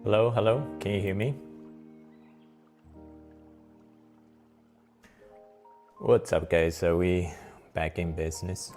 Hello, hello, can you hear me? What's up, guys? Are we back in business?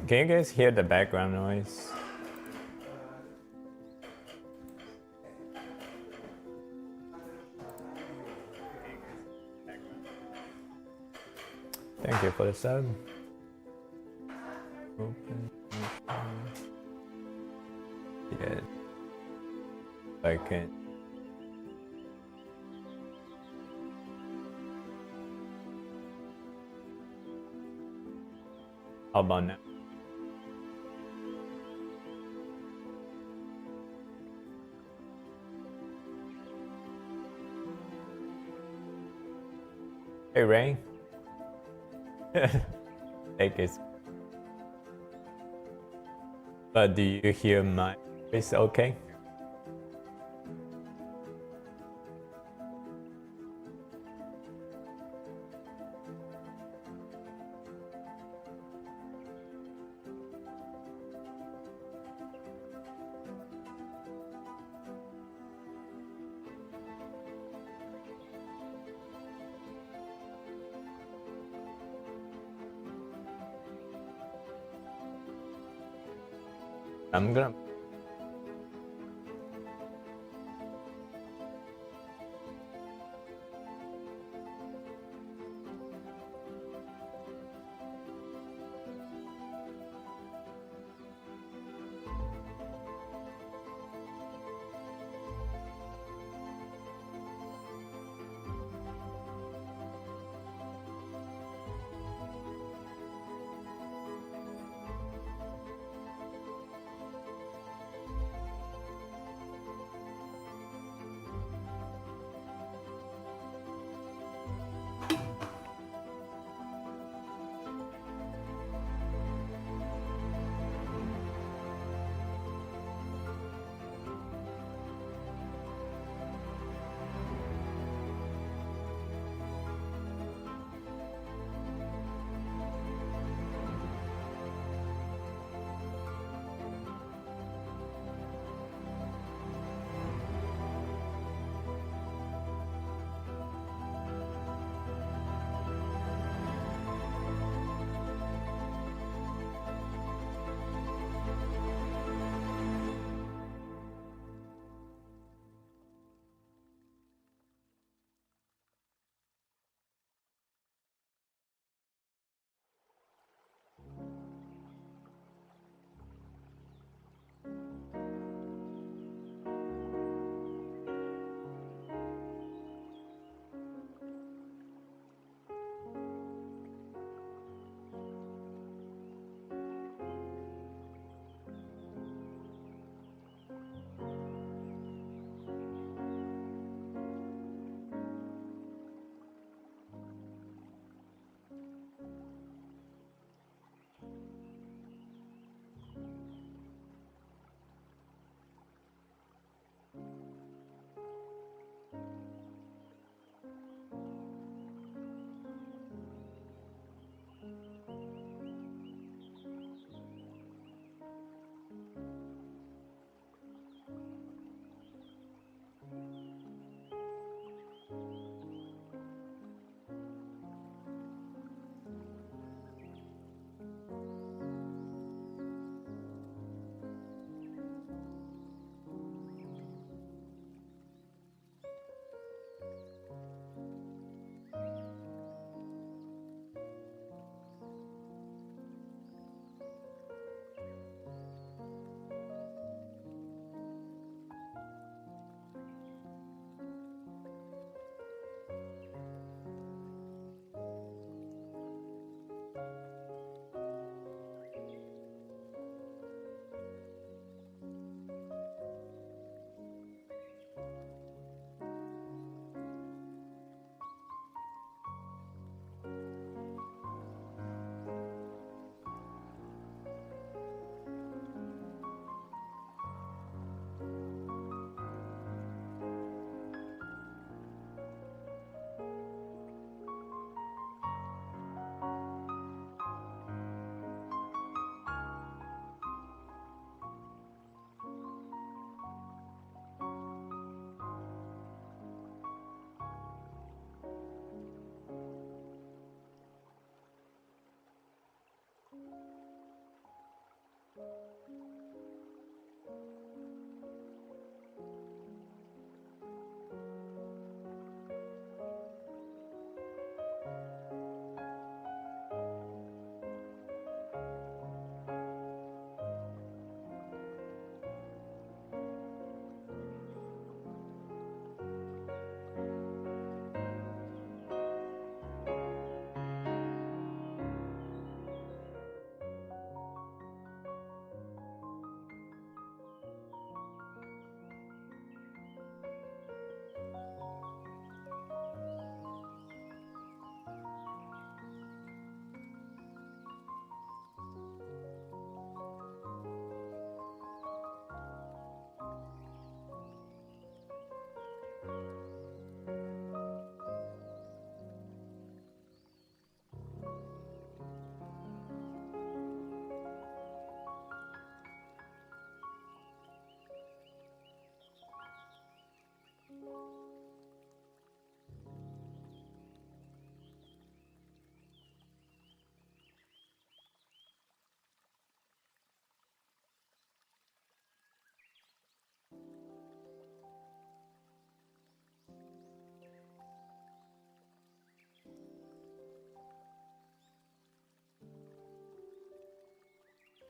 Can you guys hear the background noise? Thank you for the sub. Open. Yeah. I can. How about now? Hey Ray. Take it. But do you hear my voice okay? I'm gonna.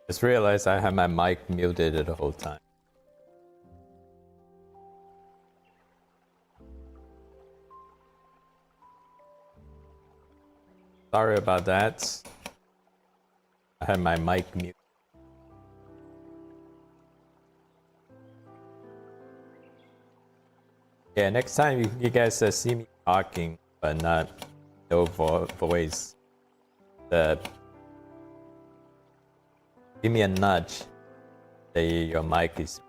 Just realized I had my mic muted the whole time. Sorry about that. I had my mic muted. Yeah, next time you guys see me talking, but not no voice. Give me a nudge. Say your mic is.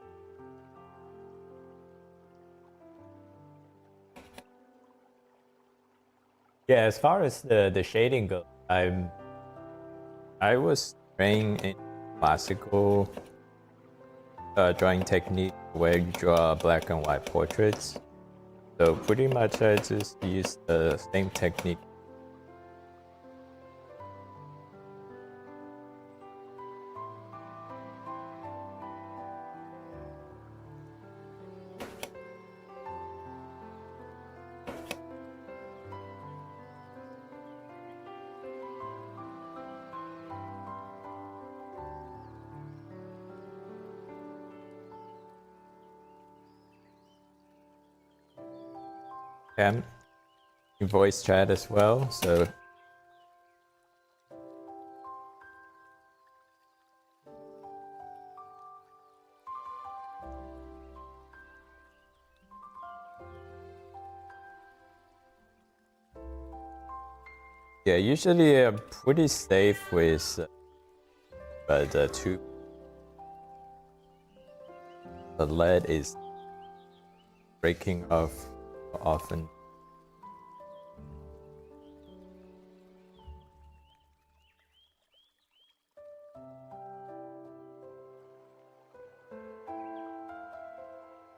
Yeah, as far as the shading goes, I was trained in classical drawing technique where you draw black and white portraits. So pretty much I just use the same technique. In voice chat as well, so yeah, usually I'm pretty safe with but the lead is breaking off often.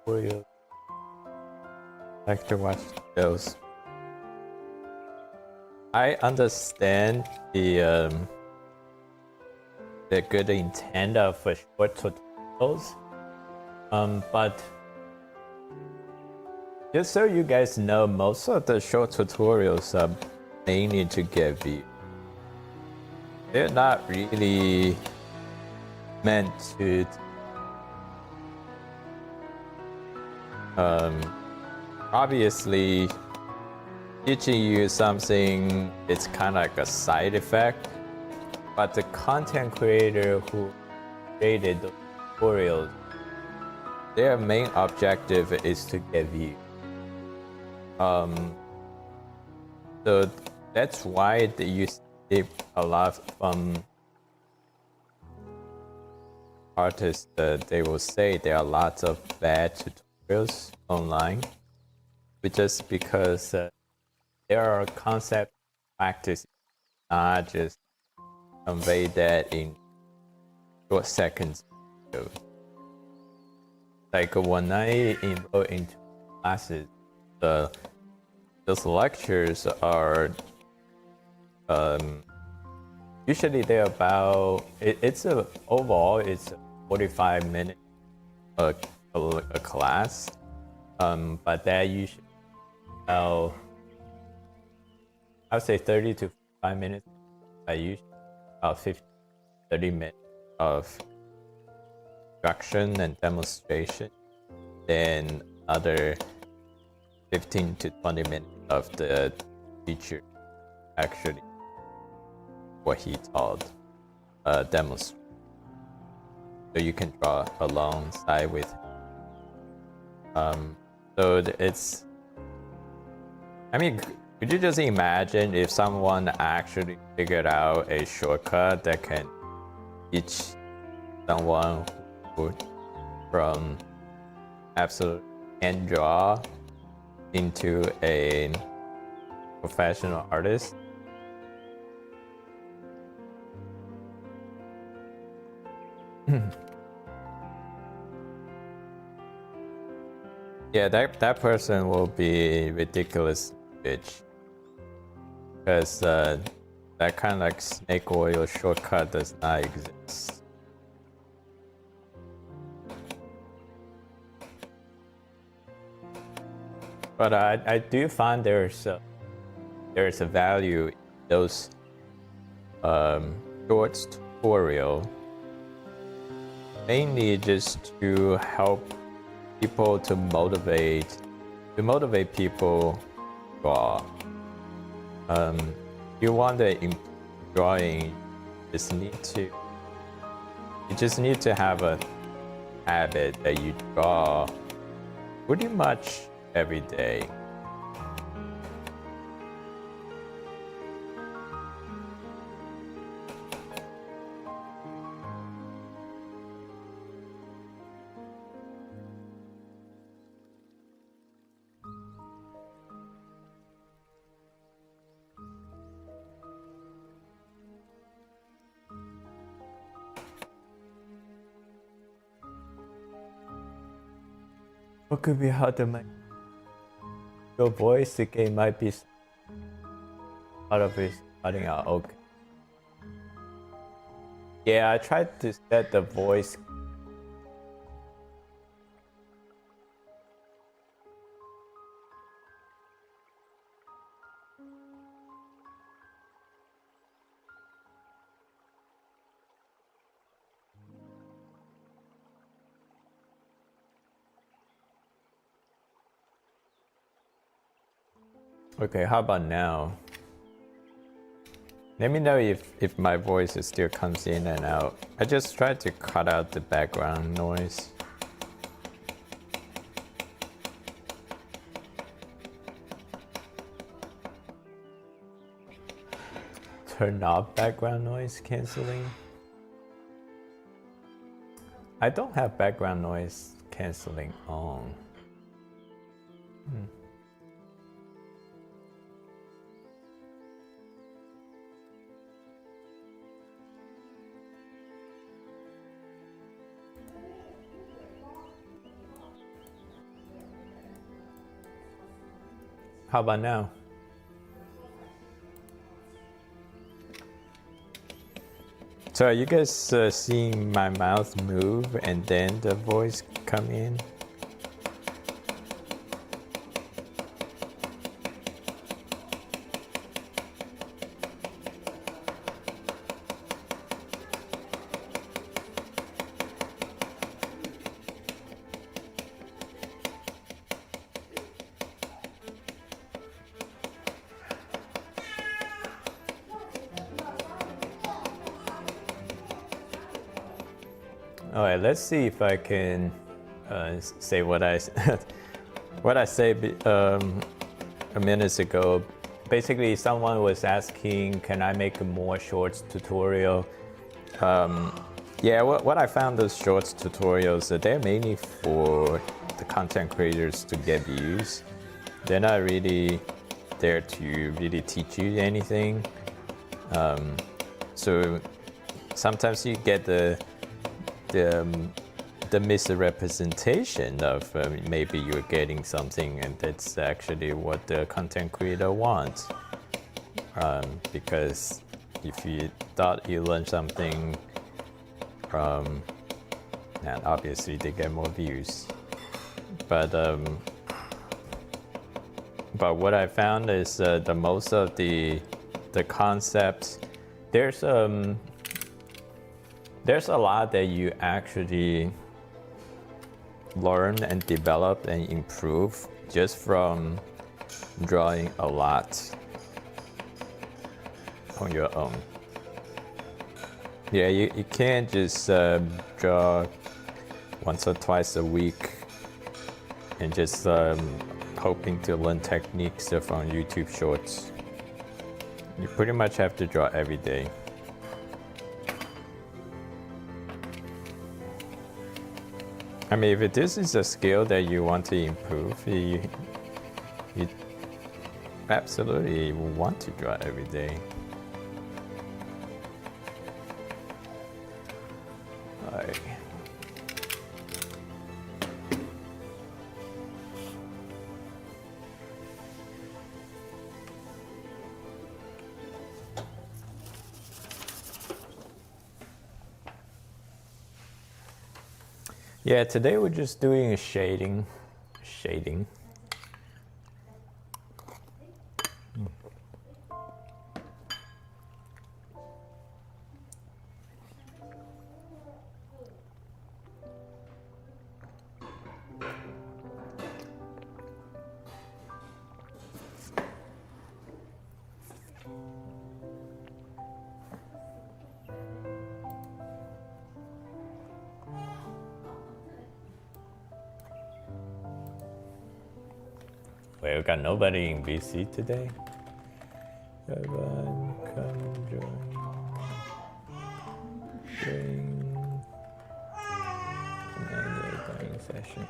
You like to watch those. I understand the good intent of short tutorials, but just so you guys know, most of the short tutorials are mainly to get views. They're not really meant to obviously teaching you something, it's kind of like a side effect, but the content creator who created the tutorials, their main objective is to get views. So that's why you see a lot from artists that they will say there are lots of bad tutorials online, just because there are concept practice, not just convey that in short seconds. Like when I enroll into classes, those lectures are usually they're about overall it's 45 minutes a class, but that usually about I would say 30 to 5 minutes. I usually about 30 minutes of instruction and demonstration, then another 15 to 20 minutes of the teacher actually what he taught demonstrate. So you can draw alongside with him. So it's, I mean, could you just imagine if someone actually figured out a shortcut that can teach someone who from absolute hand draw into a professional artist? Yeah, that person will be ridiculous bitch, because that kind of like snake oil shortcut does not exist. But I do find there's a value in those short tutorial mainly just to help people to motivate people to draw. You want to improve drawing, you just need to have a habit that you draw pretty much every day. What could be hard to make your voice again might be part of it cutting out. Okay. Yeah, I tried to set the voice. Okay, how about now? Let me know if my voice still comes in and out. I just tried to cut out the background noise. Turn off background noise canceling. I don't have background noise canceling on. How about now? So are you guys seeing my mouth move and then the voice come in? All right, let's see if I can say what I what I said a minute ago. Basically, someone was asking, can I make a more shorts tutorial? Yeah, what I found those shorts tutorials, they're mainly for the content creators to get views. They're not really there to really teach you anything. So sometimes you get the misrepresentation of maybe you're getting something and that's actually what the content creator wants. Because if you thought you learned something, and obviously they get more views. But what I found is the most of the concepts, there's a lot that you actually learn and develop and improve just from drawing a lot on your own. Yeah, you can't just draw once or twice a week and just hoping to learn techniques from YouTube shorts. You pretty much have to draw every day. I mean, if this is a skill that you want to improve, you absolutely want to draw every day. Alright. Yeah, today we're just doing a shading. Wait, we got nobody in BC today? Everyone come join. Another dying session.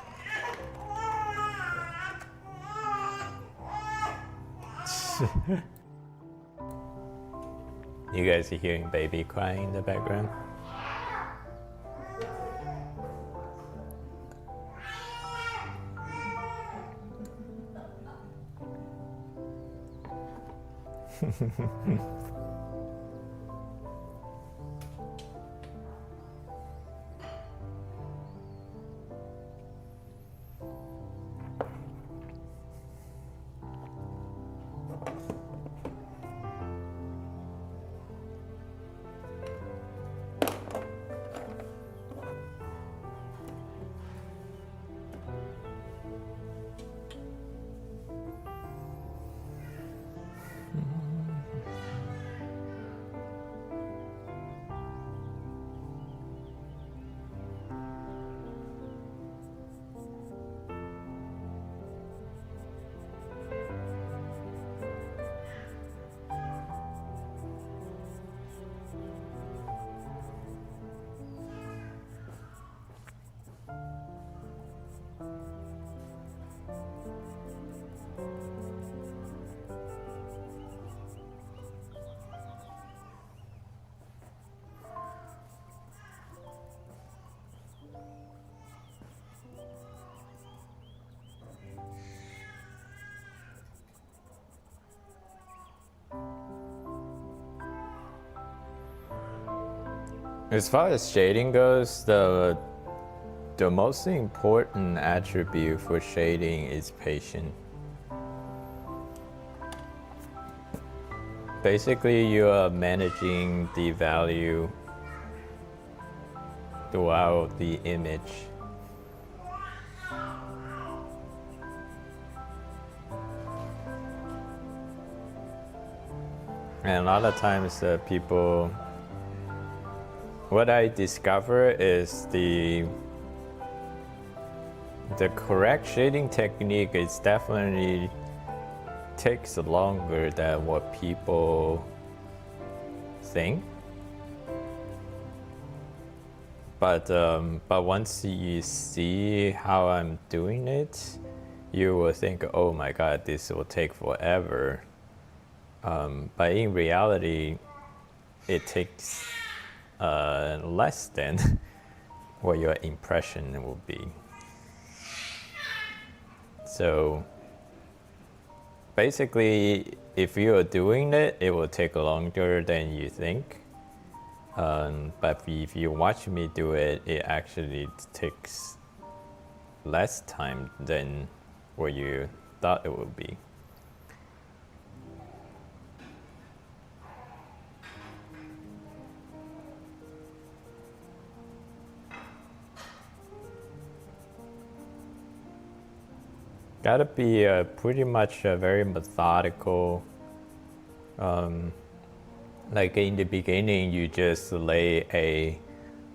You guys are hearing baby crying in the background? As far as shading goes, the most important attribute for shading is patience. Basically, you are managing the value throughout the image. And a lot of times people, what I discover is the correct shading technique is definitely takes longer than what people think. But once you see how I'm doing it, you will think, oh my god, this will take forever. But in reality, it takes less than what your impression will be. So basically, if you are doing it, it will take longer than you think. But if you watch me do it, it actually takes less time than what you thought it would be. Gotta be pretty much very methodical. Like in the beginning, you just lay a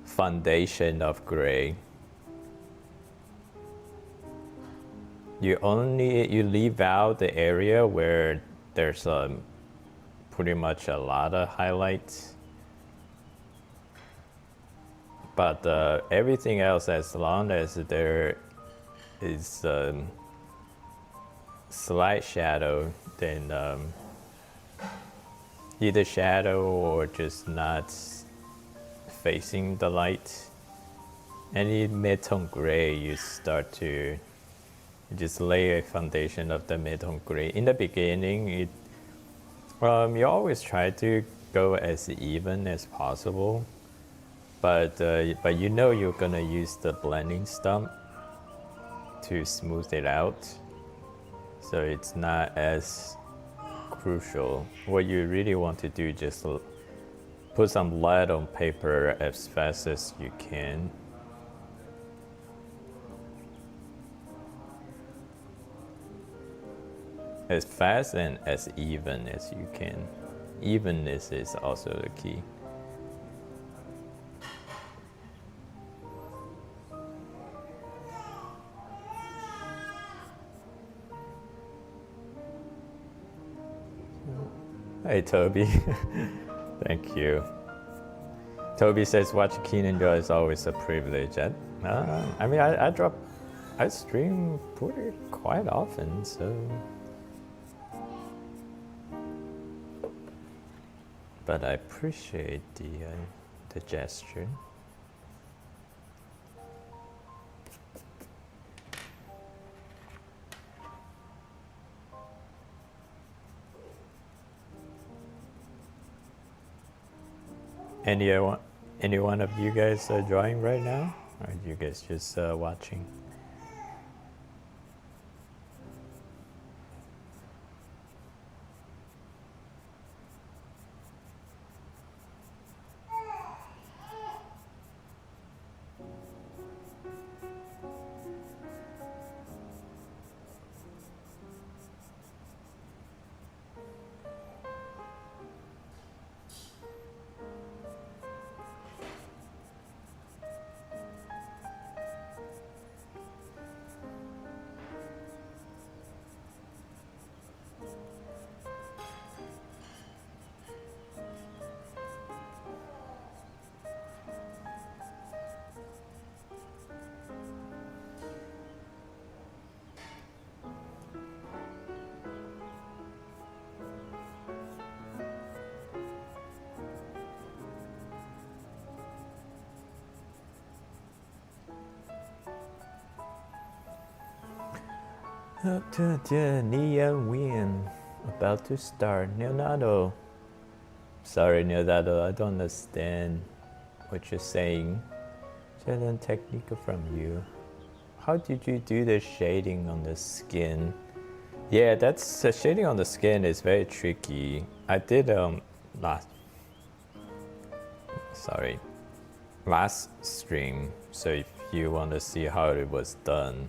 foundation of gray. You leave out the area where there's pretty much a lot of highlights. But everything else, as long as there is slight shadow, then either shadow or just not facing the light. Any mid-tone gray, you start to just lay a foundation of the mid-tone gray. In the beginning, you always try to go as even as possible, but you know you're gonna use the blending stump to smooth it out. So it's not as crucial. What you really want to do is just put some lead on paper as fast as you can. As fast and as even as you can. Evenness is also the key. Hey, Toby. Thank you. Toby says watching Kenan draw is always a privilege. I mean, I stream pretty quite often, so. But I appreciate the gesture. Any one of you guys drawing right now? Or are you guys just watching? Neon Win about to start. Leonardo. Sorry, Leonardo, I don't understand what you're saying. Just technique from you. How did you do the shading on the skin? Yeah, that's shading on the skin is very tricky. I did last stream. So if you want to see how it was done,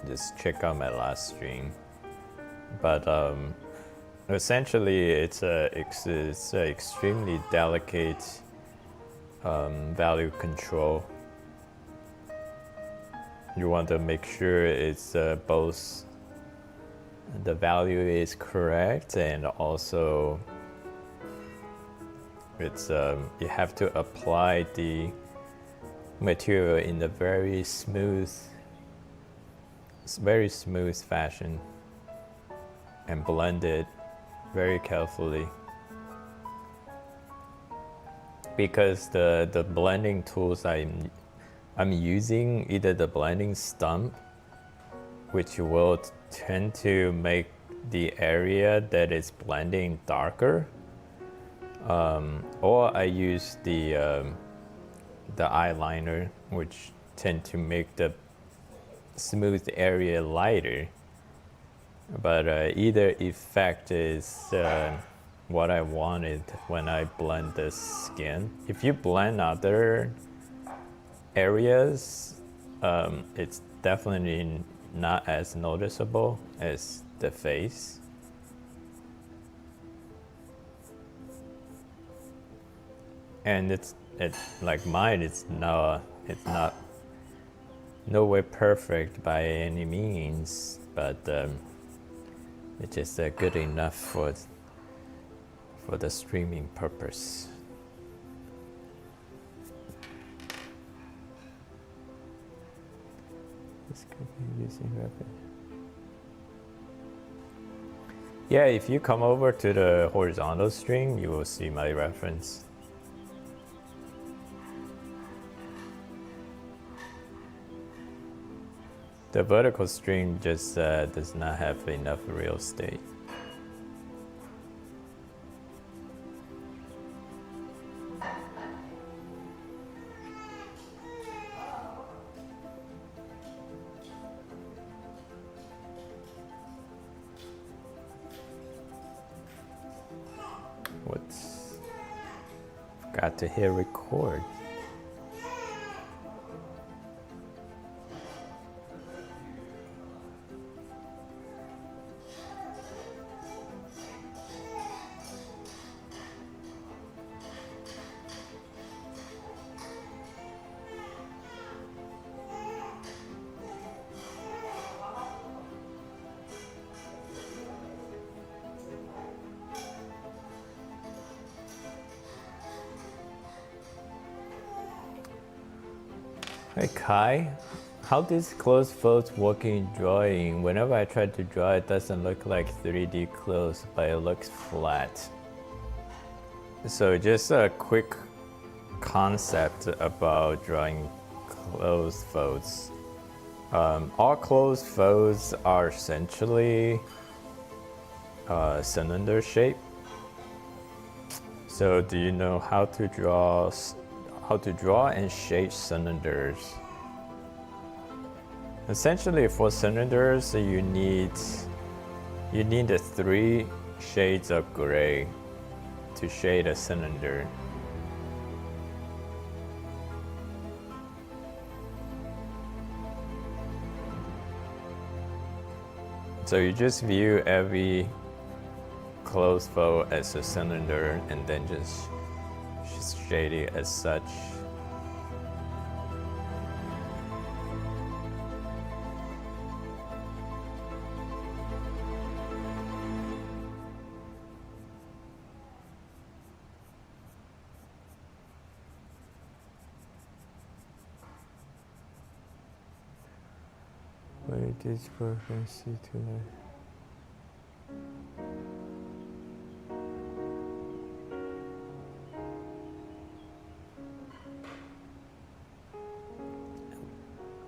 just check out my last stream. But essentially it's a extremely delicate value control. You want to make sure it's both the value is correct, and also it's you have to apply the material in a very smooth fashion and blend it very carefully, because the blending tools I'm using, either the blending stump, which will tend to make the area that is blending darker, or I use the eyeliner, which tend to make the smooth area lighter. But either effect is what I wanted when I blend the skin. If you blend other areas, it's definitely not as noticeable as the face. And it's like mine, it's not nowhere perfect by any means, but it's just good enough for the streaming purpose. This could be using rapid. Yeah, if you come over to the horizontal stream, you will see my reference. The vertical stream just does not have enough real estate. Forgot to hit record. Hey Kai, how does closed folds work in drawing? Whenever I try to draw, it doesn't look like 3D close, but it looks flat. So just a quick concept about drawing closed folds. All closed folds are essentially cylinder shape. So do you know how to draw and shape cylinders? Essentially, for cylinders, you need the 3 shades of gray to shade a cylinder. So you just view every closed fold as a cylinder and then just shade it as such. Wait, this frequency to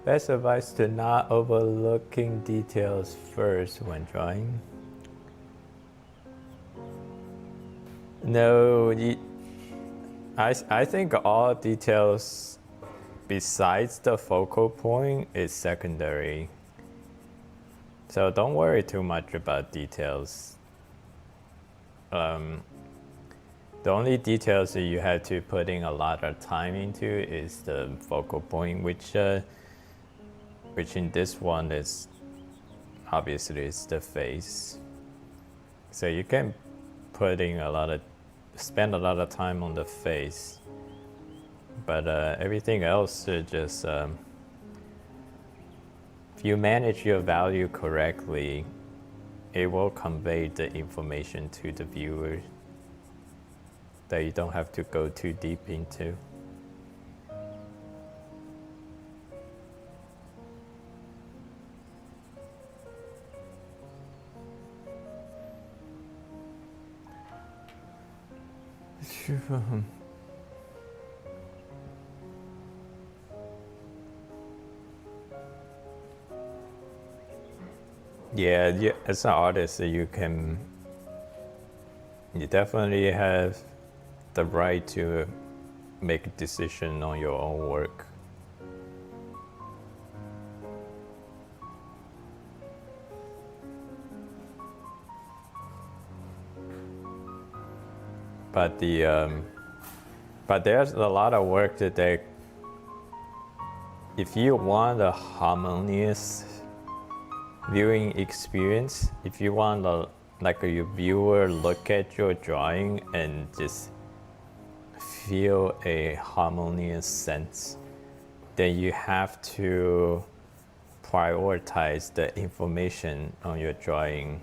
best advice to not overlooking details first when drawing. No, I think all details besides the focal point is secondary. So don't worry too much about details. The only details that you have to put in a lot of time into is the focal point, which in this one is obviously it's the face. So you can spend a lot of time on the face, but everything else is just if you manage your value correctly, it will convey the information to the viewer that you don't have to go too deep into. Yeah, as an artist, you definitely have the right to make a decision on your own work. But there's a lot of work that if you want a harmonious viewing experience, if you want your viewer look at your drawing and just feel a harmonious sense, then you have to prioritize the information on your drawing.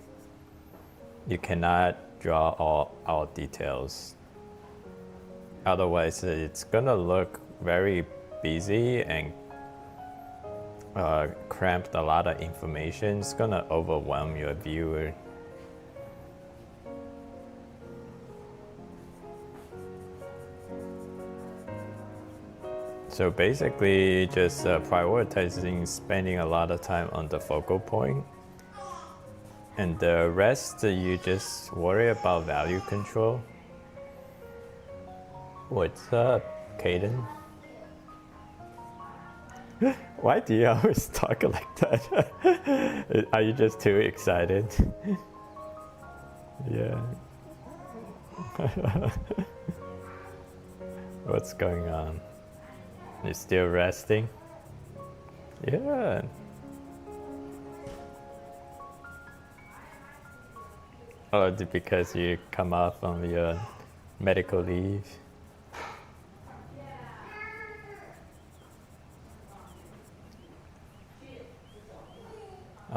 You cannot draw all details. Otherwise, it's gonna look very busy and cramped a lot of information. It's gonna overwhelm your viewer. So basically just prioritizing spending a lot of time on the focal point, and the rest you just worry about value control. What's up, Kenan? Why do you always talk like that? Are you just too excited? Yeah. What's going on? You're still resting? Yeah. Oh, because you come off from your medical leave?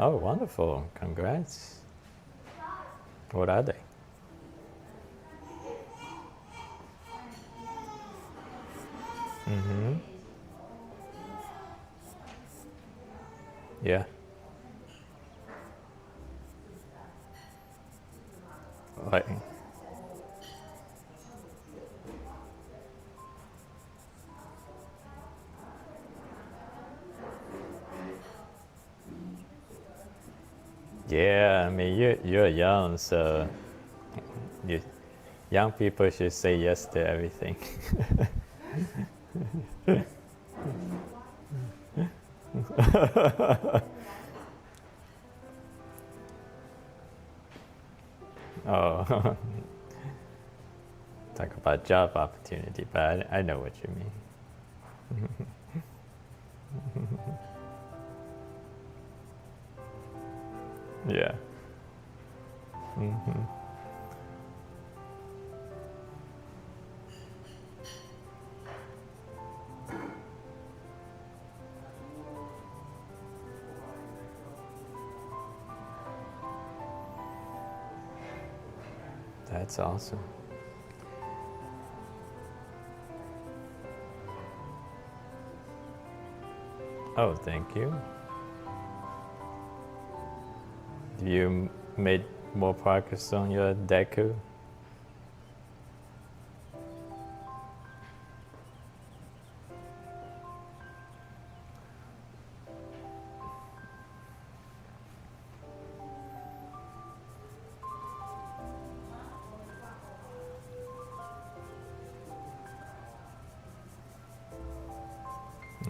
Oh, wonderful. Congrats. What are they? Mm-hmm. Yeah. Like, yeah, I mean, you're young, so you, young people should say yes to everything. Oh, talk about job opportunity, but I know what you mean. Yeah. Mm-hmm. That's awesome. Oh, thank you. You made more progress on your deku?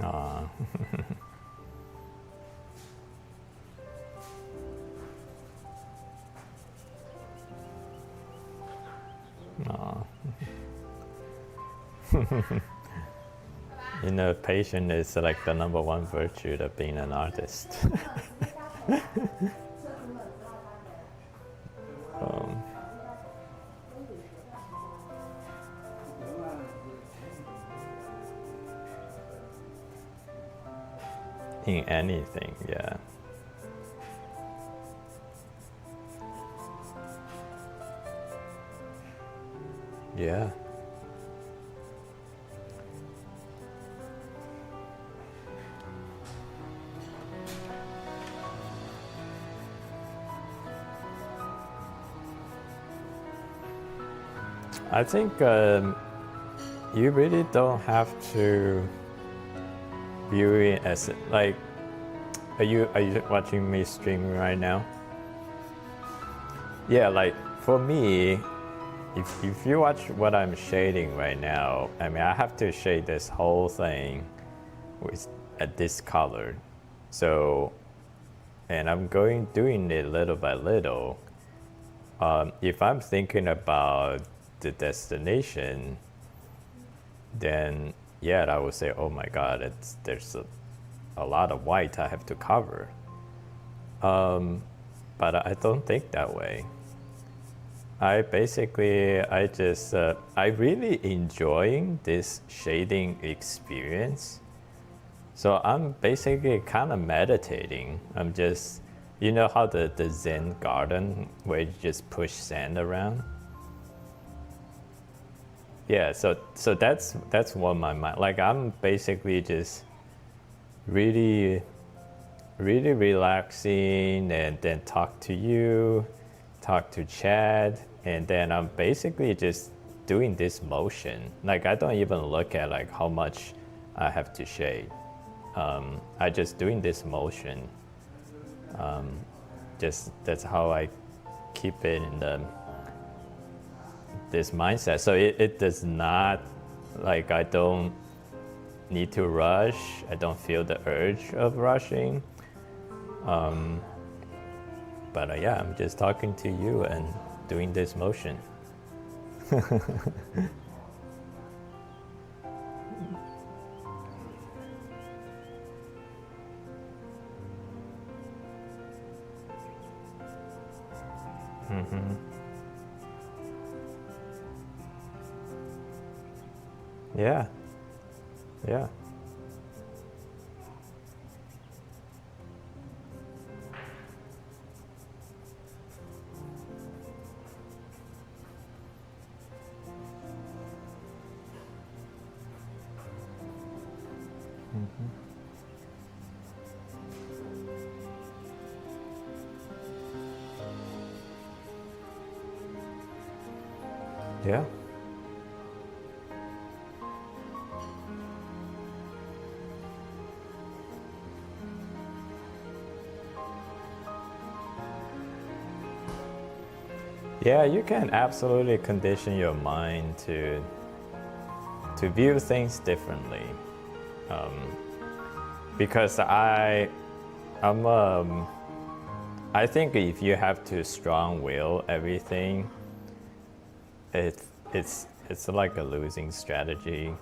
Aw. Aw. You know, patience is like the number one virtue of being an artist. um, in anything, yeah. Yeah. I think you really don't have to view it as like. Are you watching me streaming right now? Yeah, like for me, if you watch what I'm shading right now, I mean I have to shade this whole thing with this color, so and I'm doing it little by little. If I'm thinking about the destination, then yeah, I would say, oh my god, there's a lot of white I have to cover. But I don't think that way. I really enjoying this shading experience. So I'm basically kind of meditating. I'm just, you know how the Zen garden where you just push sand around? Yeah, so that's what my mind, like I'm basically just really relaxing and then talk to you, talk to Chad, and then I'm basically just doing this motion. Like I don't even look at like how much I have to shade. I just doing this motion. Just that's how I keep it in this mindset. So it does not, like I don't need to rush. I don't feel the urge of rushing. But yeah, I'm just talking to you and doing this motion. Mm-hmm. Yeah. Yeah. Yeah. Yeah, you can absolutely condition your mind to view things differently. Because I think if you have to strong will everything, it's like a losing strategy.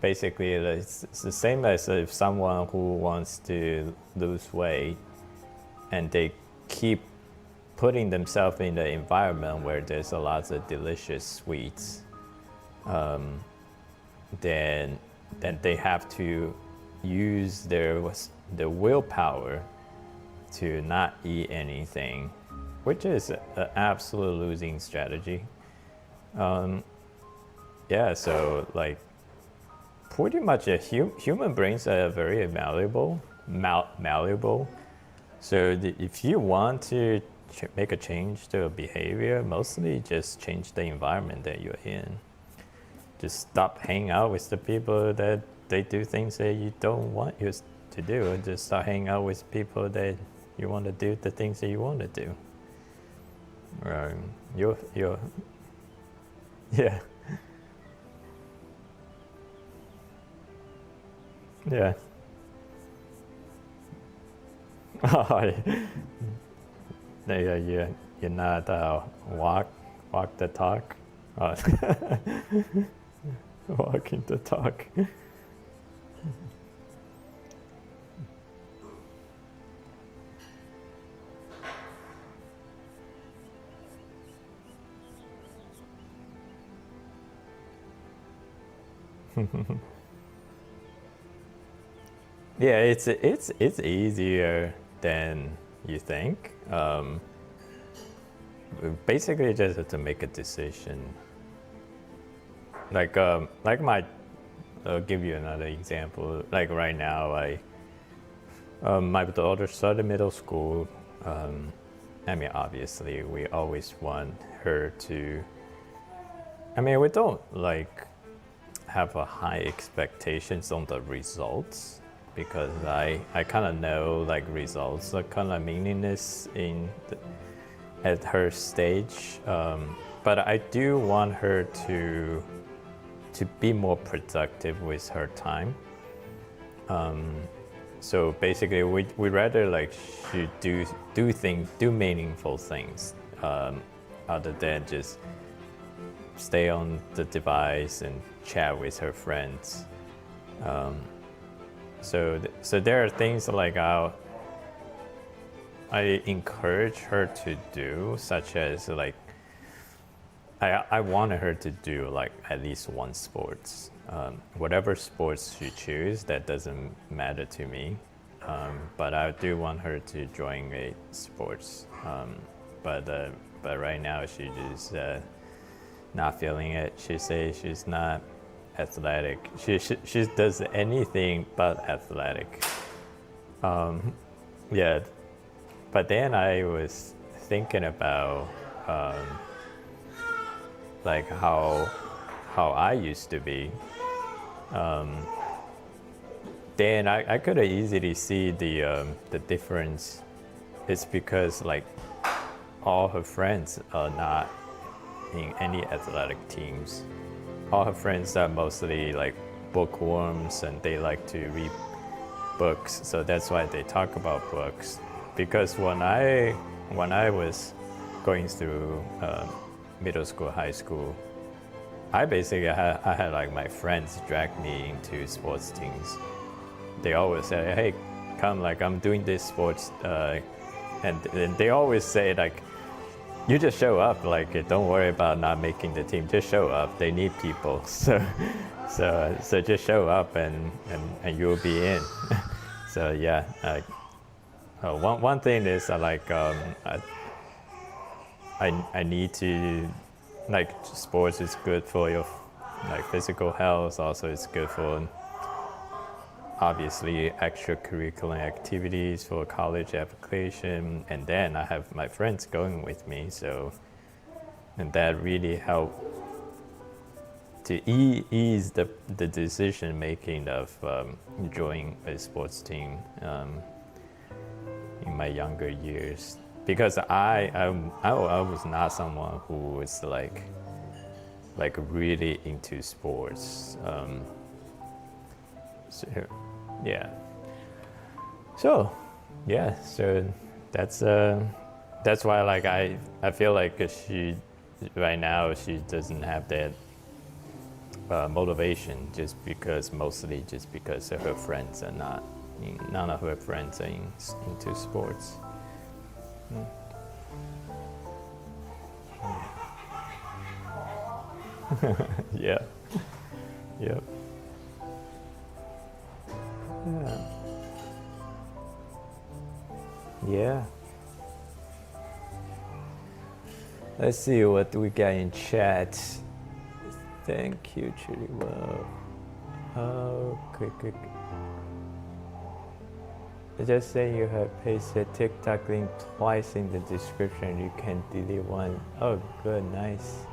Basically, it's the same as if someone who wants to lose weight and they keep putting themselves in the environment where there's a lot of delicious sweets, then they have to use their willpower to not eat anything, which is an absolute losing strategy. Yeah, so like pretty much human brains are very malleable. So if you want to make a change to a behavior, mostly just change the environment that you're in. Just stop hanging out with the people that they do things that you don't want you to do, and just start hanging out with people that you want to do the things that you want to do. You're yeah. Yeah. Yeah, you're not walk the talk. Walking the talk. Yeah, it's easier than you think. Basically, just have to make a decision. Like I'll give you another example. Like right now, my daughter started middle school. I mean, obviously, we always want her to. I mean, we don't like have a high expectations on the results, because I kind of know like results are kind of meaningless at her stage. But I do want her to be more productive with her time. So basically, we rather like she do meaningful things, other than just stay on the device and chat with her friends. So there are things like I encourage her to do, such as like I wanted her to do like at least one sports. Whatever sports she chooses, that doesn't matter to me. But I do want her to join a sports. But right now she just not feeling it. She says she's not athletic. She does anything but athletic. Yeah. But then I was thinking about like how I used to be. Then I could easily see the difference. It's because like all her friends are not in any athletic teams. All her friends are mostly like bookworms, and they like to read books. So that's why they talk about books. Because when I was going through middle school, high school, I had like my friends drag me into sports teams. They always say, "Hey, come, like I'm doing this sports," and they always say like, "You just show up, like don't worry about not making the team. Just show up. They need people, so just show up and you'll be in." So yeah, one thing is I need to, like, sports is good for your like physical health. Also, it's good for obviously extracurricular activities for college application, and then I have my friends going with me, so and that really helped to ease the decision making of joining a sports team in my younger years, because I was not someone who was like really into sports. So yeah. So yeah. So that's why like I feel like she right now she doesn't have that motivation, mostly just because her friends are not. None of her friends are into sports. Yeah. Yep. Yeah. Yeah. Let's see what we got in chat. Thank you, Chili. Wow. Oh, quick. Just say you have pasted TikTok link twice in the description. You can delete one. Oh, good, nice.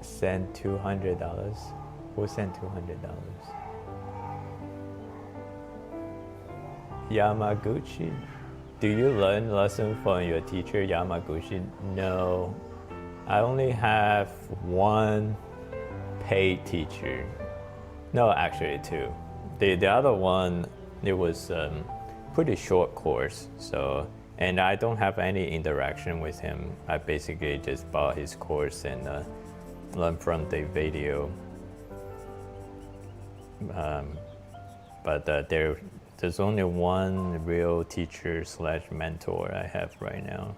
Send $200. Who sent $200? Yamaguchi. Do you learn lesson from your teacher Yamaguchi? No, I only have one paid teacher. No, actually two. The other one, it was pretty short course. So, and I don't have any interaction with him. I basically just bought his course and learned from the video. But there's only one real teacher / mentor I have right now.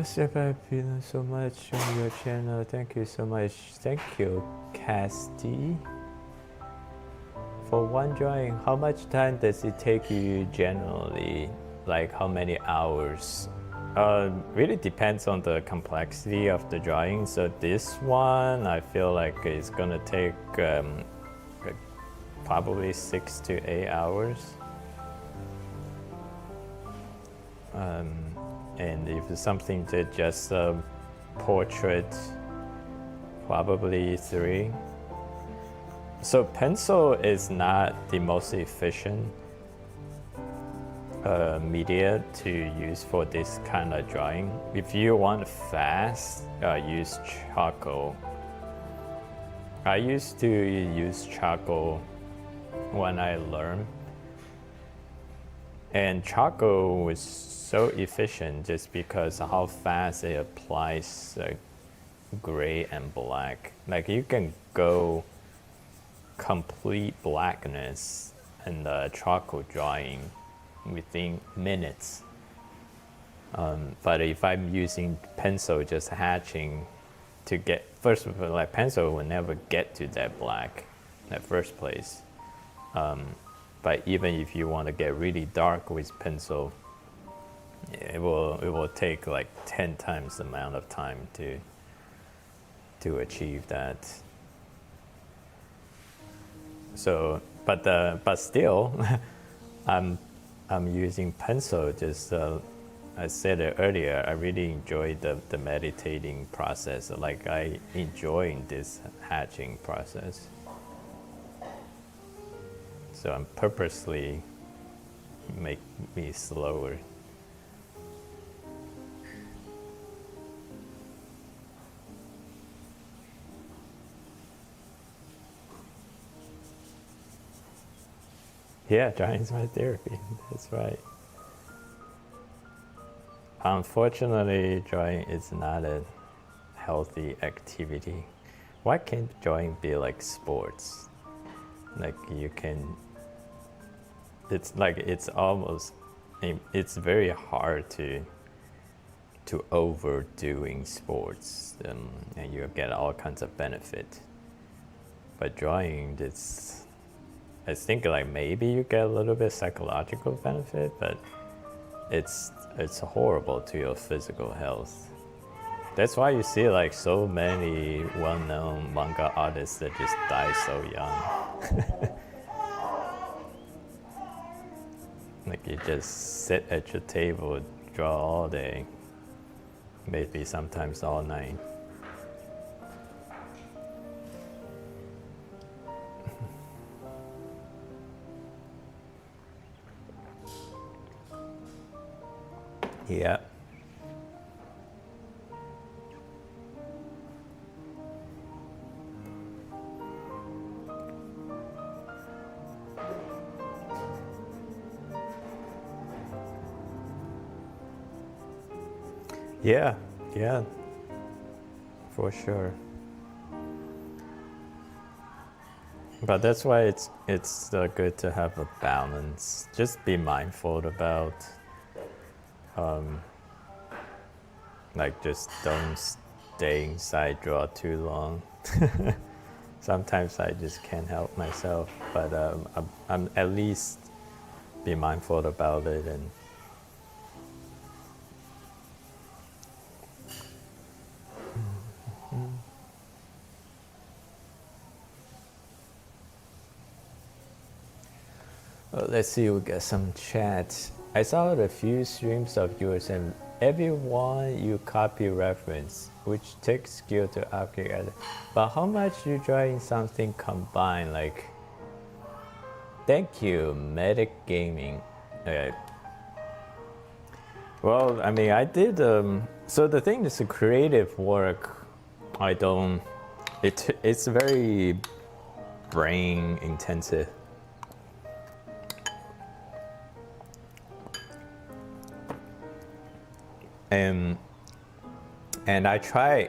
Step, I've been so much on your channel. Thank you so much. Thank you, Casti. For one drawing, how much time does it take you generally? Like how many hours? Really depends on the complexity of the drawing. So this one, I feel like it's gonna take probably 6 to 8 hours. And if it's something that just portrait, probably 3. So pencil is not the most efficient media to use for this kind of drawing. If you want fast, use charcoal. I used to use charcoal when I learned, and charcoal was so efficient just because of how fast it applies gray and black. Like you can go complete blackness in the charcoal drawing within minutes. But if I'm using pencil, just hatching to get, first of all, like pencil will never get to that black in the first place. But even if you want to get really dark with pencil, it will take like 10 times the amount of time to achieve that. So, but still, I'm using pencil. Just I said it earlier. I really enjoy the meditating process. Like I enjoy this hatching process. So I'm purposely make me slower. Yeah, drawing is my therapy. That's right. Unfortunately, drawing is not a healthy activity. Why can't drawing be like sports? Like you can, it's like it's very hard to overdoing sports, and you get all kinds of benefit. But drawing, I think like maybe you get a little bit psychological benefit, but it's horrible to your physical health. That's why you see like so many well-known manga artists that just die so young. Like you just sit at your table, draw all day, maybe sometimes all night. Yeah. Yeah, yeah, for sure. But that's why it's good to have a balance. Just be mindful about, like, just don't stay inside draw too long. Sometimes I just can't help myself, but I'm at least be mindful about it. And let's see, we got some chat. I saw a few streams of yours, and everyone you copy reference, which takes skill to upgrade. But how much you trying something combined? Like, thank you, Medic Gaming. Okay. Well, I mean, I did. So the thing is, the creative work, I don't. It's very brain intensive. And I try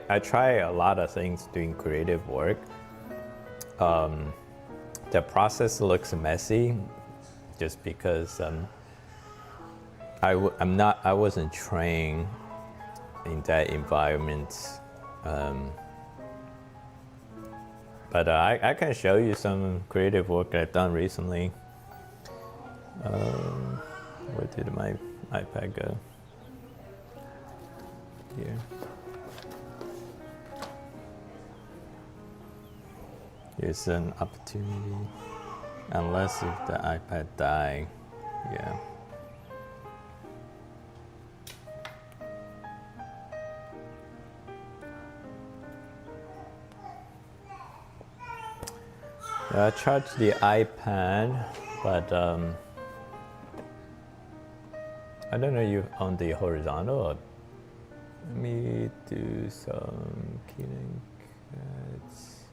a lot of things doing creative work. The process looks messy, just because I wasn't trained in that environment. But I can show you some creative work I've done recently. Where did my iPad go? Here. Here's an opportunity, unless if the iPad die. Yeah. I charged the iPad, but I don't know you on the horizontal. Or let me do some Kenan cuts.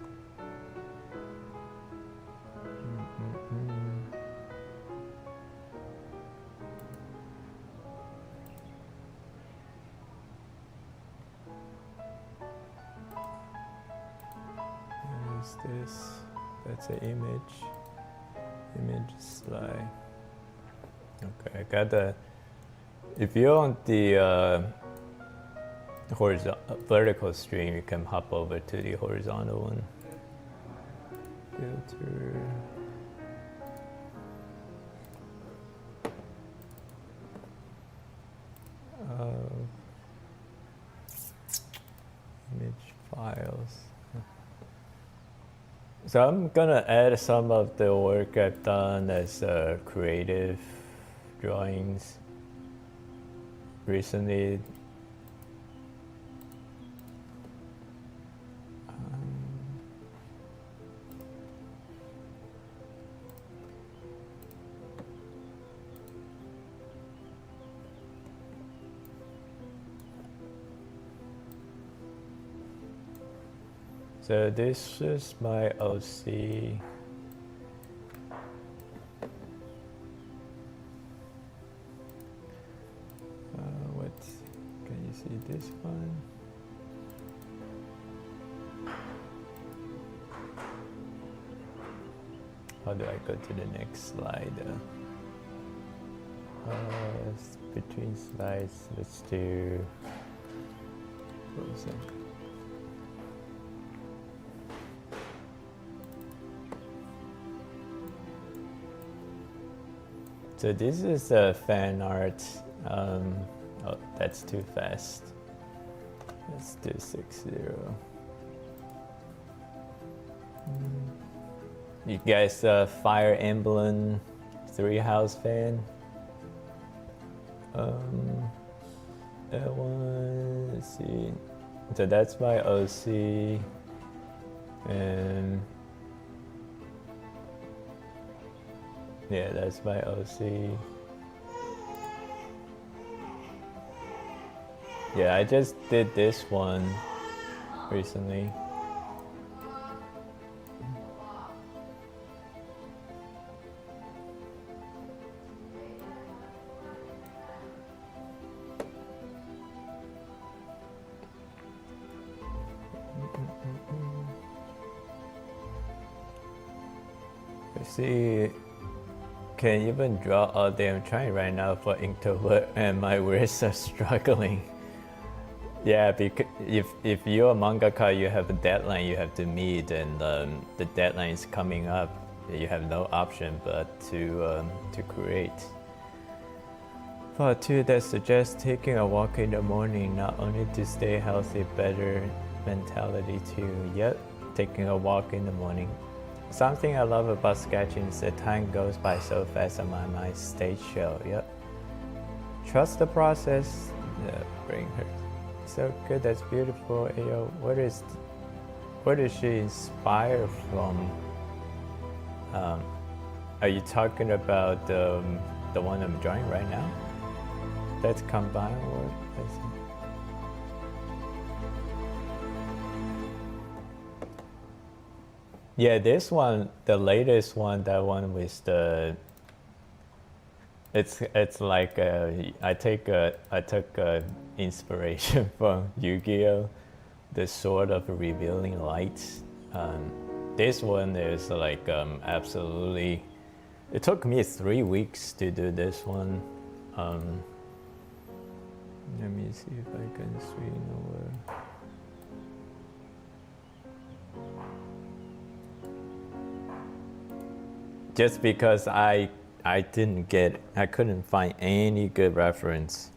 What is this? That's an image slide. Okay, I got the. If you're on the vertical stream, you can hop over to the horizontal one. Filter. Image files. So I'm gonna add some of the work I've done as creative drawings recently. So this is my OC. What? Can you see this one? How do I go to the next slide? Between slides, let's do. What was that? So this is a fan art. Oh, that's too fast. Let's do 60. You guys, Fire Emblem 3 House fan? That one. let's see. So that's by OC, and yeah, that's by OC. Yeah, I just did this one recently. See, can even draw all day. I'm trying right now for Inktober and my wrists are struggling. Yeah, because if you're a mangaka, you have a deadline you have to meet, and the deadline is coming up. You have no option but to create. Part 2 that suggests taking a walk in the morning, not only to stay healthy, better mentality too. Yep, taking a walk in the morning. Something I love about sketching is that time goes by so fast and my mind stays chill. Yep. Trust the process. The brain hurts. So good, that's beautiful. Ayo, what is she inspired from? Are you talking about the one I'm drawing right now? That's combined work. Yeah, this one, the latest one, that one with the. It's like I took inspiration from Yu-Gi-Oh, the Sword of Revealing Light. This one is like absolutely. It took me 3 weeks to do this one. Let me see if I can swing over. Just because I couldn't find any good reference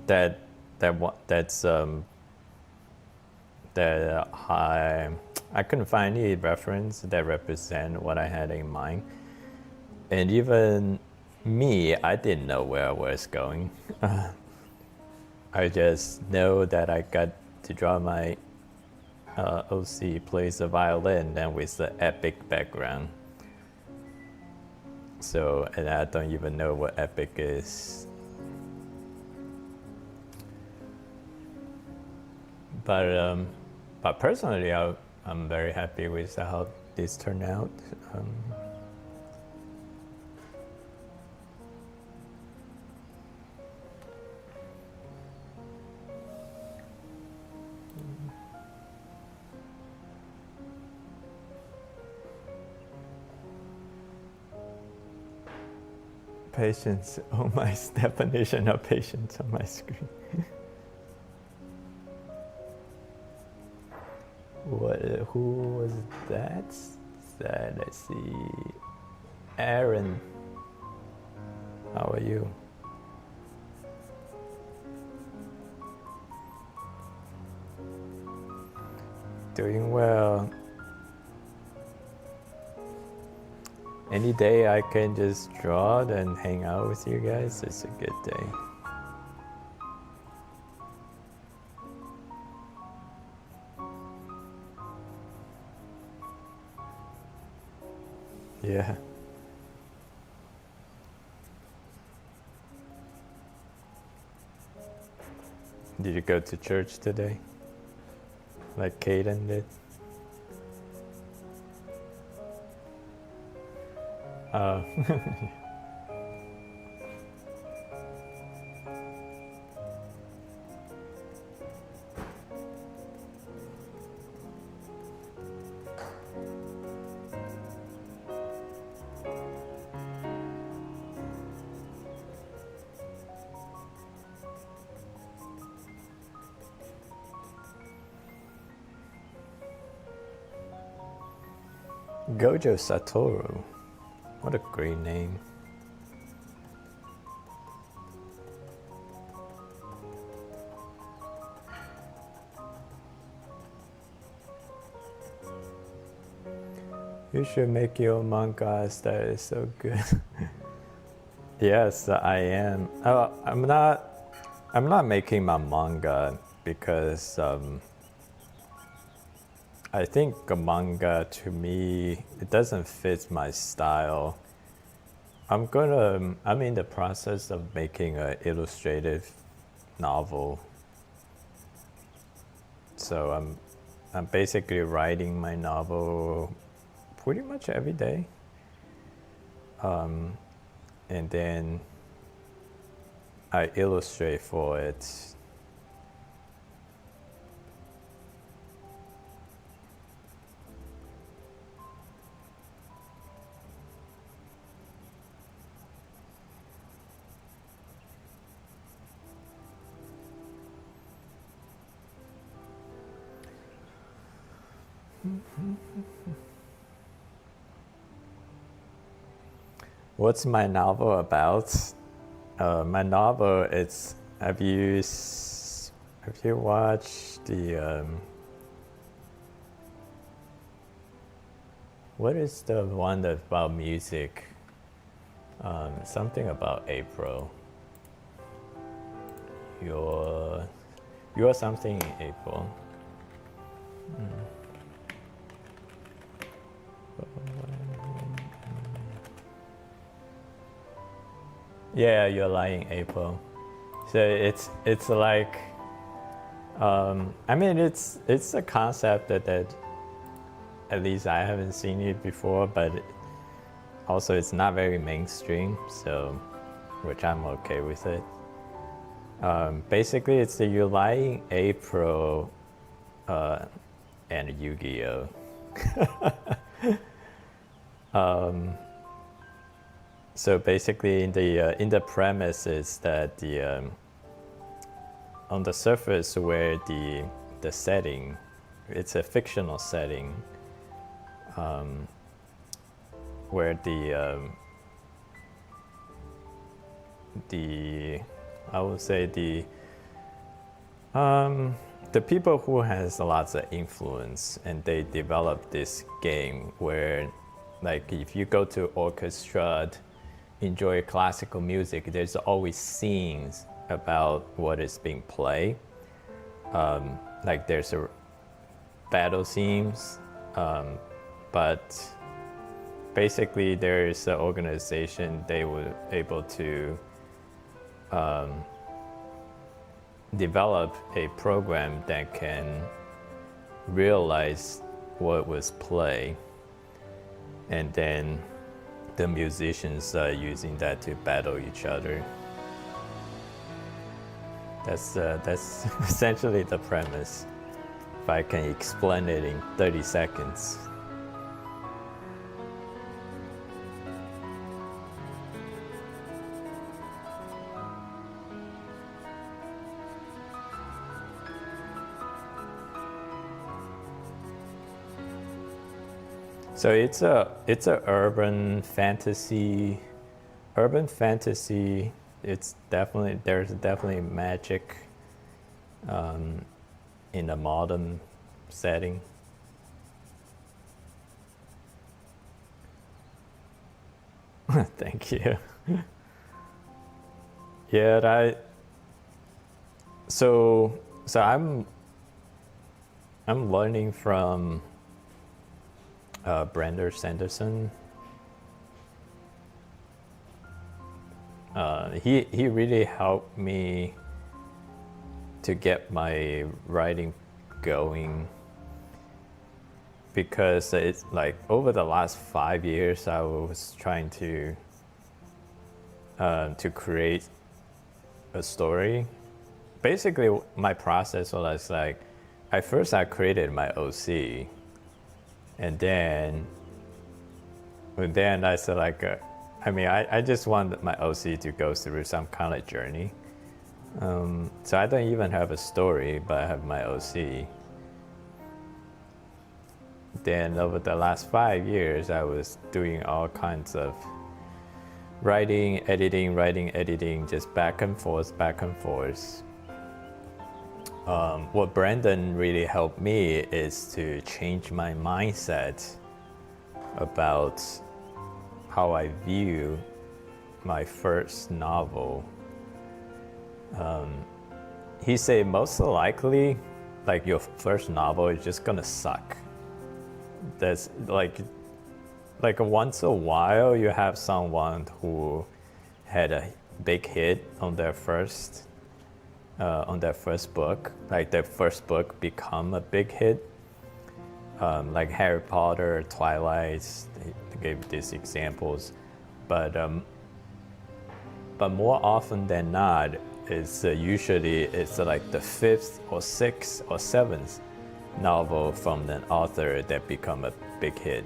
that I couldn't find any reference that represent what I had in mind, and even me, I didn't know where I was going. I just know that I got to draw my OC plays the violin and with the epic background. So, and I don't even know what epic is. But personally, I'm very happy with how this turned out. Patience, oh my definition of patience on my screen. Who was that? Let's see. Aaron, how are you? Doing well. Any day I can just draw and hang out with you guys, it's a good day. Yeah. Did you go to church today? Like Kenan did? Oh. Gojo Satoru. What a great name. You should make your mangas, that is so good. Yes, I am. I'm not I'm not making my manga because I think a manga to me it doesn't fit my style. I'm in the process of making an illustrative novel. So I'm basically writing my novel pretty much every day. And then I illustrate for it. What's my novel about? My novel, it's have you watched the what is the one that's about music? Something about April. You're something in April. Yeah, you're lying, April. So it's like, I mean, it's a concept that at least I haven't seen it before, but also it's not very mainstream, so which I'm okay with it. Basically, it's the you're lying, April, and Yu-Gi-Oh. So basically, in the premise is that on the surface where the setting, it's a fictional setting, where I would say the people who has lots of influence and they develop this game where, like, if you go to orchestra, enjoy classical music, there's always scenes about what is being played. Like there's a battle scenes, but basically there is an organization, they were able to develop a program that can realize what was played, and then the musicians are using that to battle each other. That's essentially the premise, if I can explain it in 30 seconds. So it's a urban fantasy. It's there's definitely magic in a modern setting. Thank you. Yeah, so I'm learning from Brandon Sanderson. He really helped me to get my writing going, because it's like over the last 5 years I was trying to create a story. Basically, my process was like, I created my OC, and then I said like, I just want my OC to go through some kind of journey. So I don't even have a story, but I have my OC. Then over the last 5 years, I was doing all kinds of writing, editing, just back and forth. What Brandon really helped me is to change my mindset about how I view my first novel. he said most likely, like your first novel is just gonna suck. That's like once a while you have someone who had a big hit on their first book, like their first book become a big hit, like Harry Potter, Twilight. They gave these examples, but more often than not, it's usually it's like the fifth or sixth or seventh novel from an author that become a big hit.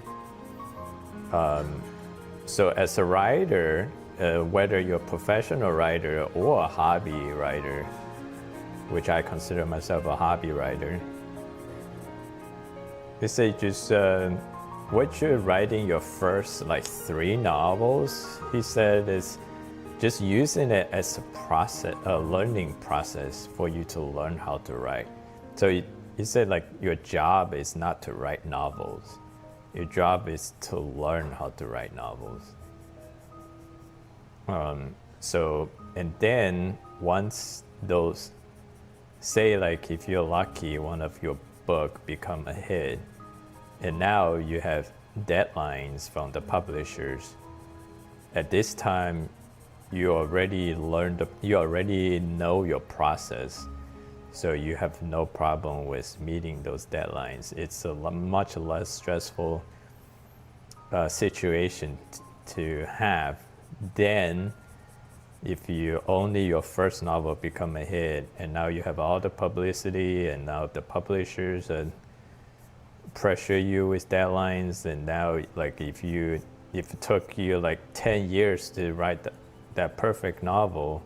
So as a writer, whether you're a professional writer or a hobby writer, which I consider myself a hobby writer, they say just what you're writing your first like 3 novels, he said, is just using it as a process, a learning process for you to learn how to write. So he said like your job is not to write novels. Your job is to learn how to write novels. So, and then once those, say like if you're lucky, one of your book become a hit, and now you have deadlines from the publishers. At this time, you already know your process, so you have no problem with meeting those deadlines. It's a much less stressful situation to have than if you only your first novel become a hit, and now you have all the publicity, and now the publishers pressure you with deadlines, and now like if it took you like 10 years to write that perfect novel,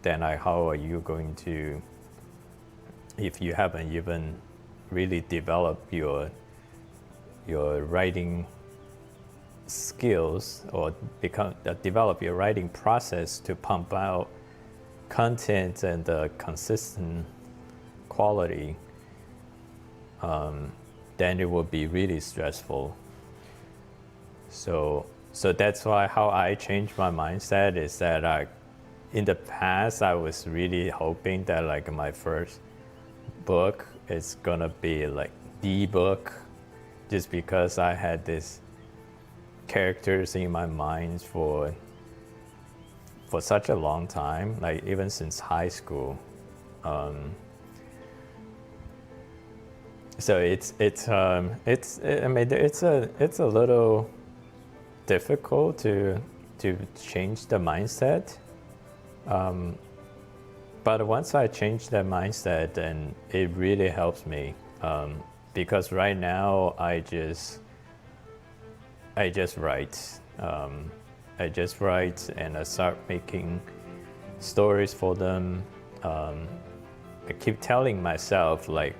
then how are you going to, if you haven't even really developed your writing skills or develop your writing process to pump out content and consistent quality, then it will be really stressful. So that's why how I changed my mindset is that in the past I was really hoping that like my first book is gonna be like the book, just because I had this characters in my mind for such a long time, like even since high school. So it's I mean it's a little difficult to change the mindset, but once I change that mindset, then it really helps me, because right now I just write. I just write and I start making stories for them. I keep telling myself like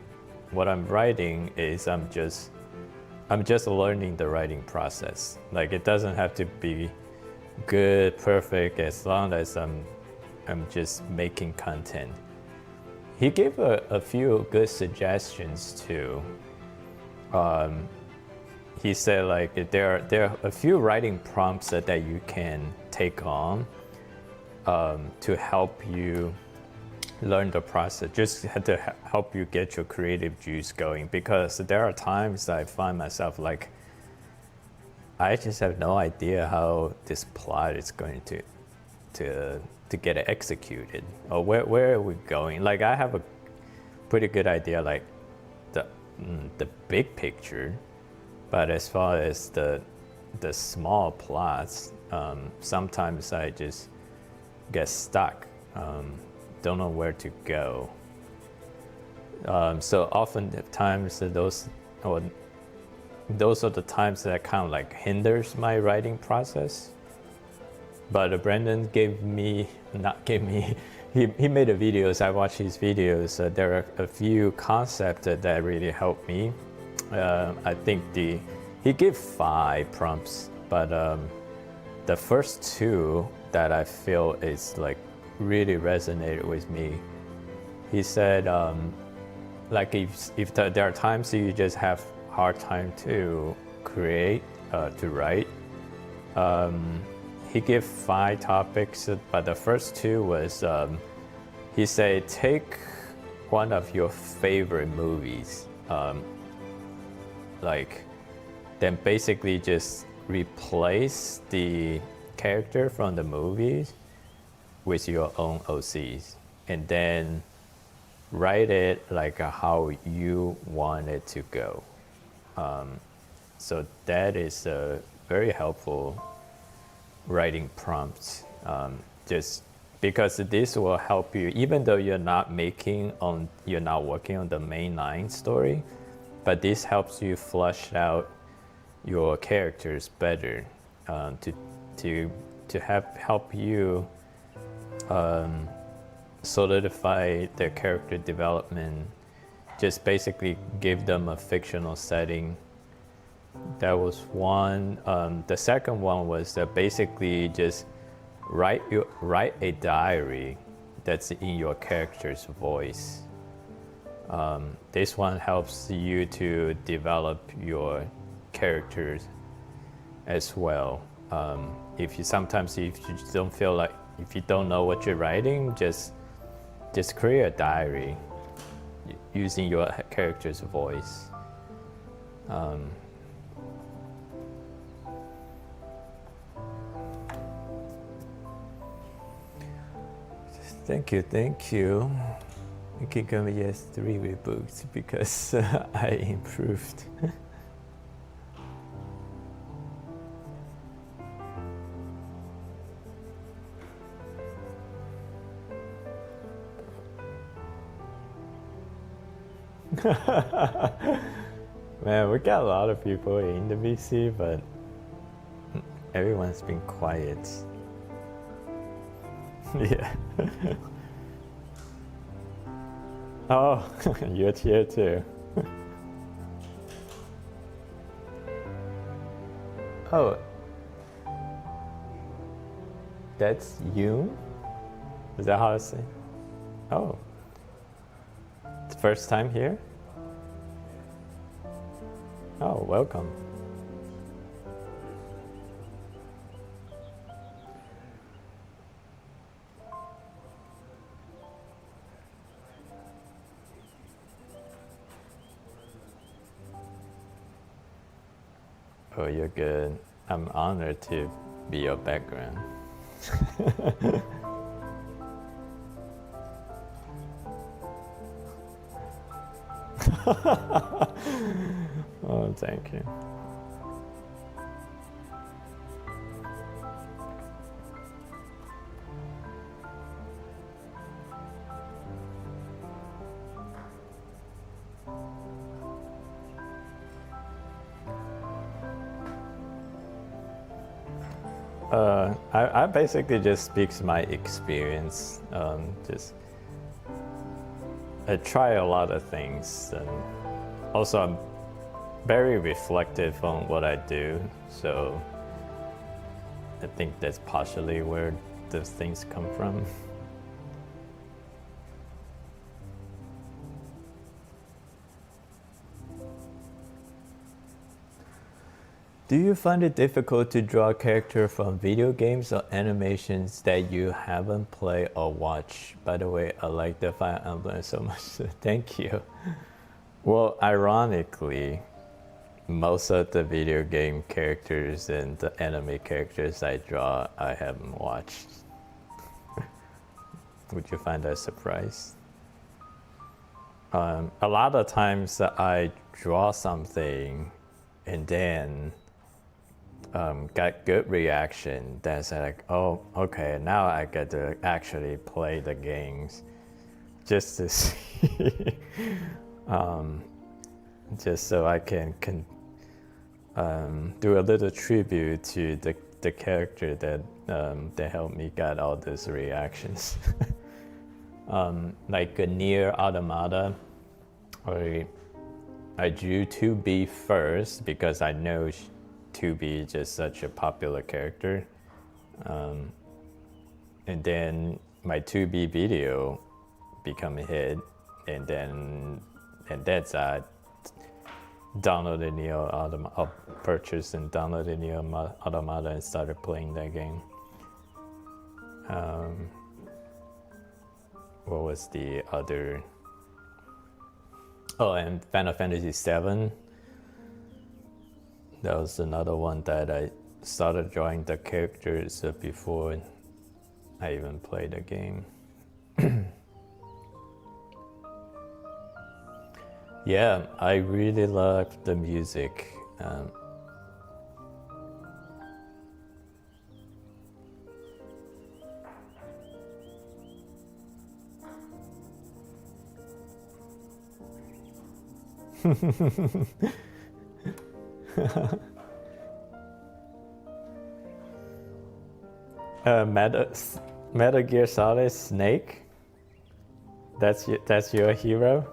what I'm writing is I'm just learning the writing process. Like it doesn't have to be good, perfect, as long as I'm just making content. He gave a few good suggestions too. He said like there are a few writing prompts that you can take on to help you learn the process, just to help you get your creative juice going, because there are times I find myself like I just have no idea how this plot is going to get it executed, or where are we going. Like I have a pretty good idea, like the big picture, but as far as the small plots, sometimes I just get stuck, don't know where to go. So oftentimes those are the times that kind of like hinders my writing process. But Brandon he made a videos. I watched his videos. There are a few concepts that really helped me. I think he gave 5 prompts, but the first 2 that I feel is like really resonated with me. He said like if there are times you just have hard time to create, to write, he gave 5 topics, but the first 2 was he said, take one of your favorite movies, then basically just replace the character from the movies with your own OCs, and then write it like how you want it to go. So that is a very helpful writing prompt, just because this will help you, even though you're not working on the mainline story, but this helps you flush out your characters better, to help you solidify their character development. Just basically give them a fictional setting. That was one. The second one was basically just write a diary that's in your character's voice. This one helps you to develop your characters as well. If you don't feel like, if you don't know what you're writing, just create a diary using your character's voice. Thank you. I can come yes 3 rebooks because I improved. Man, we got a lot of people in the VC, but everyone's been quiet. Yeah. Oh, you're here too. Oh, that's you? Is that how I say? Oh, it's first time here? Oh, welcome. Oh, you're good. I'm honored to be your background. Oh, thank you. I basically just speaks my experience. I try a lot of things, and also I'm very reflective on what I do, so I think that's partially where those things come from. Do you find it difficult to draw a character from video games or animations that you haven't played or watched? By the way, I like the Fire Emblem so much. Thank you. Well, ironically, most of the video game characters and the anime characters I draw, I haven't watched. Would you find that a surprise? A lot of times I draw something and then got good reaction. That's like, oh, okay, now I get to actually play the games just to see, just so I can do a little tribute to the character that helped me get all those reactions. Like a Nier Automata, or I drew 2B first because I know 2B is just such a popular character, and then my 2B video become a hit, and that's downloaded Nier Automata, purchased and downloaded Nier Automata and started playing that game. what was the other? Oh, and Final Fantasy VII. That was another one that I started drawing the characters before I even played the game. Yeah, I really love the music. Metal Gear Solid Snake. That's your hero.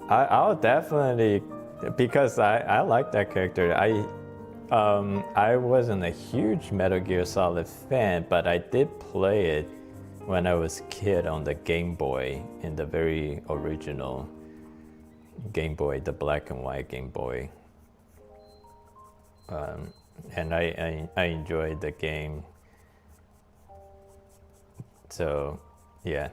I'll definitely, because I like that character. I wasn't a huge Metal Gear Solid fan, but I did play it when I was a kid on the Game Boy, in the very original Game Boy, the black and white Game Boy. And I enjoyed the game. So, yeah.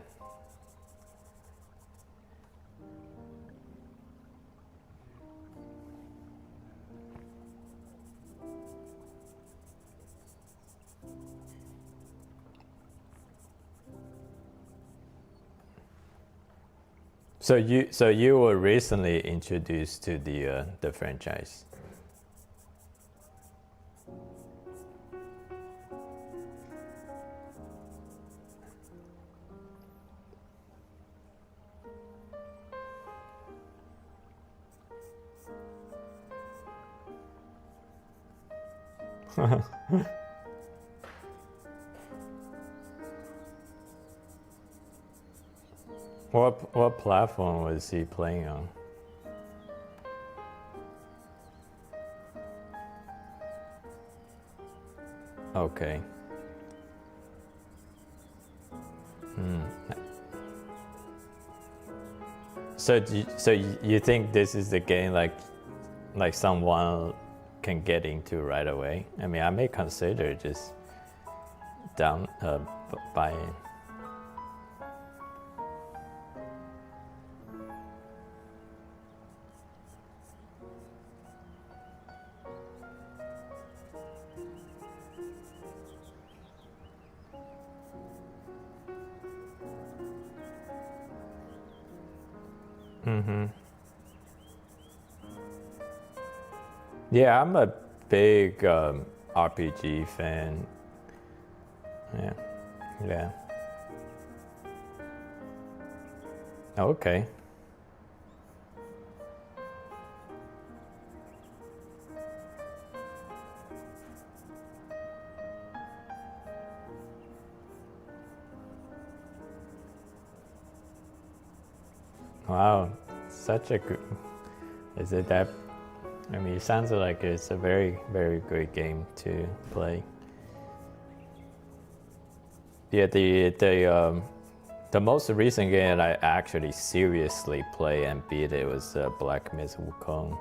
So you were recently introduced to the franchise. What platform was he playing on? Okay. So you think this is the game like someone can get into right away? I mean, I may consider just buying. Yeah, I'm a big RPG fan. Yeah. Okay. Wow, such a good. Is it that? I mean, it sounds like it's a very, very great game to play. Yeah, the most recent game that I actually seriously play and beat it was Black Myth Wukong.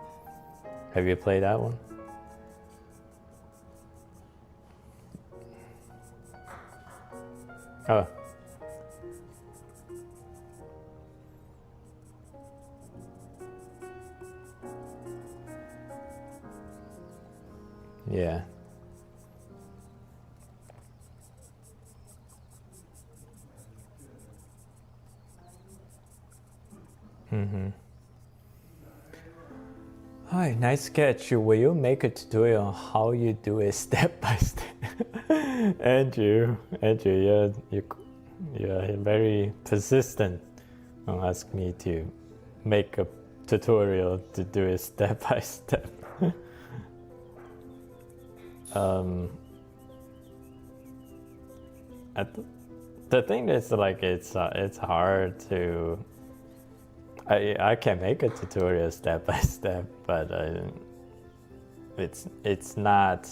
Have you played that one? Oh. Yeah. Hi, nice sketch. Will you make a tutorial on how you do it step by step? Andrew, you're very persistent and ask me to make a tutorial to do it step by step. The thing is, like, it's hard to. I can make a tutorial step by step, but it's not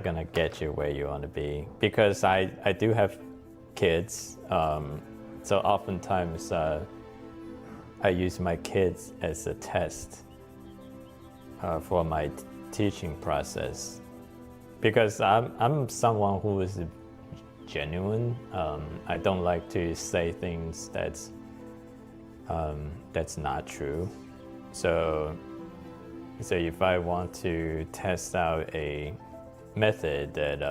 gonna get you where you want to be, because I do have kids, so oftentimes I use my kids as a test for my teaching process, because I'm someone who is genuine. I don't like to say things that's not true. So if I want to test out a method that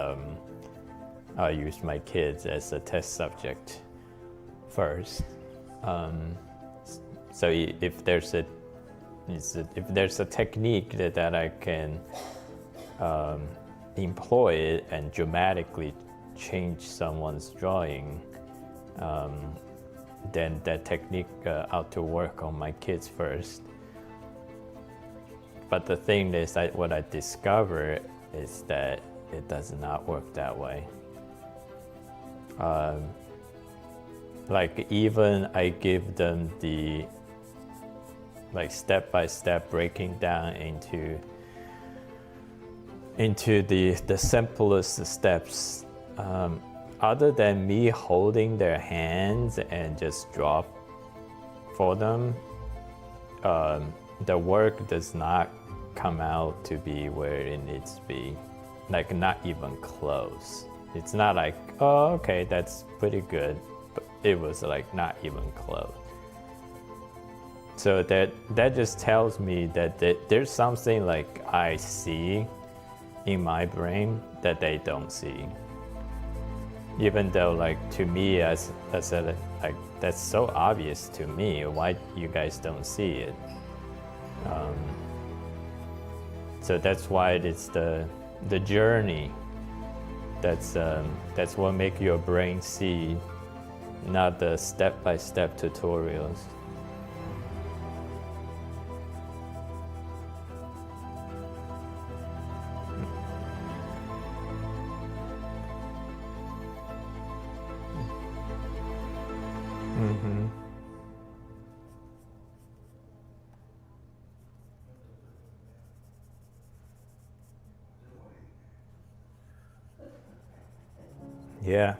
I'll use my kids as a test subject first. So if there's a technique that I can employ it and dramatically change someone's drawing, then that technique ought to work on my kids first. But the thing is, what I discovered is that it does not work that way. Like even I give them the step-by-step breaking down into the simplest steps. Other than me holding their hands and just draw for them, the work does not come out to be where it needs to be, like not even close. It's not like, oh, okay, that's pretty good, but it was like not even close. So that just tells me that there's something like I see in my brain that they don't see. Even though, like, to me, as I said, like, that's so obvious to me, why you guys don't see it? So that's why it's the journey that's what make your brain see, not the step-by-step tutorials. Mm-hmm. Yeah.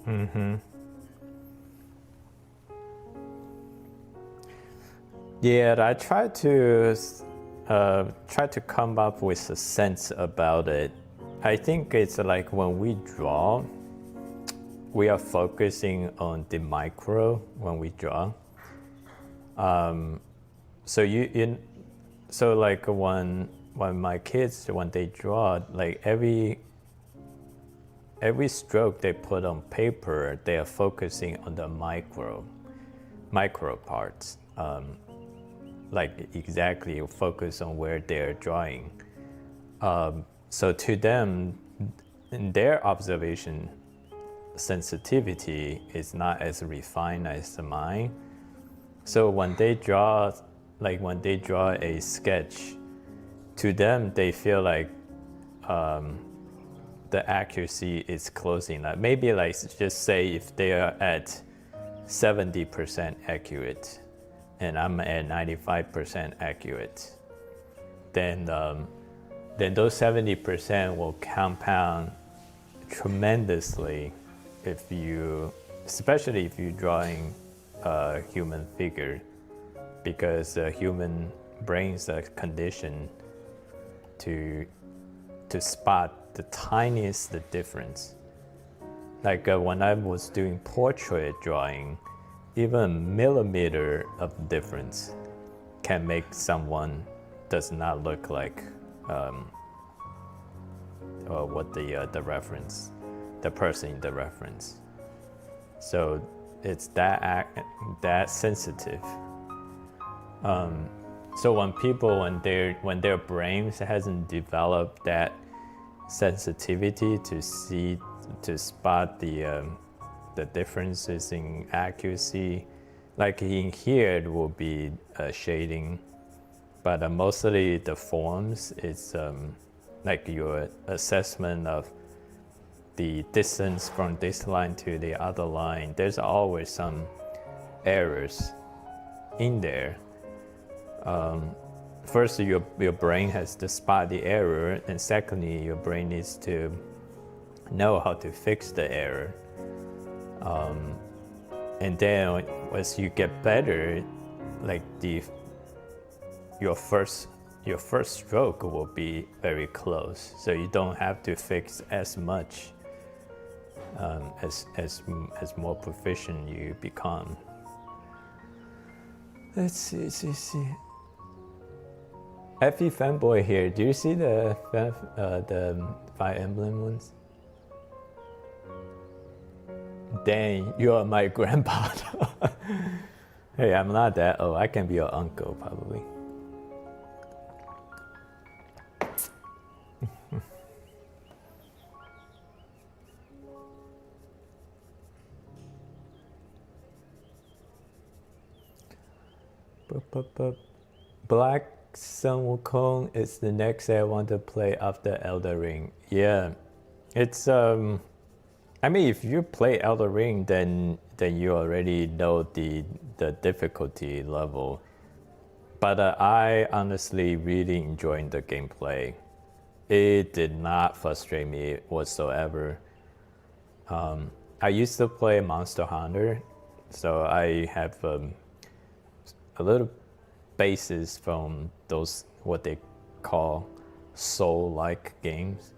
Mm-hmm. Yeah, I try to come up with a sense about it. I think it's like when we draw, we are focusing on the micro when we draw. So like when my kids, when they draw, like every stroke they put on paper, they are focusing on the micro parts. Like exactly focus on where they're drawing. So to them, in their observation, sensitivity is not as refined as mine. So when they draw a sketch, to them they feel like the accuracy is close enough. Maybe like just say if they are at 70% accurate, and I'm at 95% accurate, then those 70% will compound tremendously especially if you're drawing a human figure, because human brains are conditioned to spot the tiniest difference. Like when I was doing portrait drawing, even a millimeter of difference can make someone does not look like what the reference, the person in the reference. So it's that sensitive. So when people, when their brains hasn't developed that sensitivity to spot the differences in accuracy, like in here it will be shading, but mostly the forms, it's like your assessment of the distance from this line to the other line. There's always some errors in there. First, your brain has to spot the error, and secondly, your brain needs to know how to fix the error. and then as you get better, like your first stroke will be very close, so you don't have to fix as much as more proficient you become. Let's see. Effie fanboy here. Do you see the Fire Emblem ones? Dang, you are my grandpa. Hey, I'm not that old. I can be your uncle probably. Black Sun Wukong is the next I want to play after Elden Ring. Yeah, it's I mean, if you play Elden Ring, then you already know the difficulty level. But I honestly really enjoyed the gameplay. It did not frustrate me whatsoever. I used to play Monster Hunter, so I have a little basis from those what they call soul-like games.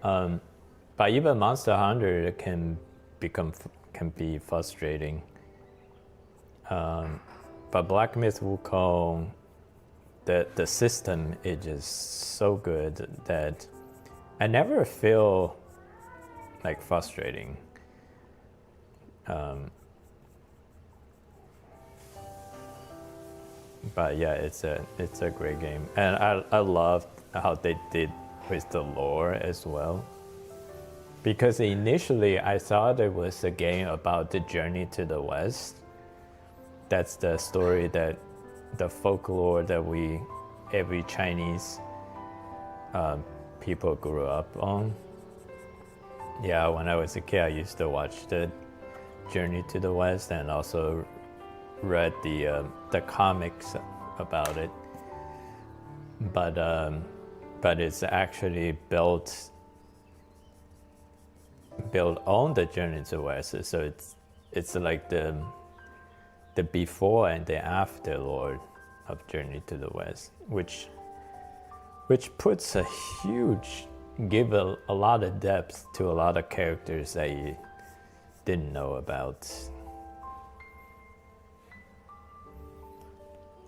But even Monster Hunter can be frustrating. But Black Myth Wukong, the system is just so good that I never feel like frustrating. But yeah, it's a great game, and I love how they did with the lore as well. Because initially I thought it was a game about the journey to the West. That's the story that the folklore that every Chinese people grew up on. Yeah, when I was a kid, I used to watch the Journey to the West and also read the comics about it. But it's actually built on the Journey to the West, so it's like the before and the after lore of Journey to the West, which puts give a lot of depth to a lot of characters that you didn't know about.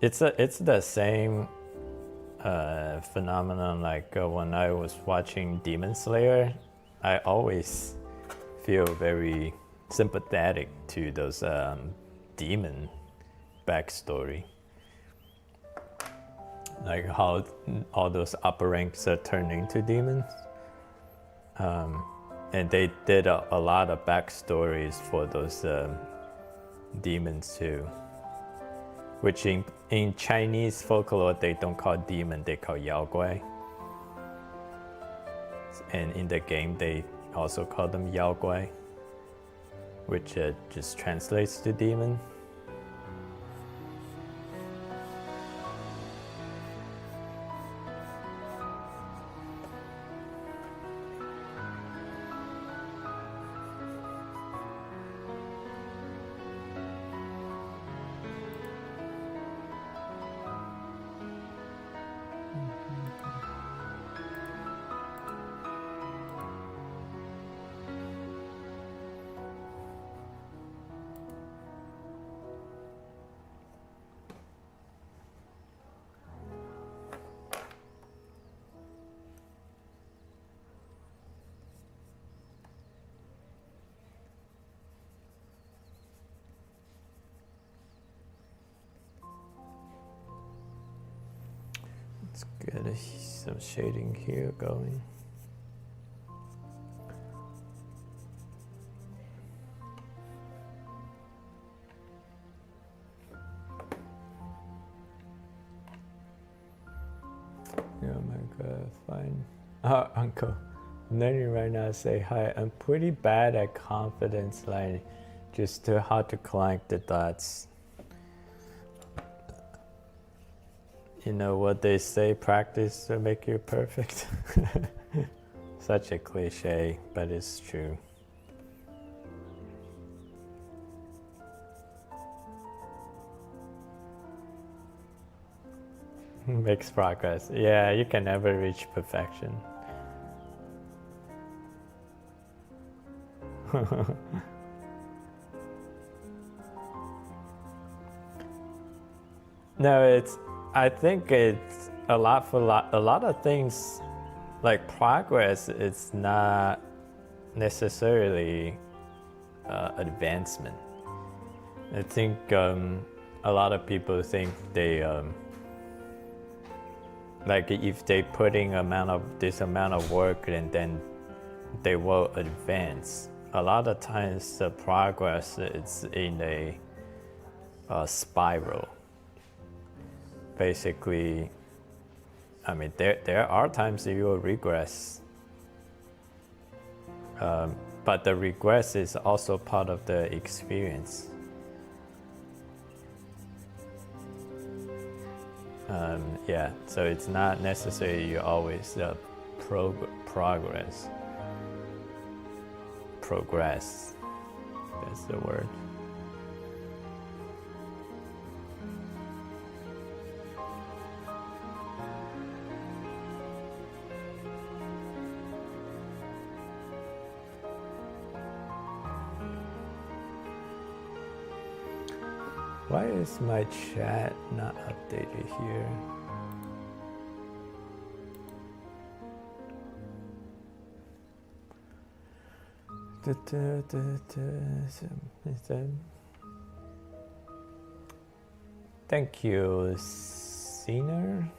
It's the same phenomenon like when I was watching Demon Slayer. I always feel very sympathetic to those demon backstory, like how all those upper ranks are turned into demons, and they did a lot of backstories for those demons too, which in Chinese folklore they don't call demon, they call 妖怪, and in the game they also call them 妖怪, which just translates to demon. Let's get some shading here going. Yeah, my God, fine. Uncle, I'm learning right now to say hi. I'm pretty bad at confidence line, just how to connect the dots. You know what they say, practice will make you perfect. Such a cliche, but it's true. Makes progress. Yeah, you can never reach perfection. No, I think it's a lot of things like progress. It's not necessarily advancement. I think a lot of people think they like if they putting this amount of work and then they will advance. A lot of times the progress is in a spiral. Basically, I mean there are times that you will regress, but the regress is also part of the experience. Yeah, so it's not necessarily you always progress. That's the word. Why is my chat not updated here? Thank you, Senior.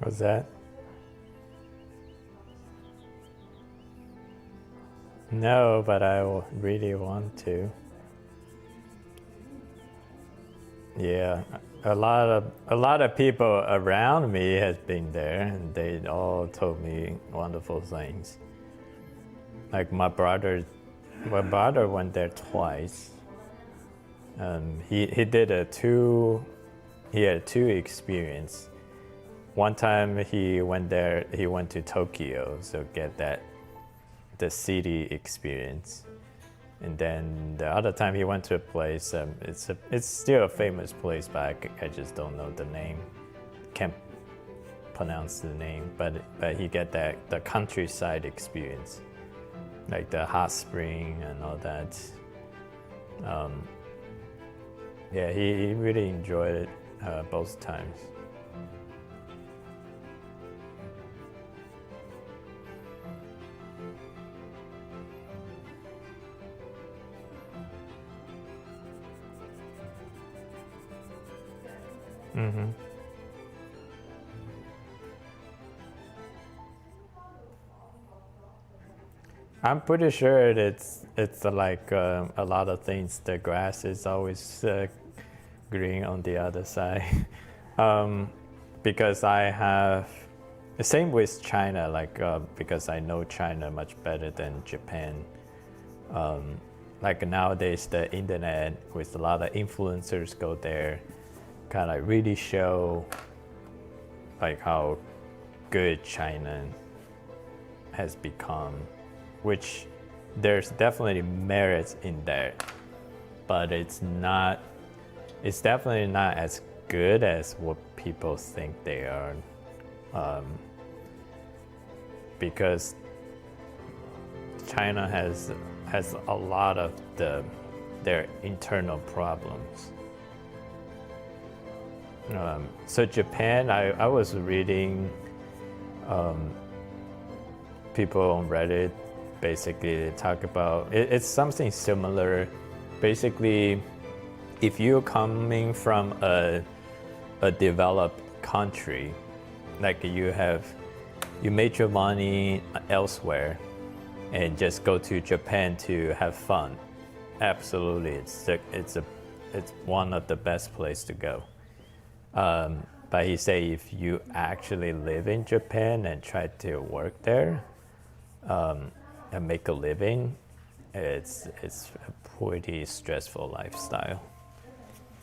What's that? No, but I really want to. Yeah, a lot of people around me has been there, and they all told me wonderful things. Like my brother went there twice. He had two experience. One time he went there, he went to Tokyo, so get the city experience. And then the other time he went to a place, it's still a famous place, but I just don't know the name. Can't pronounce the name, but he get the countryside experience, like the hot spring and all that. Yeah, he really enjoyed it both times. Mm-hmm. I'm pretty sure it's like a lot of things. The grass is always green on the other side, because I have the same with China. Like because I know China much better than Japan. Like nowadays, the internet with a lot of influencers go there, kind of really show like how good China has become, which there's definitely merits in there, but it's definitely not as good as what people think they are, because China has a lot of their internal problems. So Japan, I was reading people on Reddit basically talk about it's something similar. Basically, if you're coming from a developed country, like you made your money elsewhere and just go to Japan to have fun, absolutely, it's one of the best place to go. But he say if you actually live in Japan and try to work there and make a living, it's a pretty stressful lifestyle.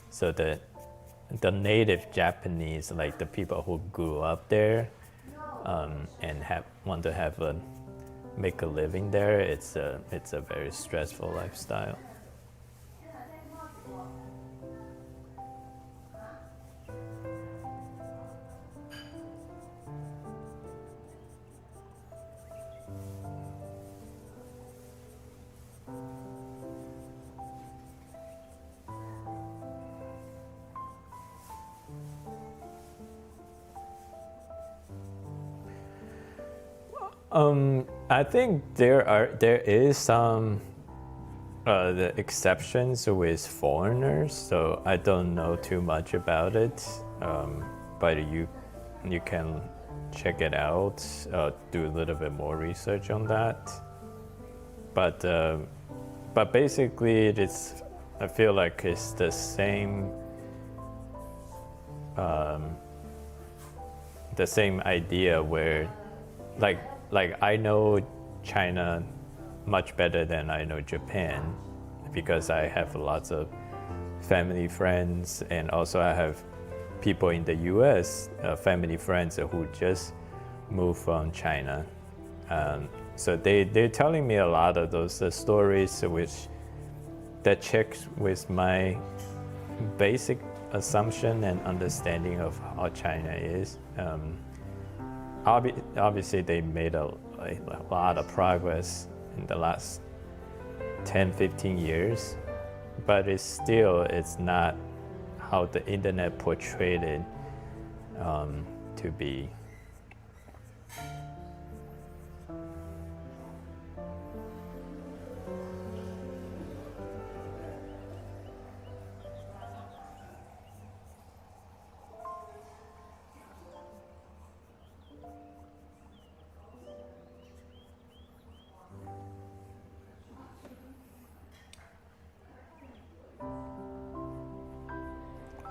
So the native Japanese, like the people who grew up there and want to make a living there, it's a very stressful lifestyle. I think there is some the exceptions with foreigners, so I don't know too much about it, but you can check it out, do a little bit more research on that. But basically, I feel like it's the same idea where like I know China much better than I know Japan, because I have lots of family friends, and also I have people in the US, family friends who just moved from China. So they're telling me a lot of those stories that checks with my basic assumption and understanding of how China is. Obviously, they made a lot of progress in the last 10, 15 years, but it's not how the internet portrayed it to be.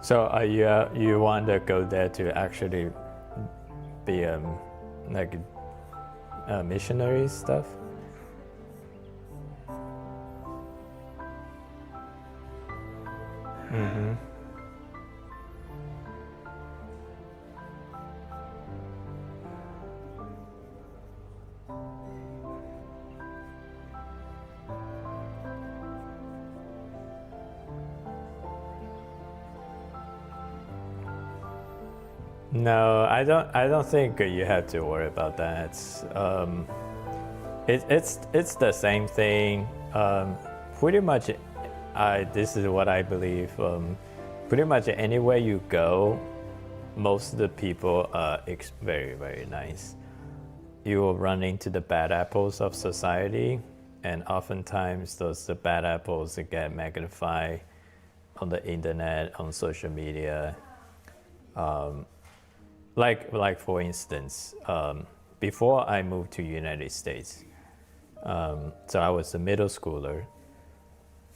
So you want to go there to actually be like missionary stuff? Mm-hmm. No, I don't think you have to worry about that. It's the same thing. Pretty much, this is what I believe. Pretty much anywhere you go, most of the people are very, very nice. You will run into the bad apples of society, and oftentimes the bad apples get magnified on the internet, on social media. Like for instance, before I moved to United States, so I was a middle schooler.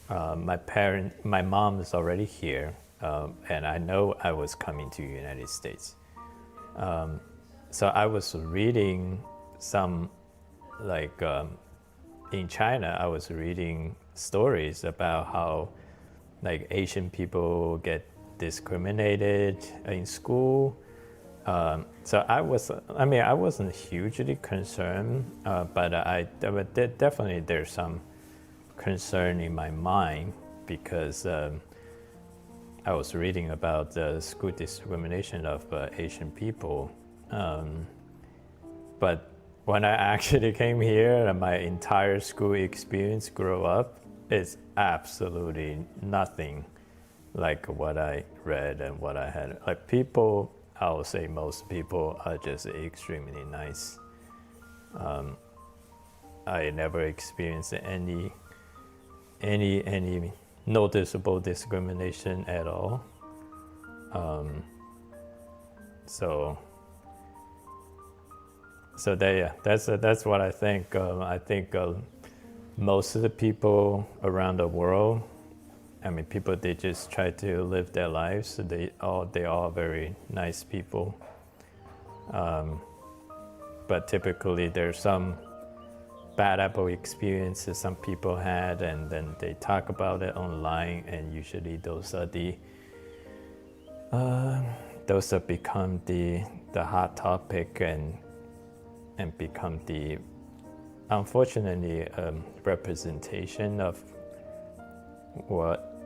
My mom is already here, and I know I was coming to United States. So I was reading some, in China, I was reading stories about how Asian people get discriminated in school. So I wasn't hugely concerned, but definitely there's some concern in my mind, because I was reading about the school discrimination of Asian people, but when I actually came here and my entire school experience grew up, it's absolutely nothing like what I read and what I had. Like people, I would say most people are just extremely nice. I never experienced any noticeable discrimination at all. So that's what I think. I think most of the people around the world, I mean, people, they just try to live their lives. So they all very nice people. But typically there's some bad apple experiences some people had, and then they talk about it online, and usually those have become the hot topic and become the, unfortunately, representation of what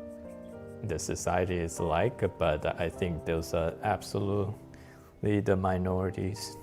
the society is like. But I think those are absolutely the minorities.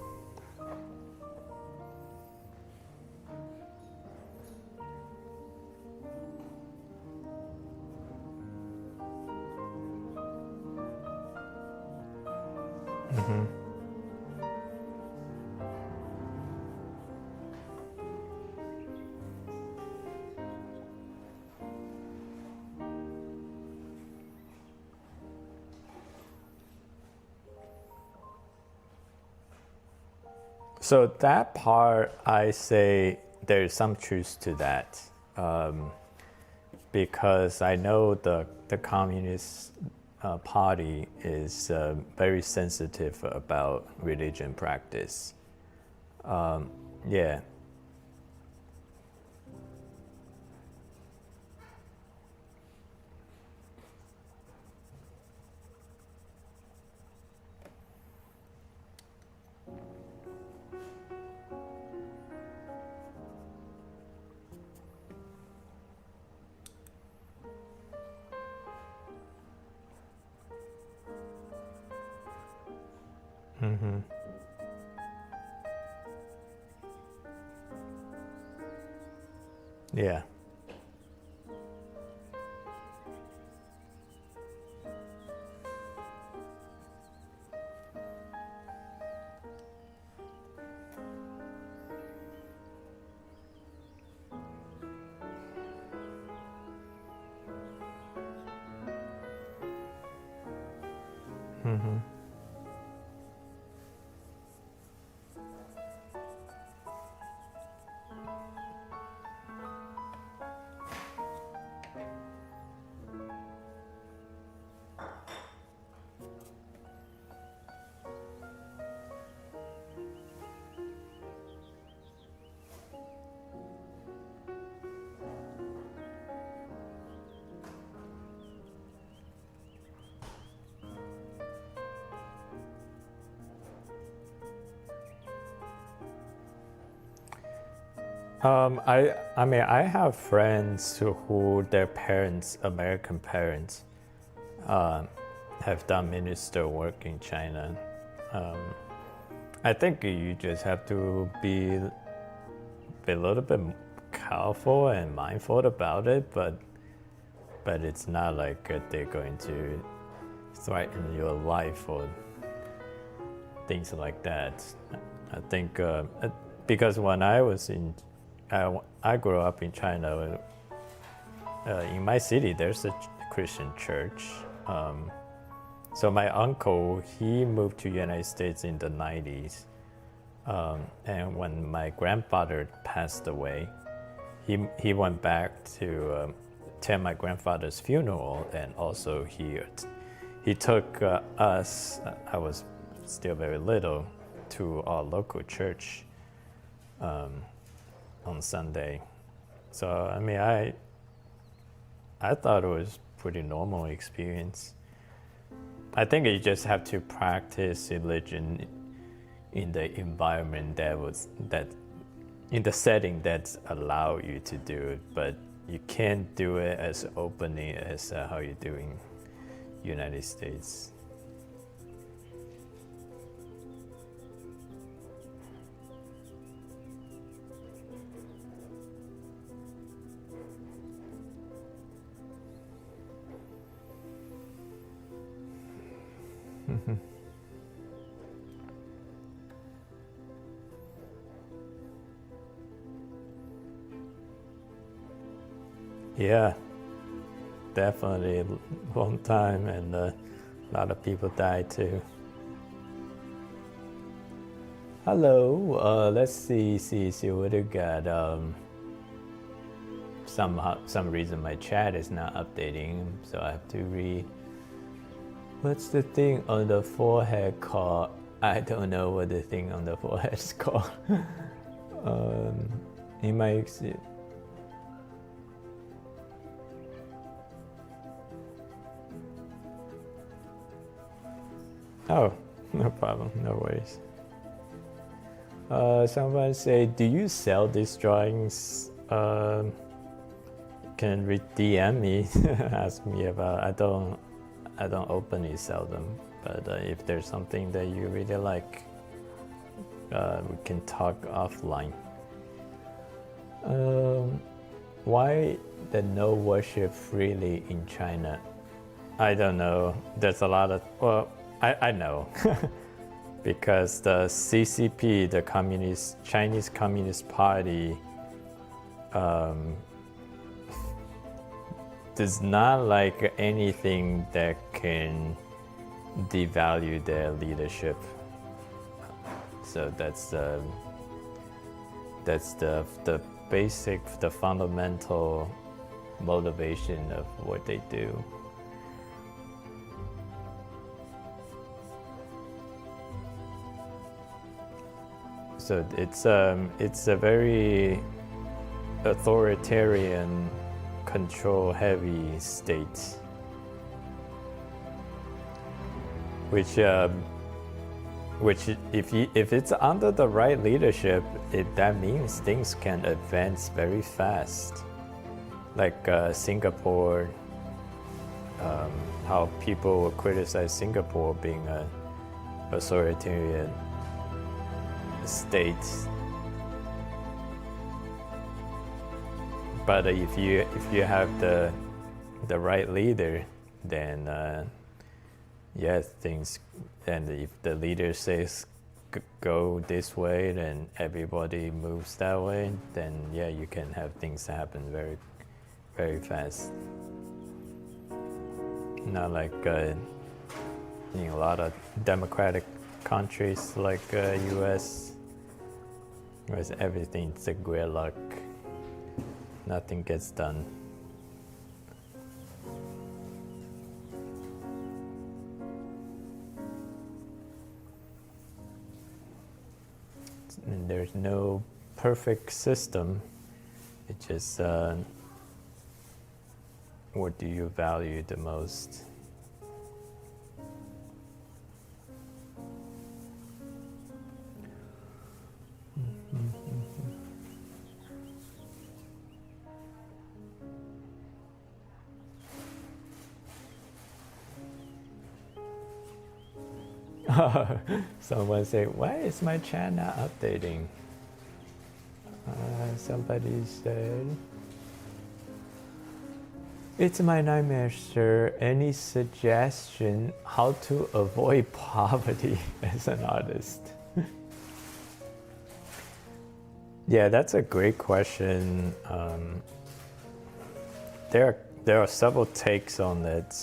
So that part, I say there's some truth to that, because I know the Communist Party is very sensitive about religion practice. Yeah. Yeah. I mean, I have friends who their parents, American parents, have done minister work in China. I think you just have to be a little bit careful and mindful about it, but it's not like they're going to threaten your life or things like that. I think because when I was I grew up in China. In my city, there's a Christian church. So my uncle, he moved to the United States in the 90s. And when my grandfather passed away, he went back to attend my grandfather's funeral, and also he took us, I was still very little, to our local church on Sunday. So I mean, I thought it was pretty normal experience. I think you just have to practice religion in the environment that in the setting that allow you to do it, but you can't do it as openly as how you're doing United States. Yeah, definitely a long time, and a lot of people died too. Hello, let's see what you got. Some reason my chat is not updating, so I have to read. What's the thing on the forehead called? I don't know what the thing on the forehead is called. In my oh, no problem, no worries. Someone say, do you sell these drawings? Can DM me, ask me about. I don't openly sell them, but if there's something that you really like, we can talk offline. Why the no worship freely in China? I don't know. There's a lot of, well, I know. Because the CCP, the Chinese Communist Party, does not like anything that can devalue their leadership. So that's the basic, the fundamental motivation of what they do. So it's a very authoritarian, control-heavy state, which if it's under the right leadership, that means things can advance very fast. Like Singapore, how people will criticize Singapore being an authoritarian state. But if you have the right leader, then yes, things. And if the leader says go this way, then everybody moves that way. Then yeah, you can have things happen very, very fast. Not like in a lot of democratic countries like U.S., where everything's a gridlock. Nothing gets done. And there's no perfect system. It's just what do you value the most? Someone say, why is my chat not updating? Somebody said, it's my nightmare, sir. Any suggestion how to avoid poverty as an artist? Yeah, that's a great question. There are several takes on it.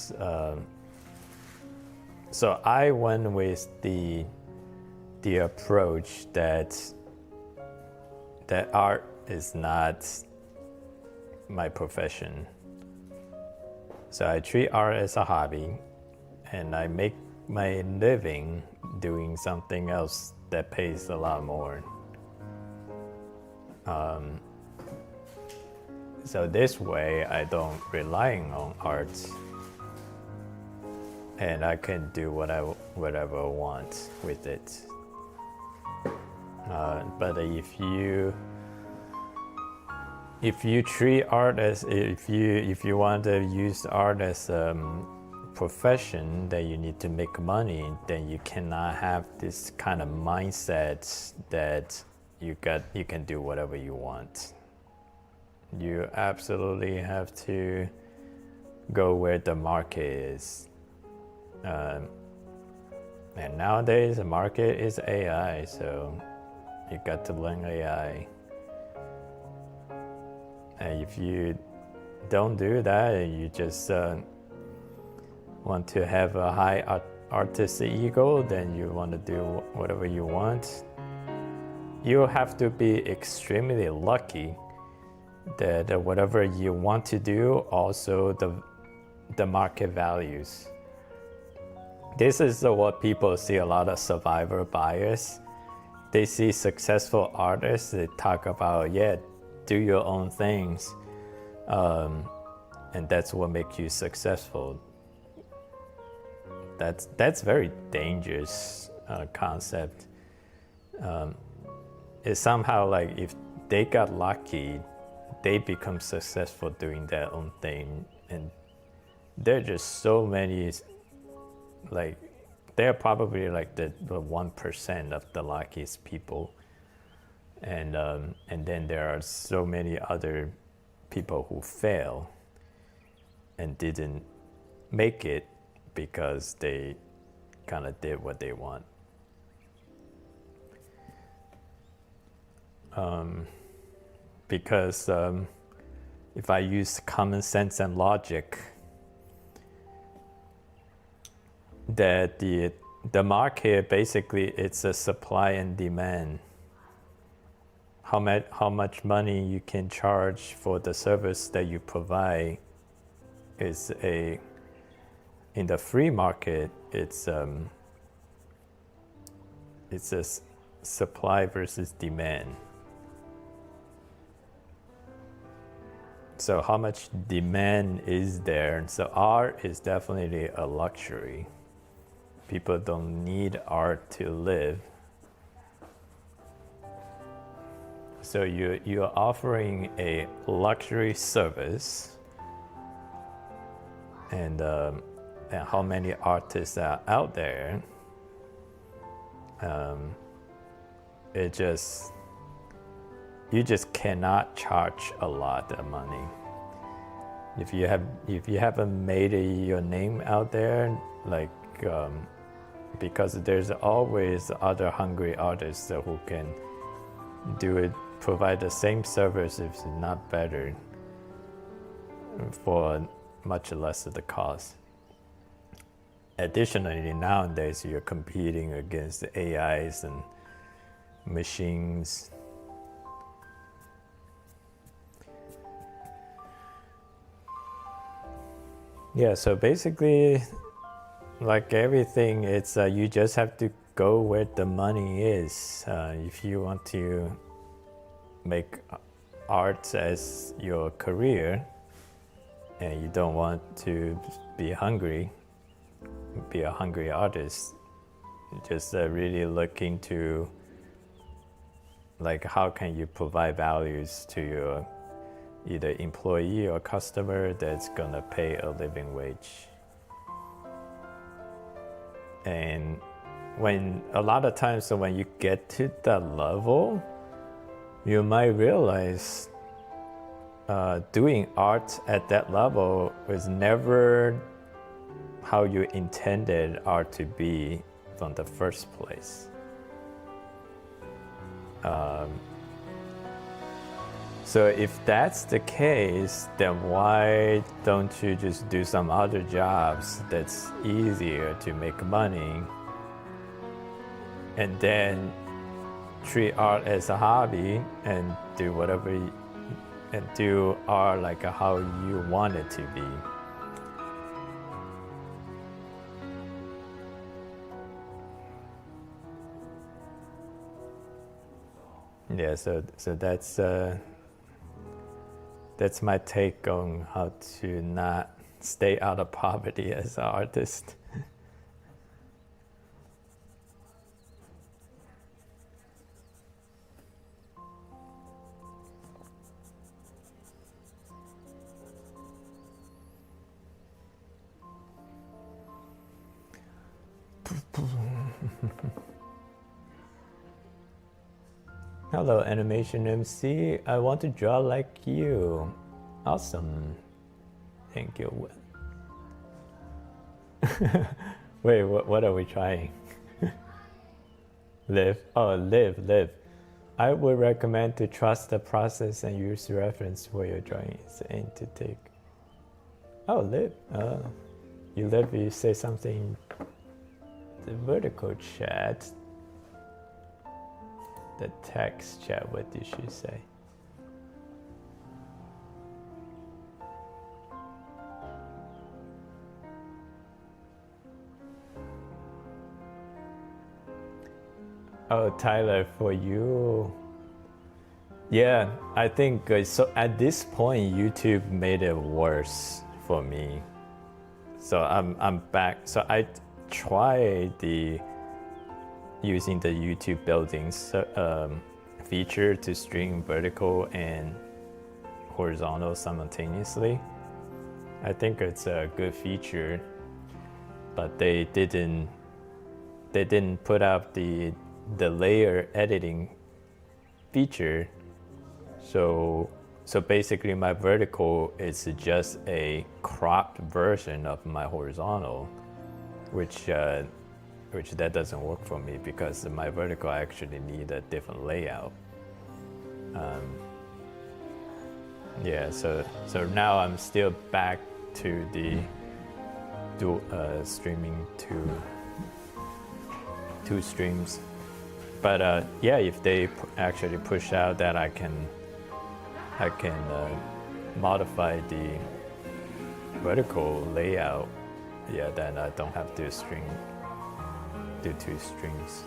So I went with the approach that art is not my profession. So I treat art as a hobby, and I make my living doing something else that pays a lot more. So this way I don't rely on art, and I can do whatever I want with it. But if you treat art as, if you want to use art as profession that you need to make money, then you cannot have this kind of mindset that you can do whatever you want. You absolutely have to go where the market is. And nowadays the market is AI, so you got to learn AI. And if you don't do that and you just want to have a high artist ego, then you want to do whatever you want, you have to be extremely lucky that whatever you want to do also the market values. This is what people see a lot of survivor bias. They see successful artists, they talk about, yeah, do your own things, and that's what makes you successful. That's very dangerous concept. It's somehow like if they got lucky, they become successful doing their own thing, and there are just so many, like they're probably like the 1% of the luckiest people, and then there are so many other people who fail and didn't make it because they kind of did what they want. Because if I use common sense and logic, that the market basically it's a supply and demand. How much money you can charge for the service that you provide is in the free market, it's a supply versus demand. So how much demand is there? So art is definitely a luxury. People don't need art to live. So you're offering a luxury service, and how many artists are out there? You just cannot charge a lot of money. If you haven't made your name out there, like because there's always other hungry artists who can do it, provide the same service, if not better, for much less of the cost. Additionally, nowadays you're competing against AIs and machines. Yeah, so basically, like everything, it's you just have to go where the money is. If you want to make art as your career, and you don't want to be a hungry artist, just really looking to like how can you provide values to your either employee or customer that's gonna pay a living wage. And when a lot of times when you get to that level, you might realize doing art at that level was never how you intended art to be from the first place. So if that's the case, then why don't you just do some other jobs that's easier to make money, and then treat art as a hobby and do whatever and do art like how you want it to be. Yeah, so that's my take on how to not stay out of poverty as an artist. Hello, Animation MC. I want to draw like you. Awesome. Thank you. Wait, what are we trying? Live. Oh, live. I would recommend to trust the process and use reference for your drawings and to take. Oh, live. You live, you say something. The vertical chat. The text chat, what did she say? Oh, Tyler, for you. Yeah, I think so. At this point, YouTube made it worse for me. So I'm back. So I tried using the YouTube buildings feature to stream vertical and horizontal simultaneously. I think it's a good feature, but they didn't put out the layer editing feature. So basically my vertical is just a cropped version of my horizontal, which that doesn't work for me because my vertical actually need a different layout. Yeah, so now I'm still back to the streaming two streams. But yeah, if they actually push out that I can modify the vertical layout, yeah, then I don't have to do two strings.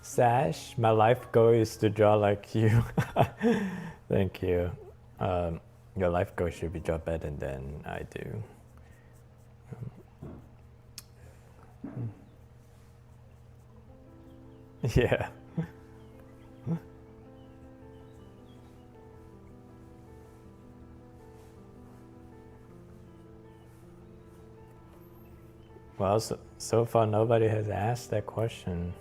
Sash, my life goal is to draw like you. Thank you. Your life goal should be draw better than I do. Yeah. Well, so far nobody has asked that question.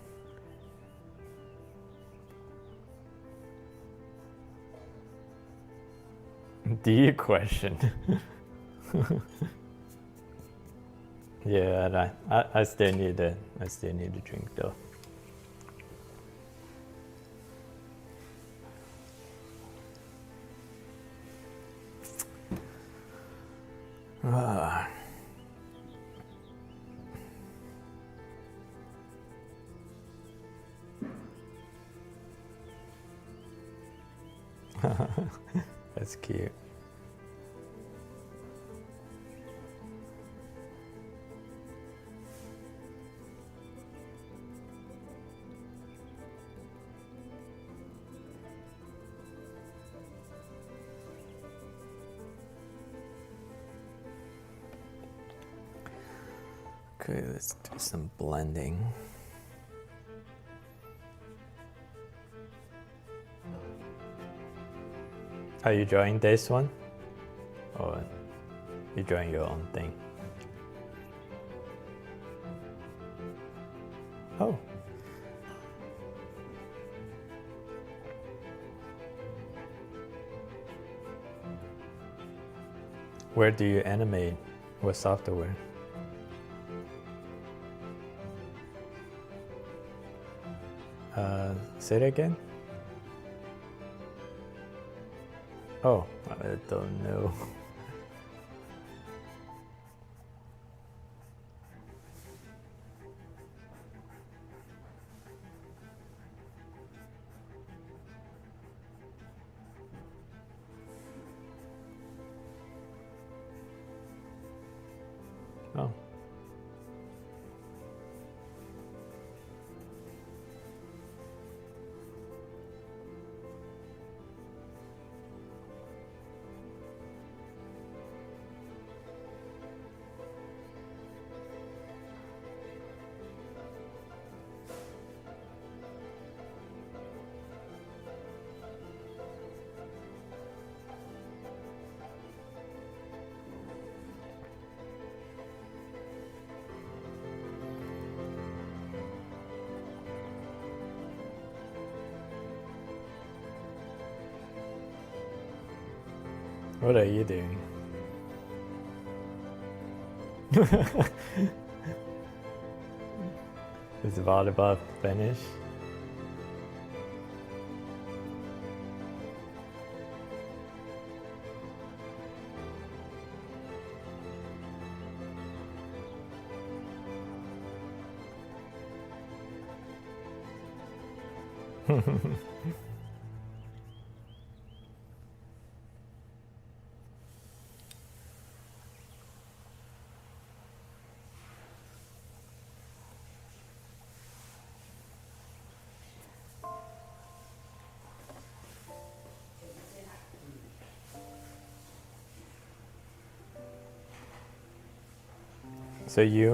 The question. Yeah, I still need a drink though. That's cute. Okay, let's do some blending. Are you drawing this one? Or you drawing your own thing? Oh. Where do you animate? What software? Say it again? Oh, I don't know. What are you doing? Is volleyball finished? So are you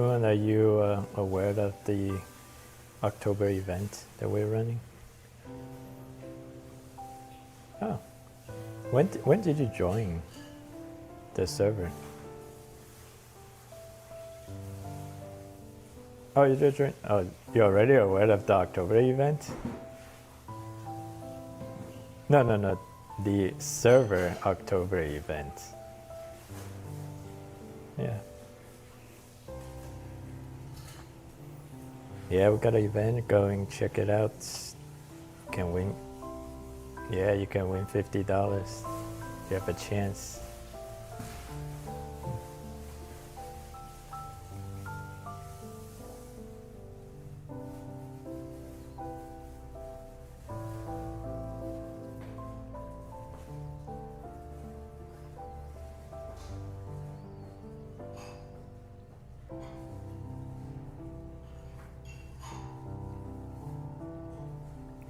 aware of the October event that we're running? Oh, when did you join the server? Oh, you did join. Oh, you're already aware of the October event? No. The server October event. Yeah. Yeah, we got an event going. Check it out. You can win. Yeah, you can win $50. You have a chance.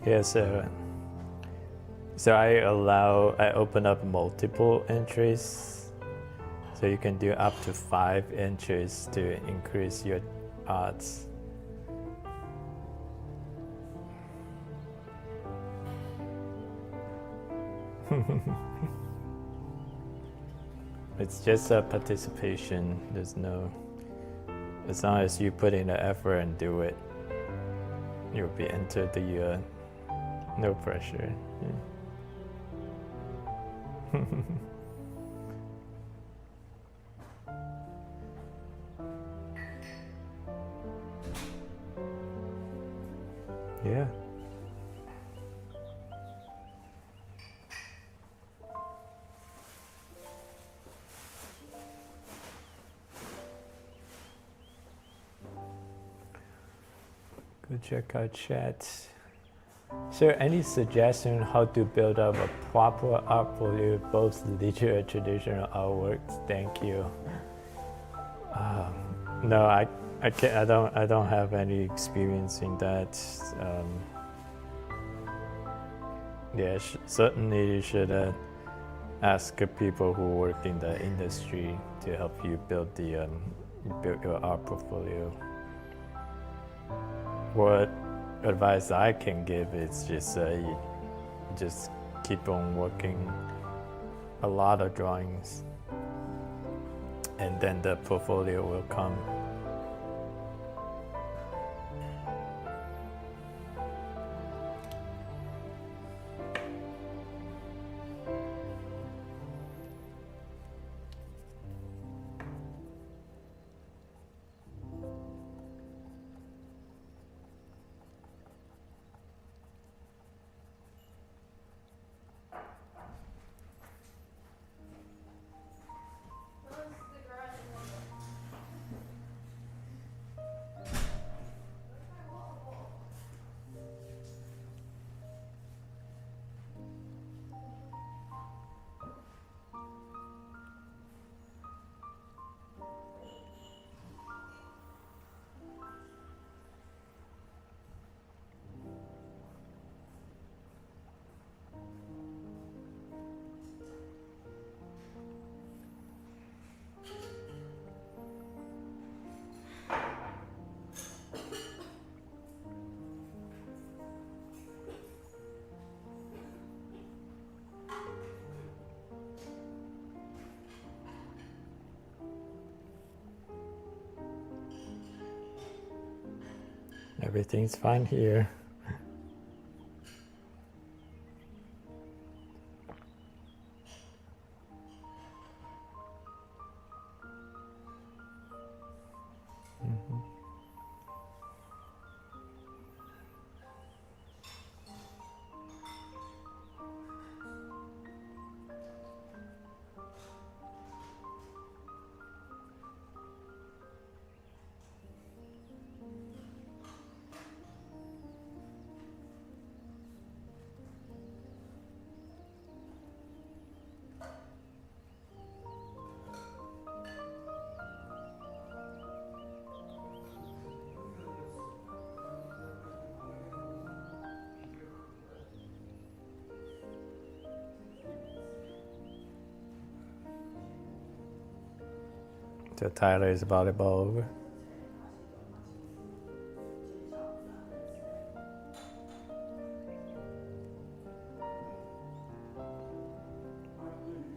Yeah, so I open up multiple entries, so you can do up to 5 entries to increase your odds. It's just a participation. There's no, as long as you put in the effort and do it, you'll be entered the no pressure. Yeah. Yeah. Go check out chat. Is there any suggestion how to build up a proper art portfolio, both digital and traditional artworks? Thank you. No, I can't. I don't have any experience in that. Yeah, certainly you should ask people who work in the industry to help you build your art portfolio. What advice I can give is just keep on working a lot of drawings, and then the portfolio will come. Everything's fine here. till Tyler is volleyball over.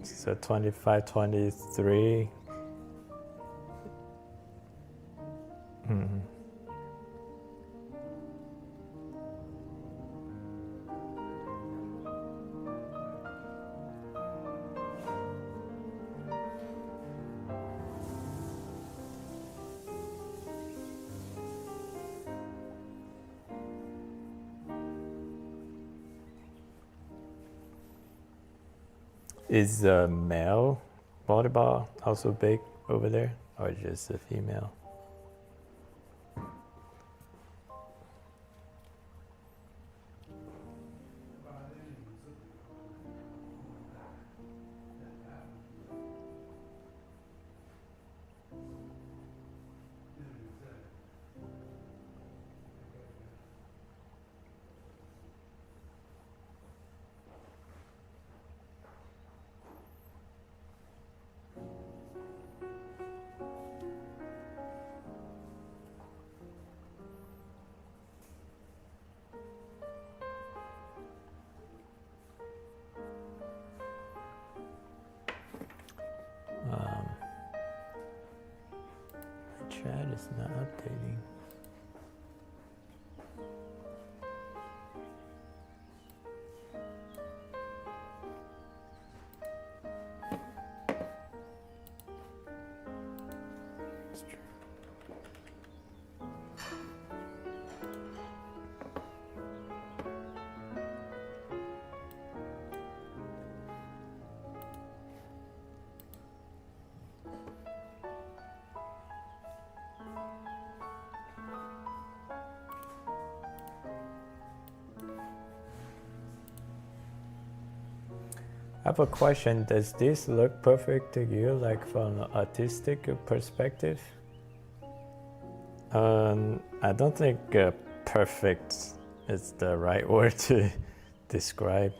So 25, 23. Is male volleyball also big over there, or just a female? Chat is not updating. I have a question. Does this look perfect to you, like from an artistic perspective? I don't think perfect is the right word to describe.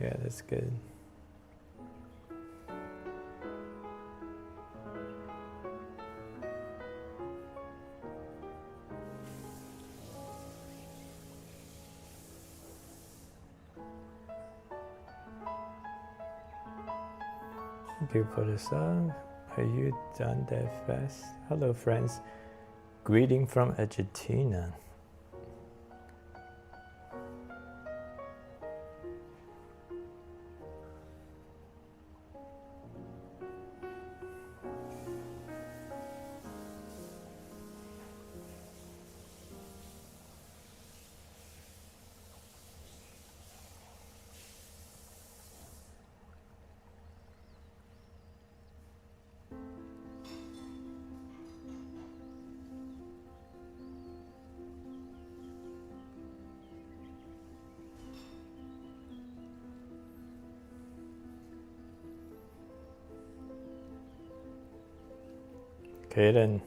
Yeah, that's good. Thank you for the sub. Are you done that fast? Hello, friends. Greeting from Argentina. Kenan.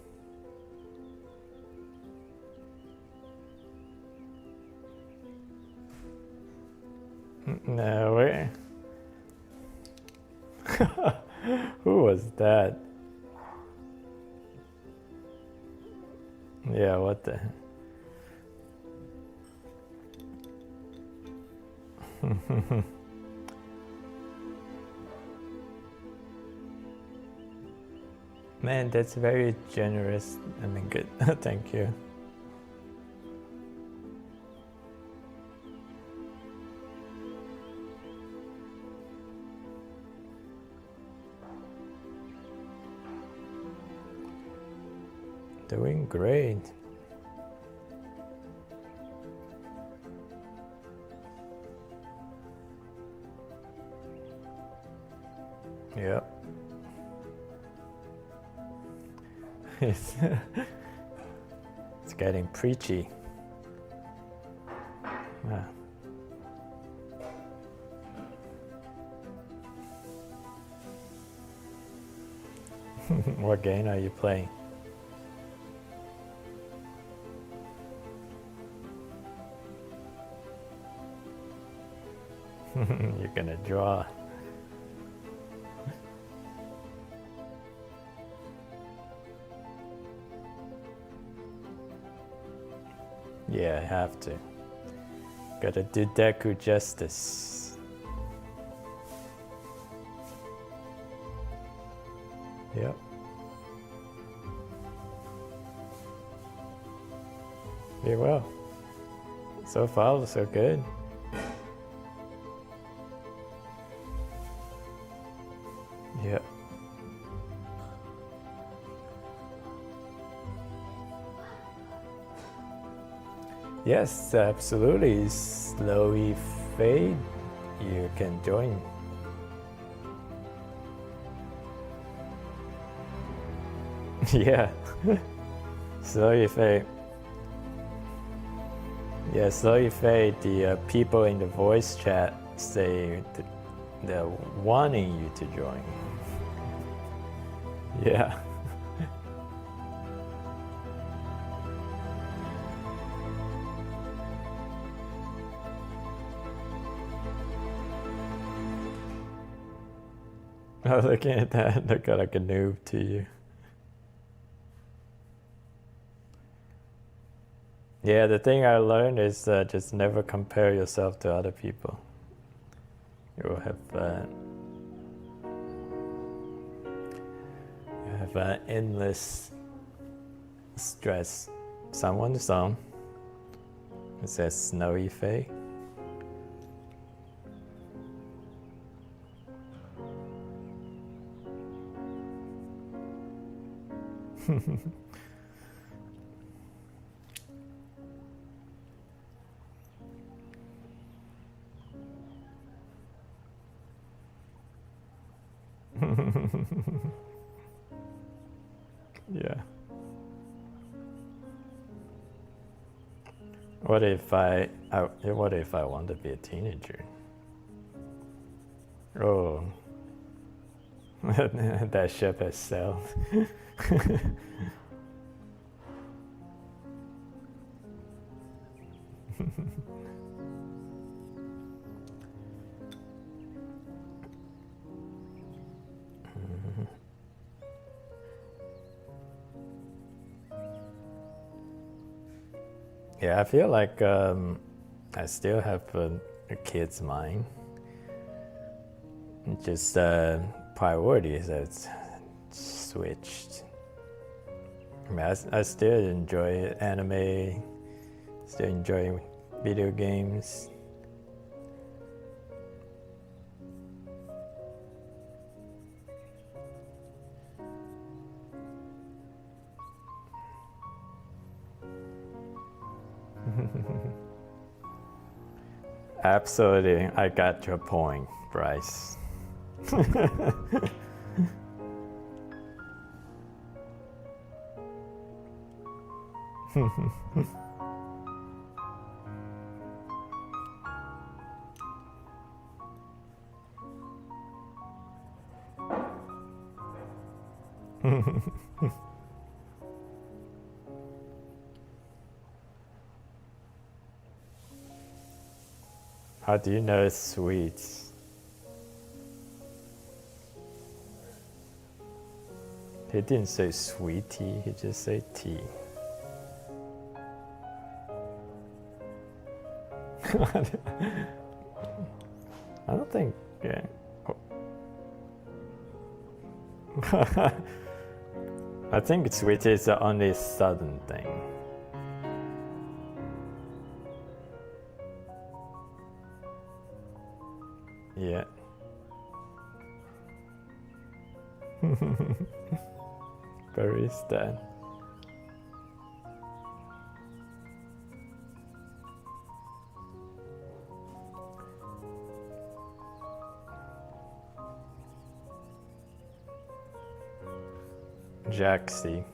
No way. Who was that? Yeah, what the? Man, that's very generous. I mean, good. Thank you. Doing great. Yep. It's getting preachy. Ah. What game are you playing? You're gonna draw. Yeah, I have to. Gotta do Deku justice. Yep. Very well. So far, so good. Yep. Yes, absolutely. Slowly fade. You can join. Yeah. Slowly fade. Yeah, slowly fade. The people in the voice chat say they're wanting you to join. Yeah. Oh, looking at that, look like a noob to you. Yeah, the thing I learned is just never compare yourself to other people. You will have endless stress. Someone's song. It says Snowy Faye. Yeah. What if I want to be a teenager? Oh. That ship has sailed. Yeah, I feel like I still have a kid's mind. Just priorities have switched. I mean, I still enjoy anime, still enjoy video games. Absolutely, I got your point, Bryce. How do you know it's sweet? He didn't say sweetie, he just said tea. I don't think. Yeah. I think sweetie is the only southern thing. Yeah. Barista. Jaxie.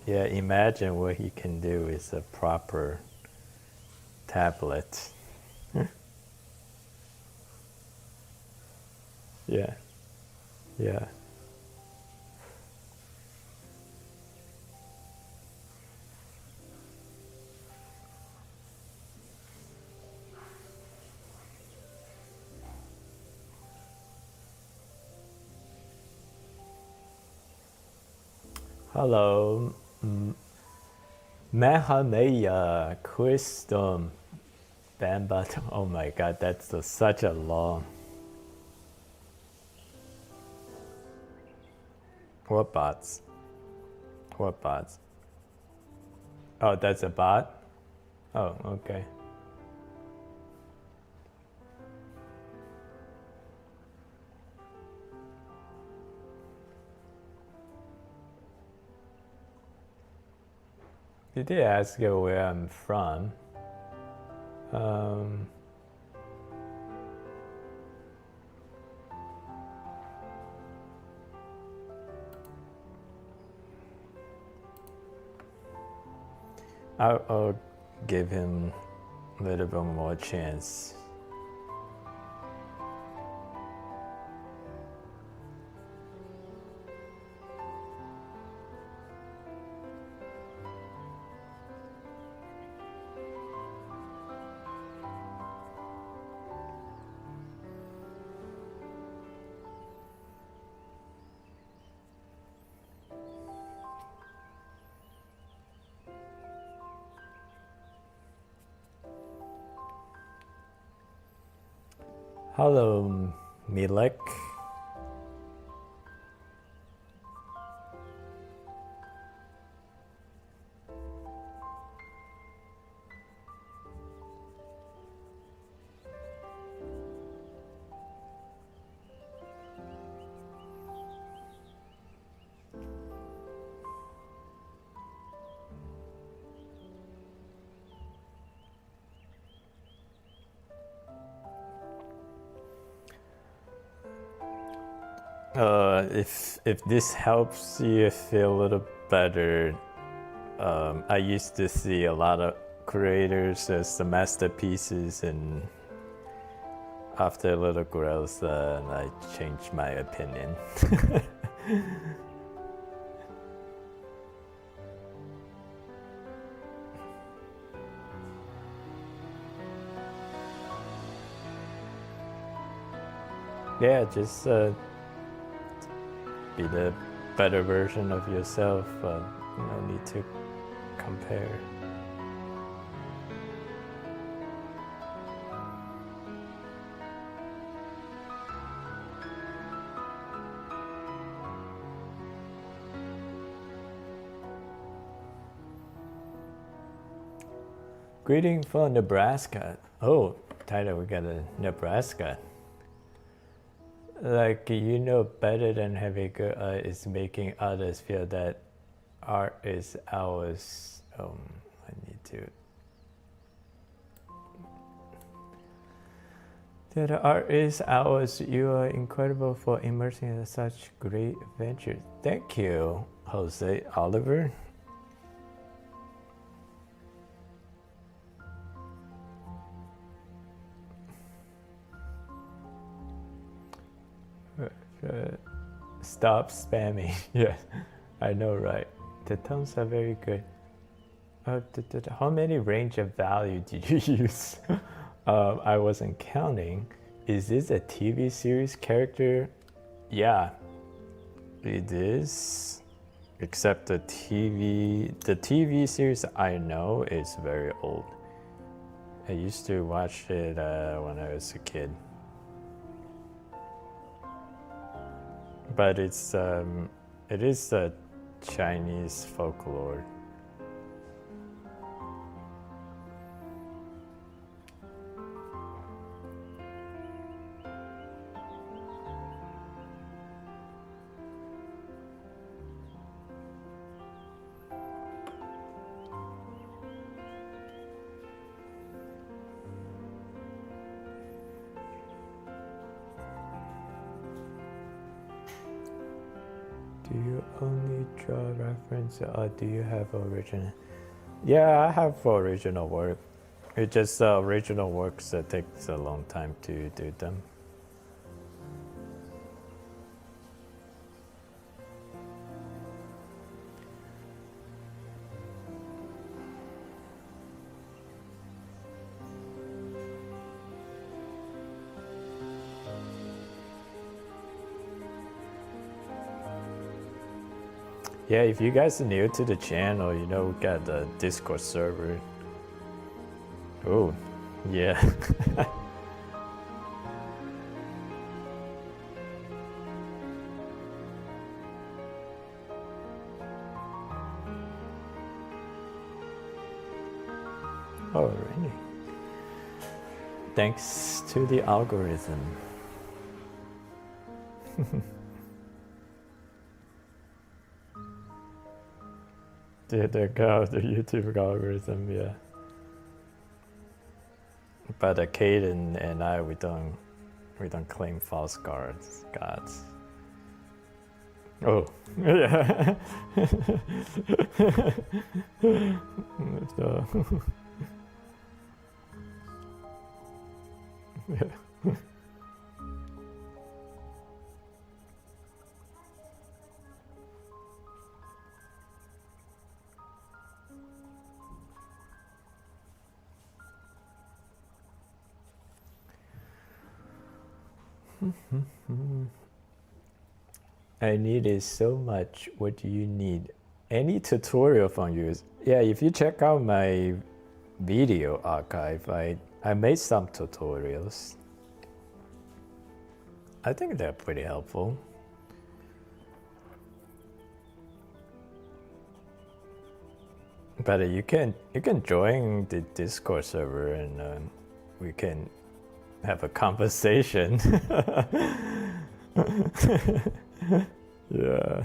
Yeah, imagine what he can do with a proper tablet. Yeah, yeah. Hello, Mahameya Christum Bambat. Oh my god, that's such a long. What bots? What bots? Oh, that's a bot? Oh, okay. Did they ask you where I'm from? Um, I'll give him a little bit more chance. Hello, Milek. If this helps you feel a little better, I used to see a lot of creators as the masterpieces, and after a little growth, I changed my opinion. Yeah, just be the better version of yourself. No need to compare. Greeting from Nebraska. Oh, Tyler, we got a Nebraska. Like, you know better than having good art is making others feel that art is ours. I need to. That art is ours. You are incredible for immersing in such great adventures. Thank you, Jose Oliver. Stop spamming. Yeah, I know, right? The tones are very good. How many range of value did you use? I wasn't counting. Is this a TV series character? Yeah, it is. Except the TV series I know is very old. I used to watch it when I was a kid. But it is a Chinese folklore. Do you only draw reference or do you have original? Yeah, I have original work. It just original works that takes a long time to do them. Yeah, if you guys are new to the channel, you know, we got the Discord server. Oh, yeah. Oh, really? Thanks to the algorithm. The YouTube algorithm, yeah. But Kenan and I, we don't claim false gods. Oh, yeah. So, yeah. I need it so much. What do you need? Any tutorial from you? Yeah, if you check out my video archive, I made some tutorials. I think they're pretty helpful. But you can join the Discord server and we can have a conversation. Yeah.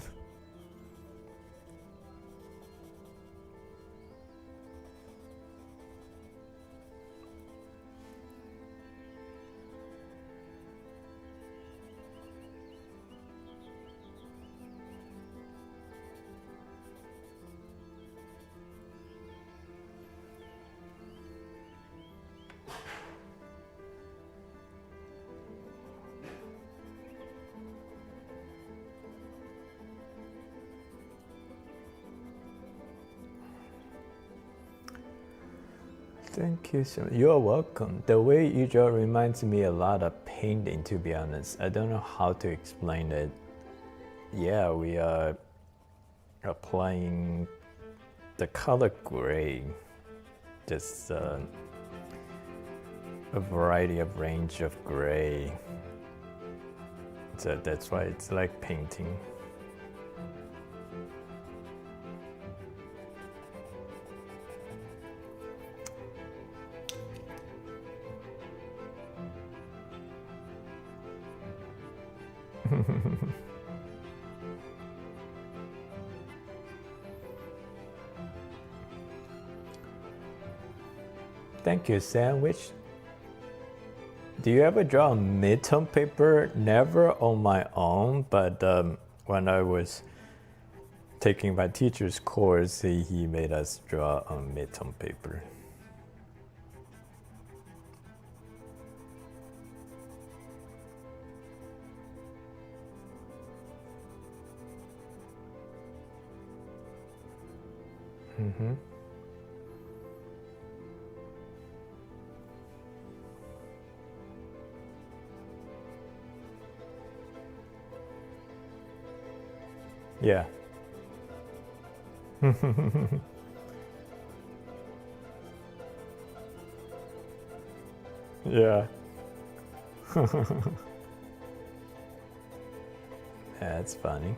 Thank you so much. You're welcome. The way you draw reminds me a lot of painting, to be honest. I don't know how to explain it. Yeah, we are applying the color gray. Just a variety of range of gray. So that's why it's like painting. Thank you, Sandwich. Do you ever draw on mid-tone paper? Never on my own, but when I was taking my teacher's course, he made us draw on mid-tone paper. Mm-hmm. Yeah. Yeah. That's funny.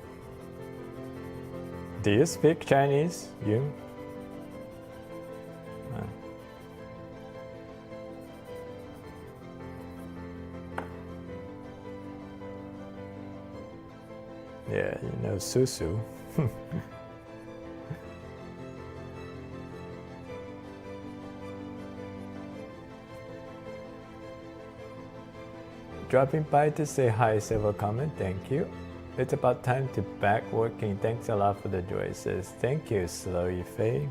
Do you speak Chinese, you? Yeah, you know Susu. Dropping by to say hi, several comment, thank you. It's about time to back working. Thanks a lot for the joy. Says thank you, Slowy Faye.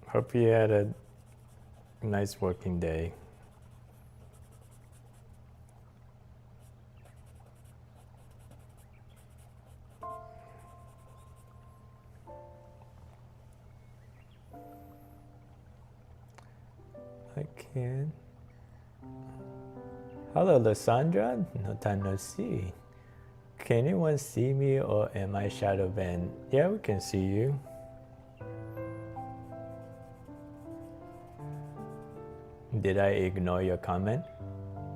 Hope you had a nice working day. I can. Hello, Lysandra. No time no see. Can anyone see me or am I shadow banned? Yeah, we can see you. Did I ignore your comment?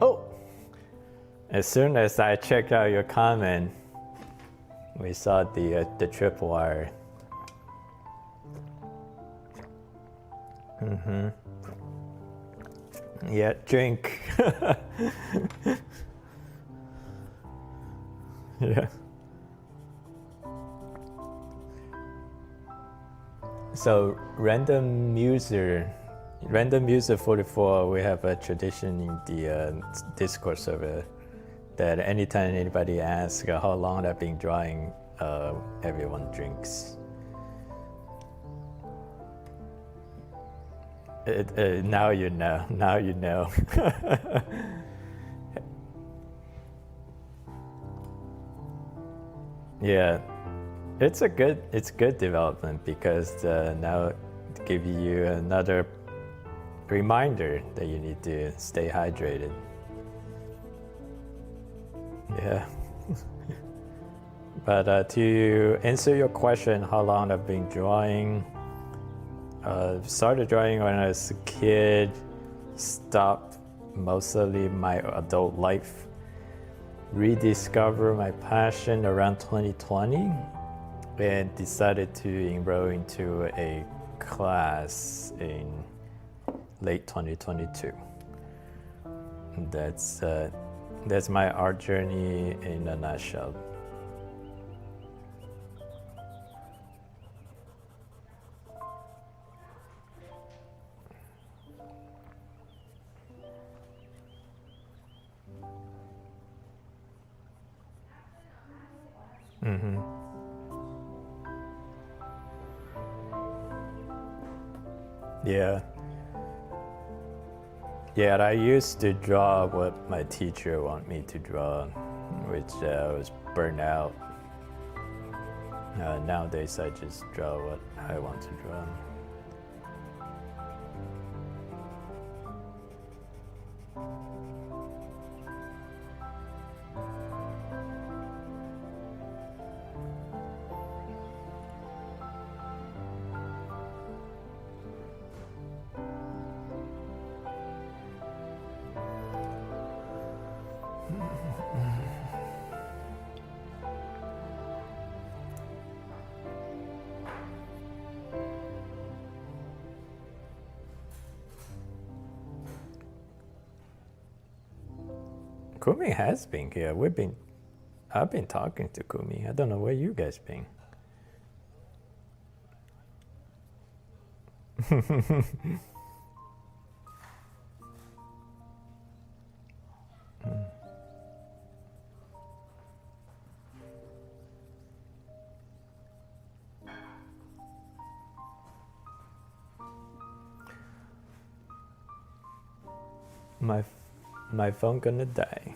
Oh! As soon as I checked out your comment, we saw the tripwire. Yeah, drink. Yeah. So random user 44, we have a tradition in the Discord server that anytime anybody asks how long I've been drawing, everyone drinks. Now you know. Now you know. Yeah, it's good development because now it gives you another reminder that you need to stay hydrated. Yeah. But to answer your question, how long I've been drawing, started drawing when I was a kid, stopped mostly my adult life, rediscovered my passion around 2020, and decided to enroll into a class in late 2022. That's my art journey in a nutshell. Yeah. Yeah, I used to draw what my teacher wanted me to draw, which was burnt out. Nowadays, I just draw what I want to draw. Kumi has been here. I've been talking to Kumi. I don't know where you guys been. My phone gonna die.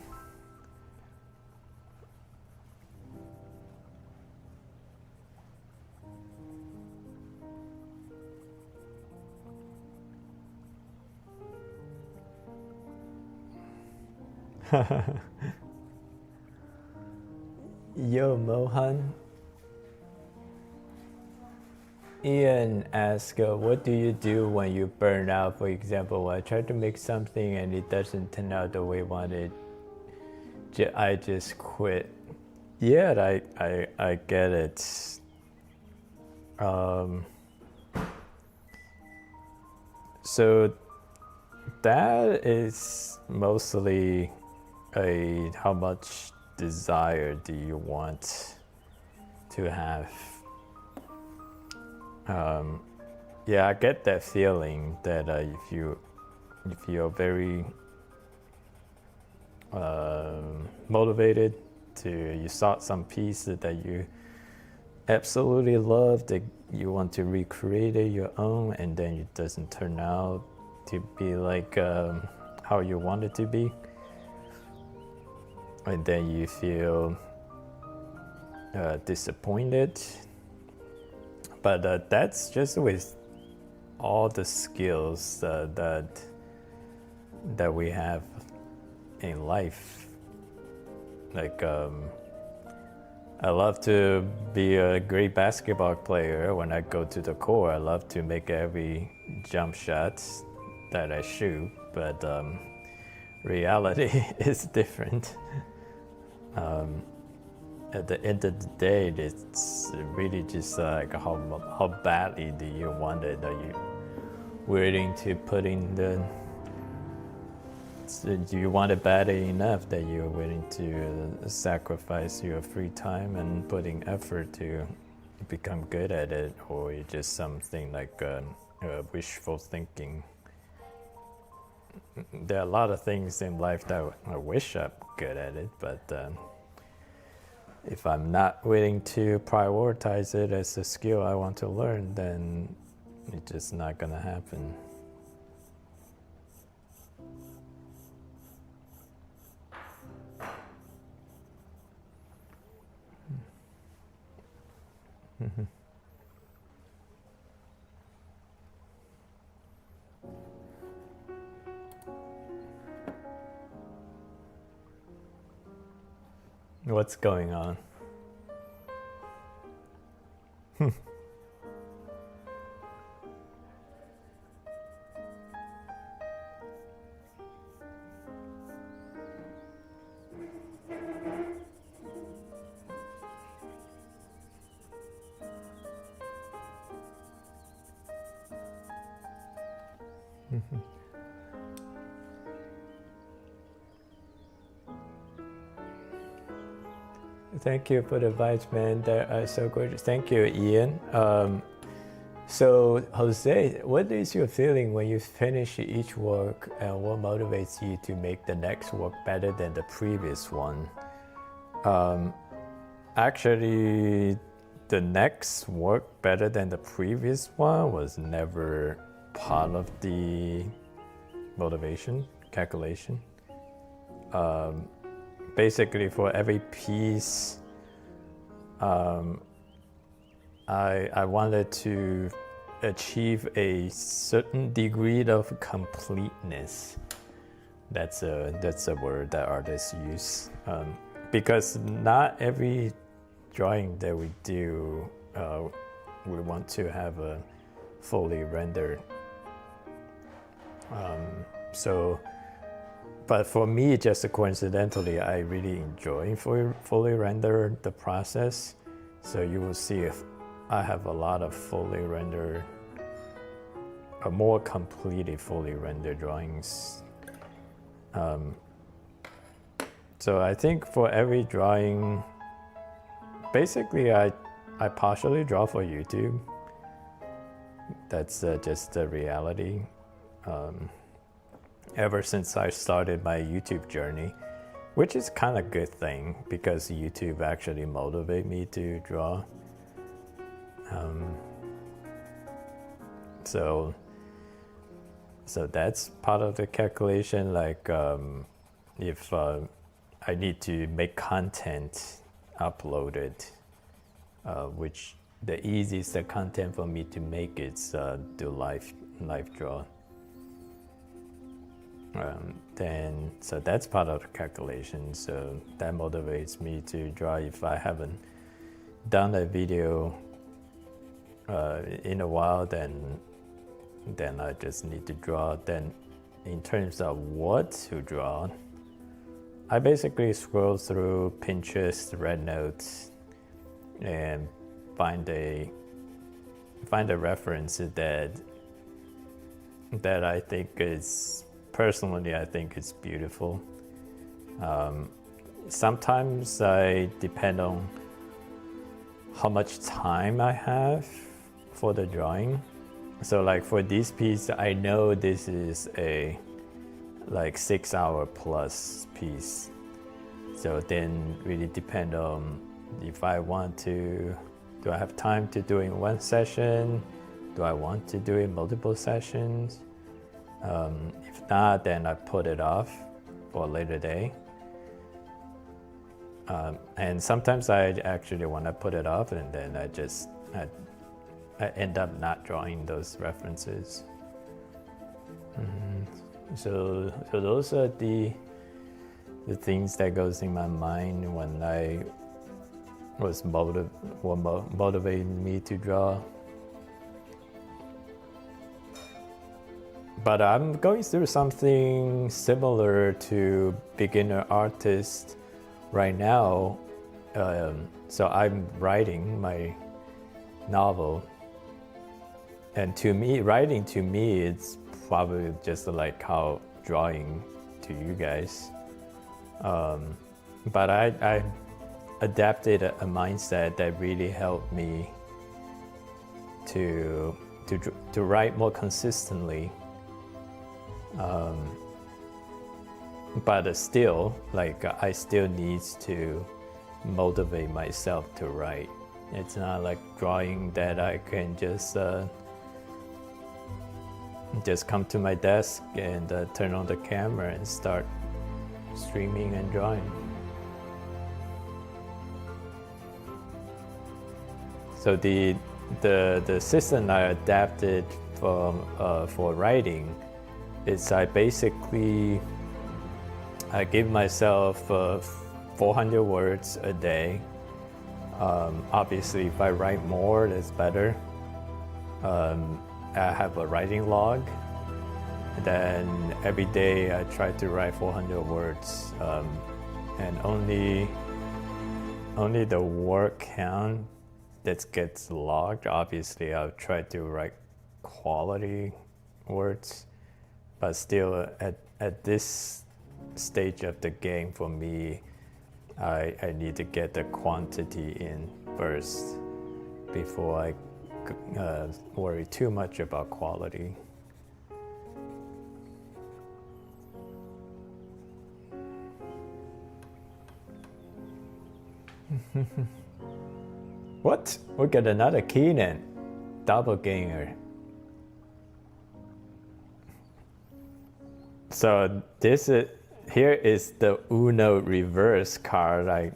Yo, Mohan. Ian asks, what do you do when you burn out? For example, I try to make something and it doesn't turn out the way I wanted. I just quit. Yeah, I get it. So that is mostly how much desire do you want to have? Yeah, I get that feeling that if you're very motivated to, you saw some piece that you absolutely love, that you want to recreate it your own, and then it doesn't turn out to be like how you want it to be, and then you feel disappointed. But that's just with all the skills that we have in life. Like I love to be a great basketball player. When I go to the court, I love to make every jump shot that I shoot, but reality is different. At the end of the day, it's really just like how badly do you want it? Are you willing to put in do you want it badly enough that you're willing to sacrifice your free time and putting effort to become good at it, or is just something like wishful thinking? There are a lot of things in life that I wish I'm good at it, but if I'm not willing to prioritize it as a skill I want to learn, then it's just not gonna happen. What's going on? Thank you for the advice, man. That are so gorgeous. Thank you, Ian. So, Jose, what is your feeling when you finish each work, and what motivates you to make the next work better than the previous one? Actually, the next work better than the previous one was never part of the motivation calculation. Basically, for every piece, I wanted to achieve a certain degree of completeness. That's a word that artists use, because not every drawing that we do, we want to have a fully rendered. But for me, just coincidentally, I really enjoy fully render the process. So you will see if I have a lot of fully rendered, more completely fully rendered drawings. So I think for every drawing, basically I partially draw for YouTube. That's just the reality. Ever since I started my YouTube journey, which is kind of a good thing because YouTube actually motivated me to draw. So that's part of the calculation. Like if I need to make content uploaded, which the easiest content for me to make is do live draw. Then so that's part of the calculation. So that motivates me to draw. If I haven't done a video in a while, then I just need to draw. Then in terms of what to draw, I basically scroll through Pinterest, Red Notes, and find a reference that I think is, personally, I think it's beautiful. Sometimes I depend on how much time I have for the drawing. So like for this piece, I know this is a like 6 hour plus piece. So then really depend on if I want to, do I have time to do in one session? Do I want to do in multiple sessions? If not, then I put it off for a later day. And sometimes I actually want to put it off, and then I end up not drawing those references. So those are the things that goes in my mind when I was motivating me to draw. But I'm going through something similar to beginner artist right now. So I'm writing my novel, and to me, writing to me, it's probably just like how drawing to you guys. But I adapted a mindset that really helped me to write more consistently. But still, like I still need to motivate myself to write. It's not like drawing that I can just come to my desk and turn on the camera and start streaming and drawing. So the system I adapted for writing is I give myself 400 words a day. Obviously, if I write more, that's better. I have a writing log. Then every day I try to write 400 words, and only the word count that gets logged. Obviously, I'll try to write quality words, but still at this stage of the game for me, I need to get the quantity in first before I worry too much about quality. What? We got another Kenan, doppelganger. So here is the Uno reverse card I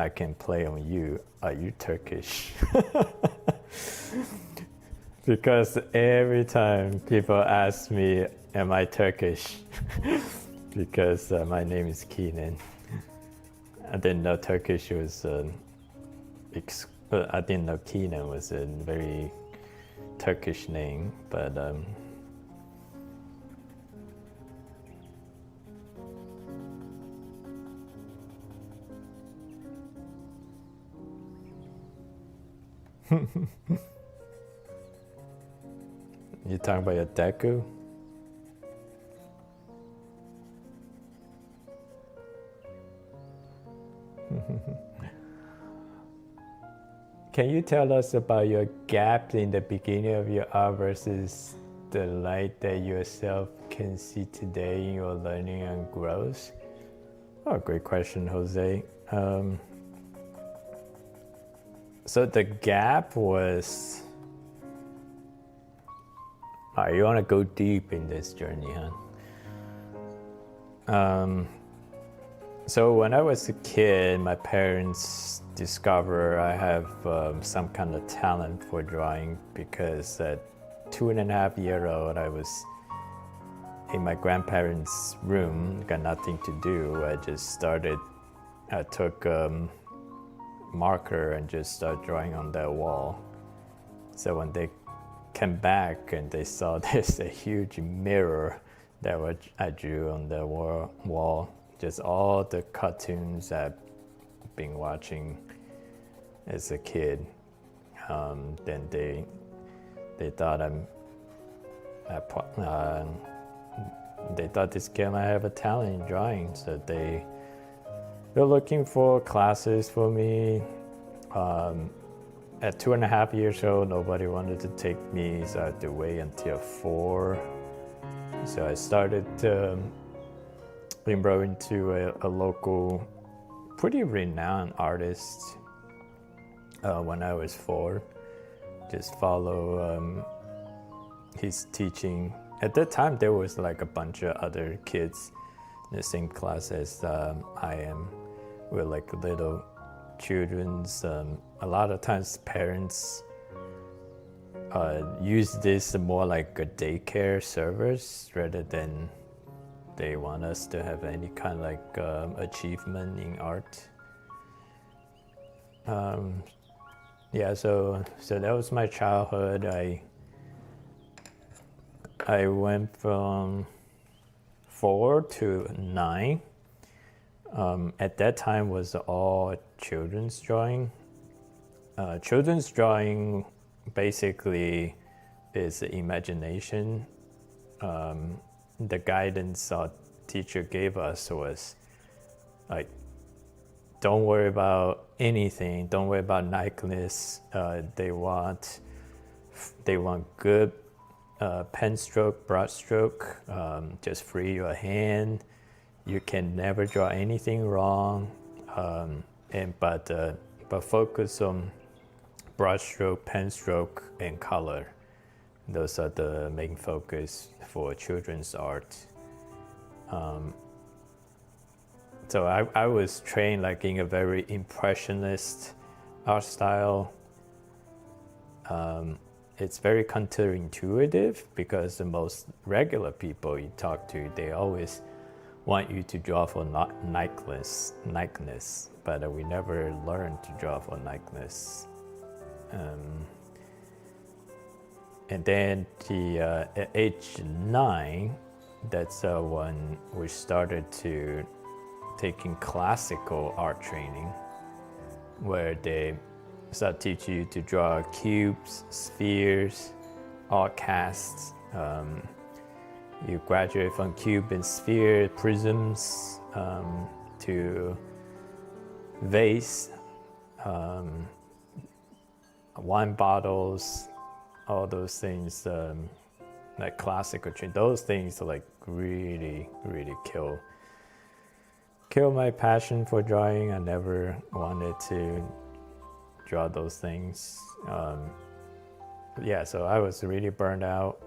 can play on you. Are you Turkish? Because every time people ask me, am I Turkish? Because my name is Kenan. I didn't know Turkish was I didn't know Kenan was a very Turkish name, but you talking about your deku? Can you tell us about your gap in the beginning of your art versus the light that yourself can see today in your learning and growth? Oh, great question, Jose. So the gap was... you want to go deep in this journey, huh? So when I was a kid, my parents discovered I have some kind of talent for drawing, because at 2.5-year-old, I was in my grandparents' room, got nothing to do. I took marker and just started drawing on that wall. So when they came back and they saw there's a huge mirror that I drew on the wall, just all the cartoons I've been watching as a kid. Then they thought they thought this kid might have a talent in drawing, so they're looking for classes for me. At 2.5 years old, nobody wanted to take me, so I had to wait until 4. So I started enrolling to a local, pretty renowned artist when I was 4. Just follow his teaching. At that time, there was like a bunch of other kids in the same class as I am, with like little children's. A lot of times parents use this more like a daycare service rather than they want us to have any kind of like achievement in art. Yeah, so that was my childhood. I went from 4 to 9. At that time was all children's drawing. Children's drawing basically is imagination. The guidance our teacher gave us was like, don't worry about anything. Don't worry about niceness. They want good pen stroke, brush stroke. Just free your hand. You can never draw anything wrong. But focus on brush stroke, pen stroke, and color. Those are the main focus for children's art. So I was trained like in a very impressionist art style. It's very counterintuitive because the most regular people you talk to, they always want you to draw for niceness, but we never learned to draw for niceness. And then at age 9, that's when we started to taking classical art training, where they start teach you to draw cubes, spheres, all casts. You graduate from cube and sphere, prisms, to vase, wine bottles, all those things, like classical training. Those things like really kill my passion for drawing. I never wanted to draw those things. Yeah, so I was really burned out.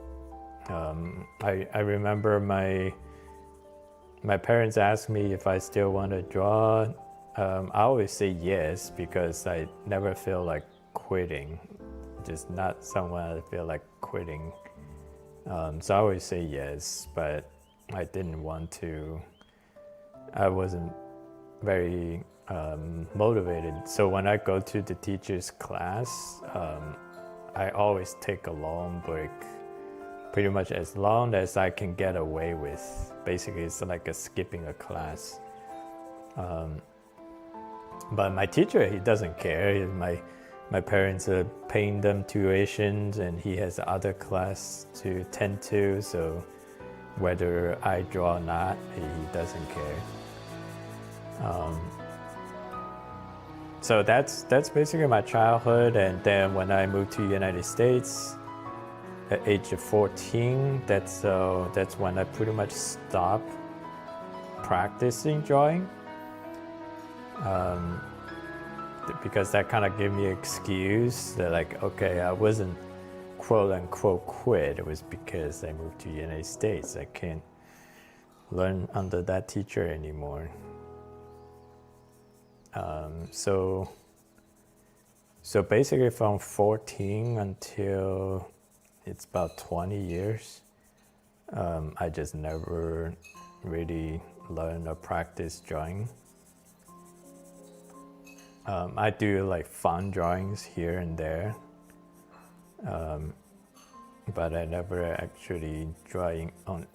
I remember my parents asked me if I still want to draw. I always say yes because I never feel like quitting. Just not someone I feel like quitting. So I always say yes, but I didn't want to. I wasn't very motivated. So when I go to the teacher's class, I always take a long break, pretty much as long as I can get away with. Basically, it's like skipping a class. But my teacher, he doesn't care. My parents are paying them tuitions, and he has other class to tend to. So whether I draw or not, he doesn't care. So that's basically my childhood. And then when I moved to the United States at age of 14, that's when I pretty much stopped practicing drawing. Because that kind of gave me an excuse that like, okay, I wasn't quote unquote quit. It was because I moved to the United States. I can't learn under that teacher anymore. So basically from 14 until it's about 20 years, I just never really learned or practiced drawing. I do like fun drawings here and there, but I never actually drawing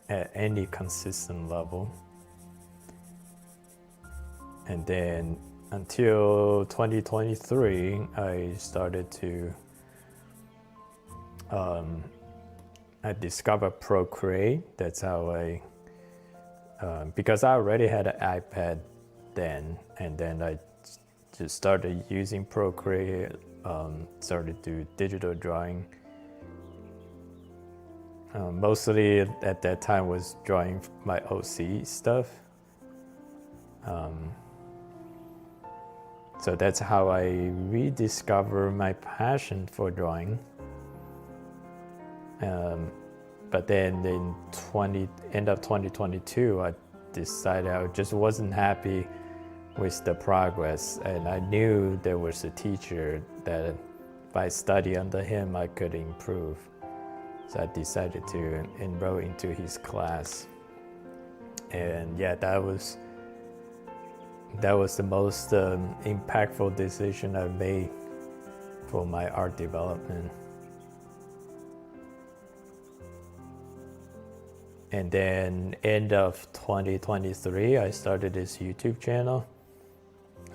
at any consistent level. And then until 2023, I started to I discovered Procreate. That's how I because I already had an iPad then, and then I just started using Procreate, started to do digital drawing. Mostly at that time was drawing my OC stuff. So that's how I rediscovered my passion for drawing. But then in end of 2022, I decided I just wasn't happy with the progress, and I knew there was a teacher that if I study under him, I could improve. So I decided to enroll into his class, and yeah, that was the most impactful decision I made for my art development. And then end of 2023, I started this YouTube channel,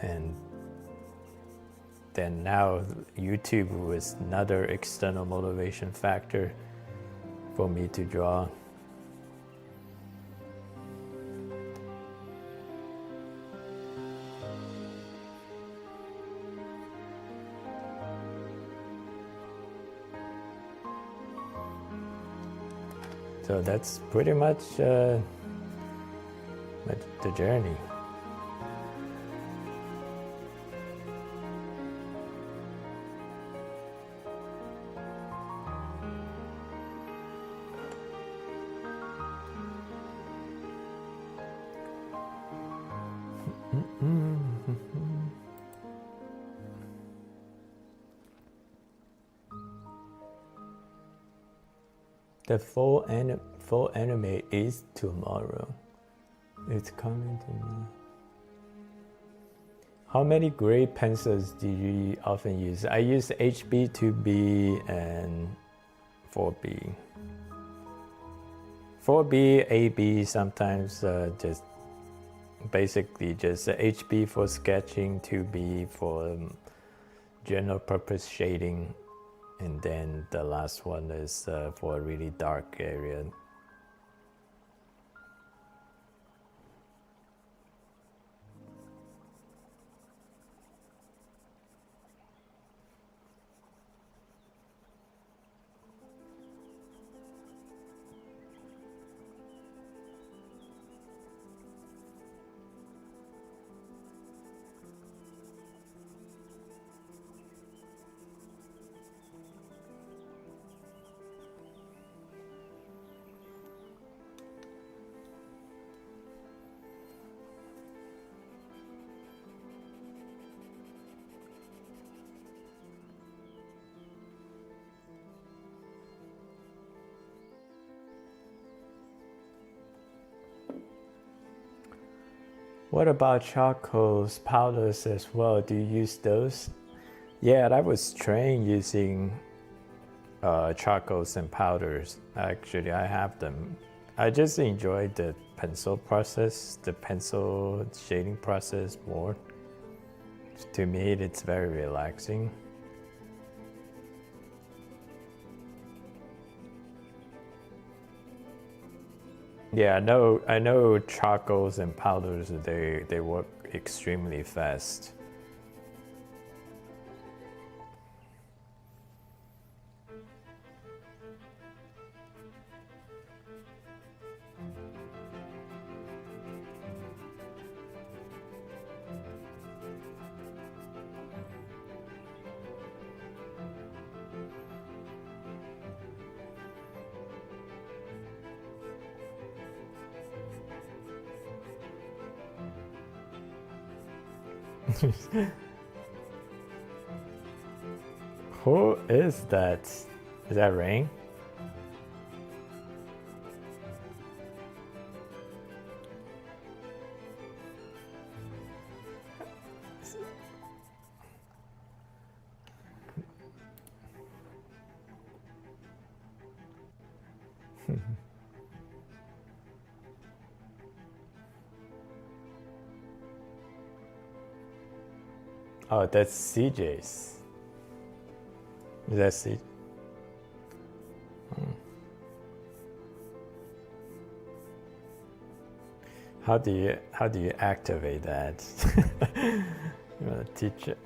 and then now YouTube was another external motivation factor for me to draw. So that's pretty much the journey. The full anime is tomorrow. It's coming tomorrow. How many gray pencils do you often use? I use HB, 2B, and 4B. 4B, AB, sometimes just basically just HB for sketching, 2B for general purpose shading, and then the last one is for a really dark area. What about charcoals, powders as well? Do you use those? Yeah, I was trained using charcoals and powders. Actually, I have them. I just enjoy the pencil process, the pencil shading process more. To me, it's very relaxing. Yeah, I know charcoals and powders, they work extremely fast. Who is that? Is that Rain? Oh, that's CJ's. Is that CJ? How do you activate that? You wanna teach it?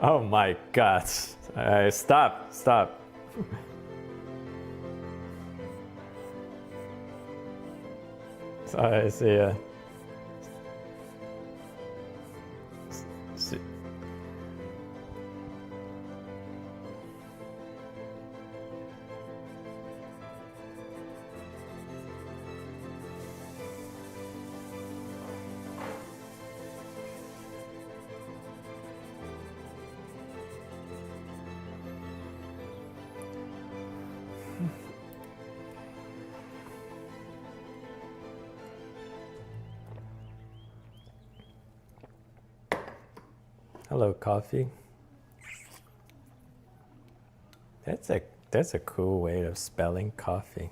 Oh my god. Stop. Sorry, see ya. Hello, coffee. That's a cool way of spelling coffee.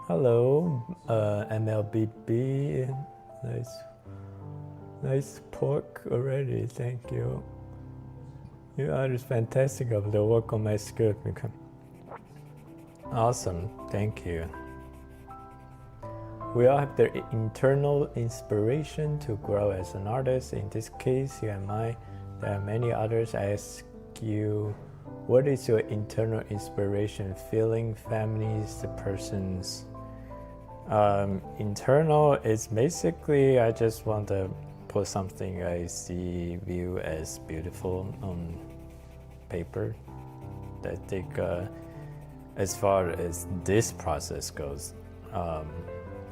Hello, MLBB. Nice pork already. Thank you. You are just fantastic of the work on my script. Awesome. Thank you. We all have the internal inspiration to grow as an artist. In this case, you and I. There are many others. I ask you, what is your internal inspiration? Feeling, families, the person's. Internal is basically I just want to put something I view as beautiful on paper. I think as far as this process goes,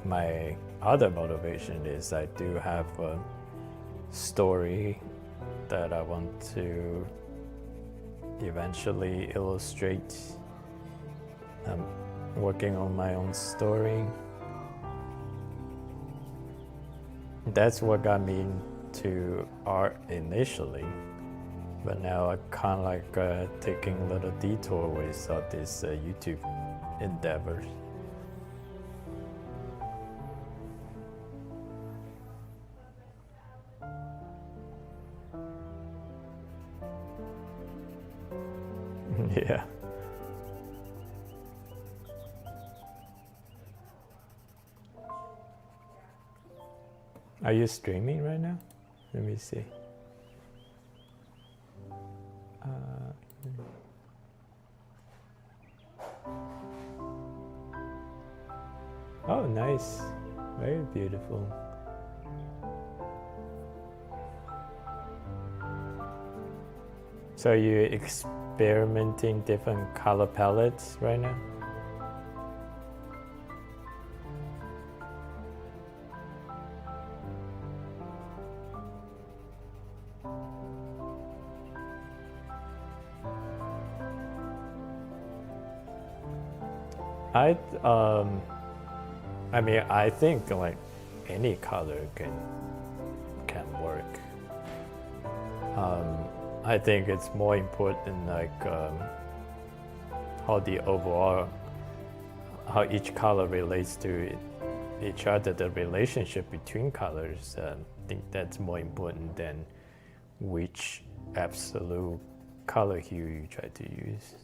my other motivation is I do have a story that I want to eventually illustrate. I'm working on my own story. That's what got me into art initially, but now I kind of like taking a little detour with all these YouTube endeavors. Yeah. Are you streaming right now? Let me see. Oh, nice. Very beautiful. So you're experimenting different color palettes right now? I mean, I think like any color can work. I think it's more important like how each color relates to each other, the relationship between colors. I think that's more important than which absolute color hue you try to use.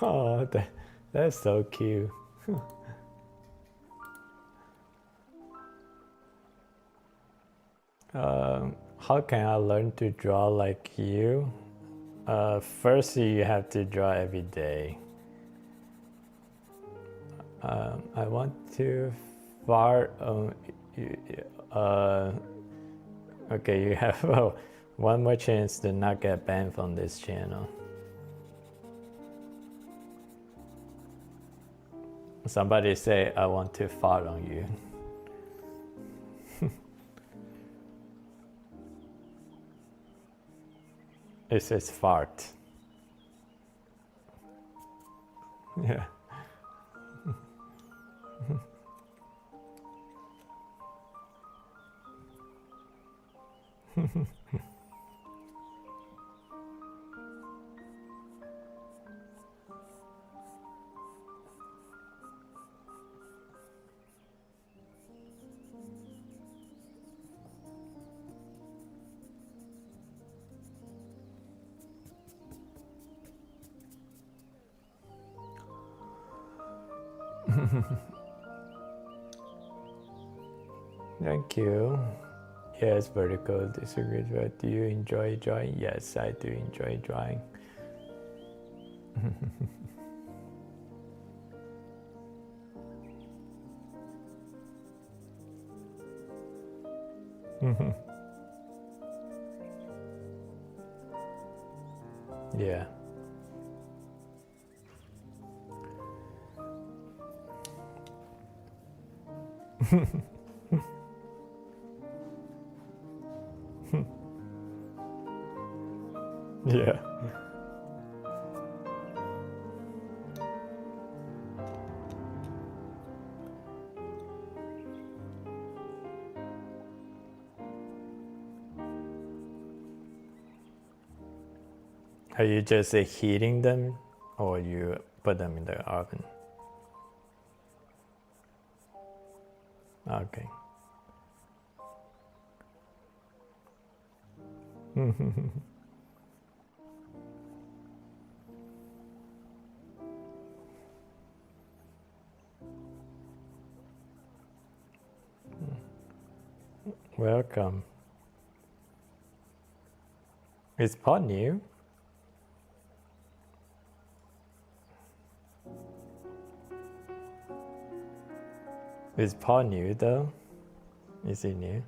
Oh, that's so cute. How can I learn to draw like you? First, you have to draw every day. I want to fart on. Okay, you have one more chance to not get banned from this channel. Somebody say, I want to fart on you. It says fart. Yeah. Thank you. Yes, vertical disagrees, but do you enjoy drawing? Yes, I do enjoy drawing. Yeah. Yeah. Are you just heating them or you put them in the oven? Okay. Welcome. Is pot new? Is pot new though? Is it new?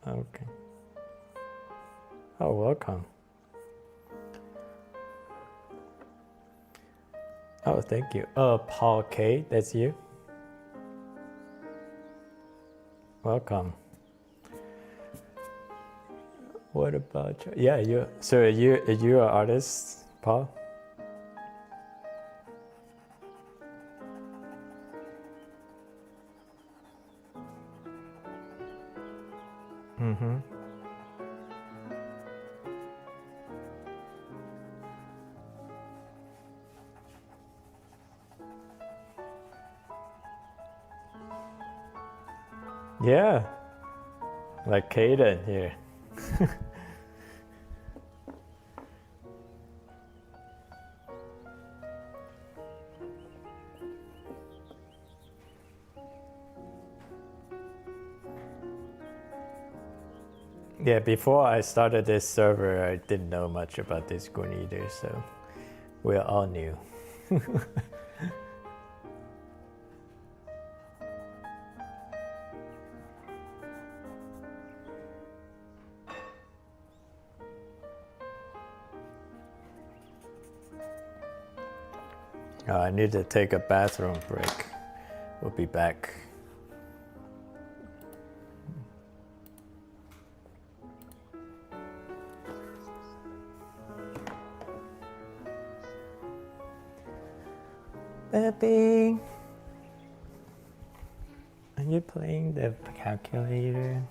Okay. Oh, welcome. Oh, thank you. Paul K, that's you? Welcome. What about you? Yeah, you. So you an artist, Paul? Mm-hmm. Yeah, like Kenan here. Yeah, before I started this server, I didn't know much about this screen either, so we're all new. I need to take a bathroom break. We'll be back. Baby, are you playing the calculator?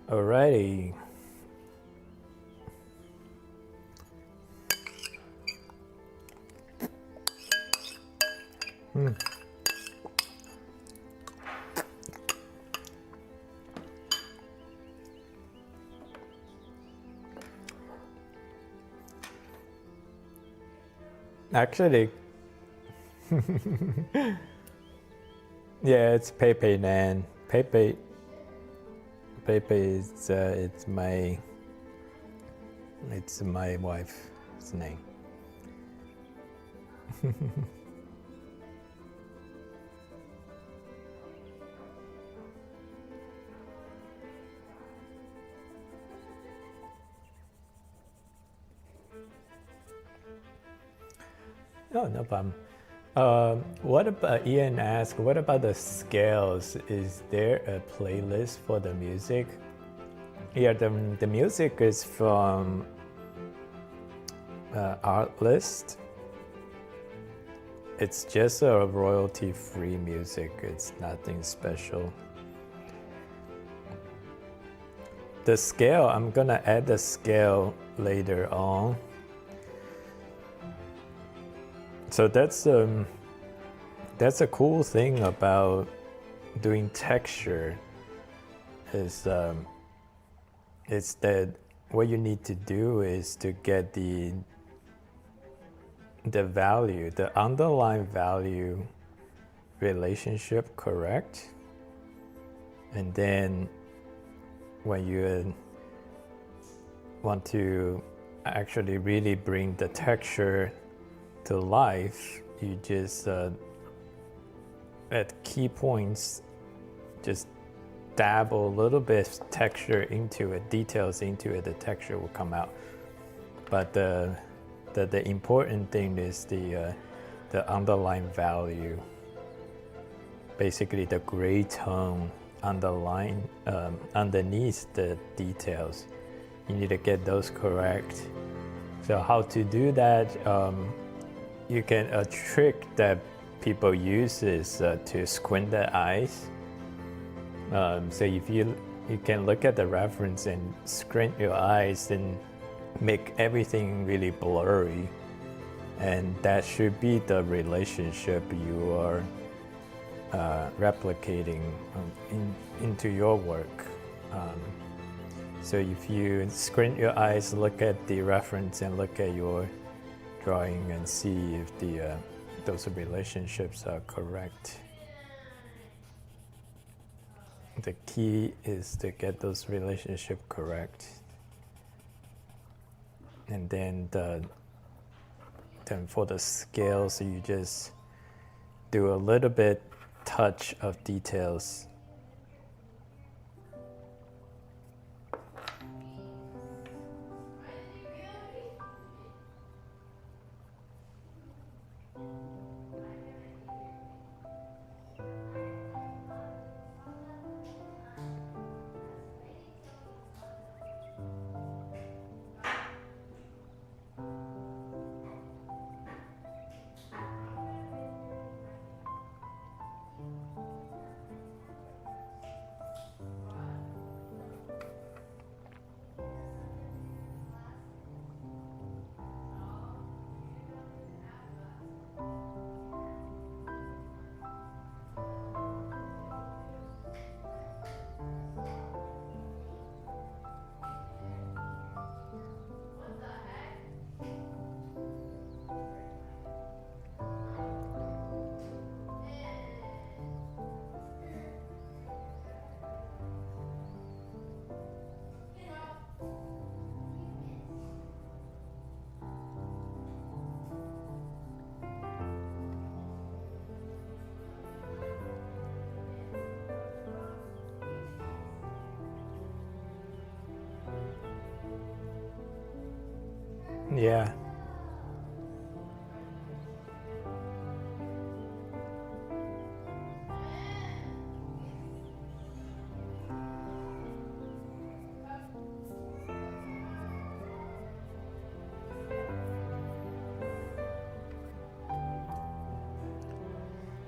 Alrighty. Actually, yeah, it's Pepe Nan. Pepe is it's my wife's name. Oh, no problem. What about Ian asked? What about the scales? Is there a playlist for the music? Yeah, the music is from Artlist. It's just a royalty-free music. It's nothing special. The scale, I'm gonna add the scale later on. So that's a cool thing about doing texture is that what you need to do is to get the value, the underlying value relationship correct, and then when you want to actually really bring the texture to life, you just at key points just dabble a little bit texture into it, details into it, the texture will come out. But the important thing is the underlying value, basically the gray tone underlying underneath the details. You need to get those correct. So how to do that? You can a trick that people use is to squint their eyes. So if you can look at the reference and squint your eyes and make everything really blurry, and that should be the relationship you are replicating into your work. So if you squint your eyes, look at the reference and look at your drawing and see if those relationships are correct. The key is to get those relationships correct, and then for the scales, you just do a little bit touch of details. Yeah.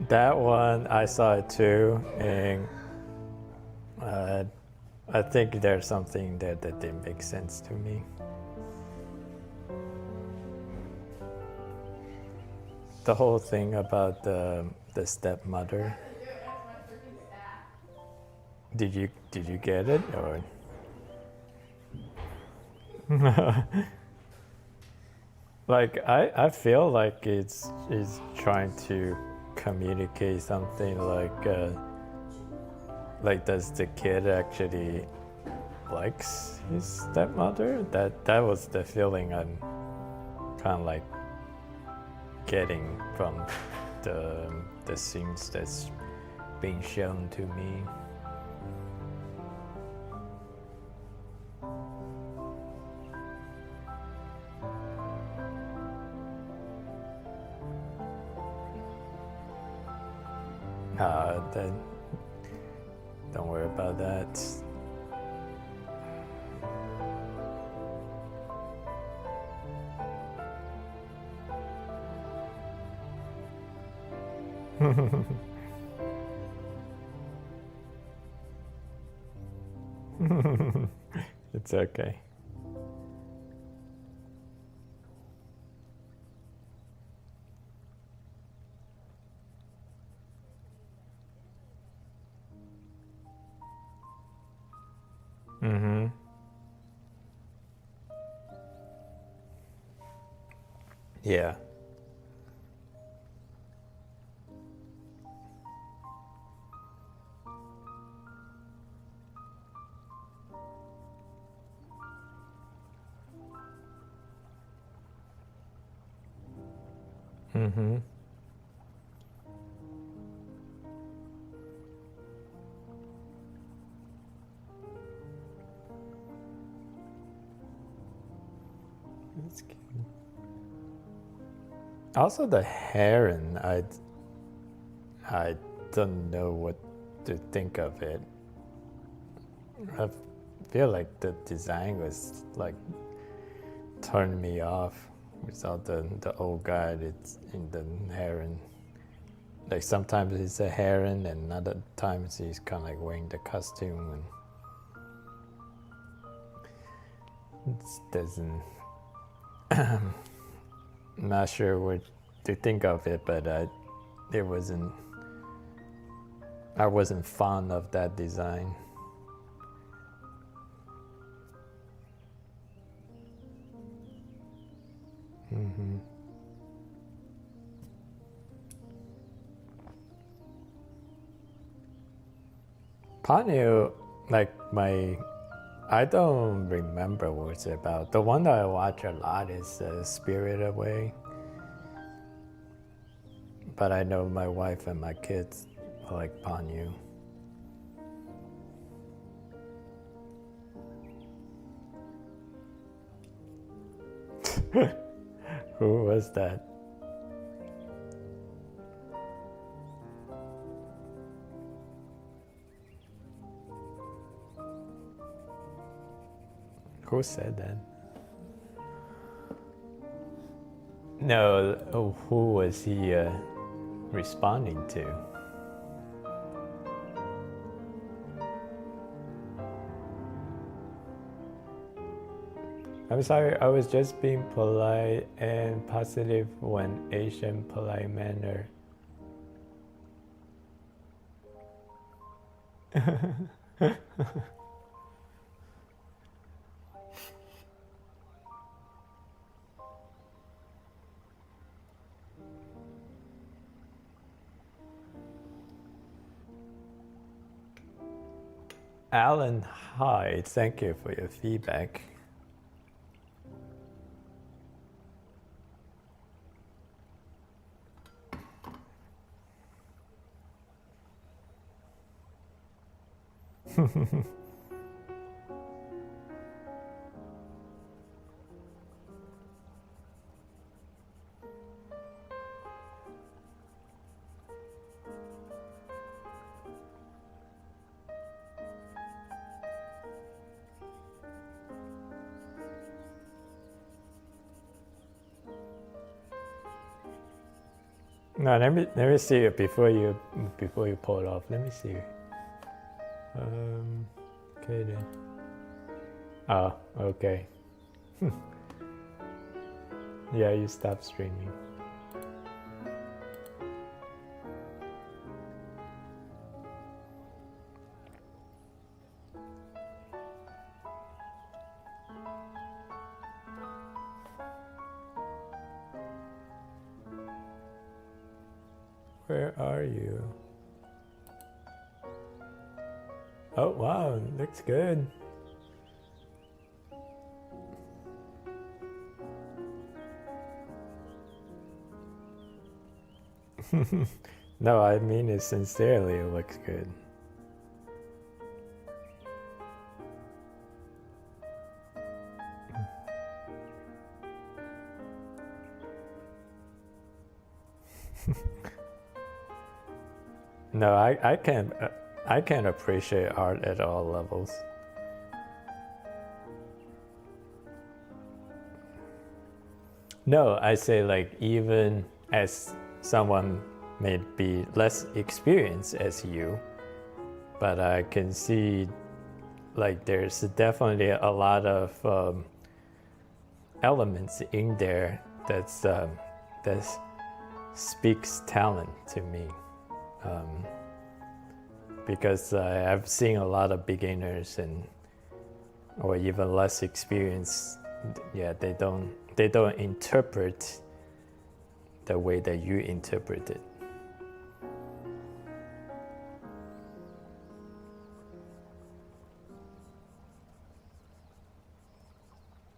That one, I saw it too, and I think there's something there that didn't make sense to me. The whole thing about the stepmother. Did you get it or? Like I feel like it's trying to communicate something like does the kid actually likes his stepmother? That was the feeling I'm kind of like getting from the scenes that's being shown to me. Then don't worry about that. It's okay. Mm-hmm. Yeah. Mm-hmm. That's cute. Also, the heron, I don't know what to think of it. I feel like the design was like turning me off without the old guy that's in the heron. Like sometimes it's a heron and other times he's kind of like wearing the costume and it doesn't. I'm not sure what to think of it, but I wasn't fond of that design. Mm-hmm. Ponyo, like I don't remember what it's about. The one that I watch a lot is Spirit Away. But I know my wife and my kids like Ponyo. Who was that? Who said that? No, who was he responding to? I'm sorry, I was just being polite and positive when Asian polite manner. Alan, hi, thank you for your feedback. No, let me see it before you pull it off. Let me see. Okay then. Oh, okay. Yeah, you stopped streaming. Where are you? Oh wow, looks good. No, I mean it sincerely, it looks good. No, I can appreciate art at all levels. No, I say like even as someone may be less experienced as you, but I can see like there's definitely a lot of elements in there that speaks talent to me. Because I've seen a lot of beginners or even less experienced. Yeah, they don't interpret the way that you interpret it.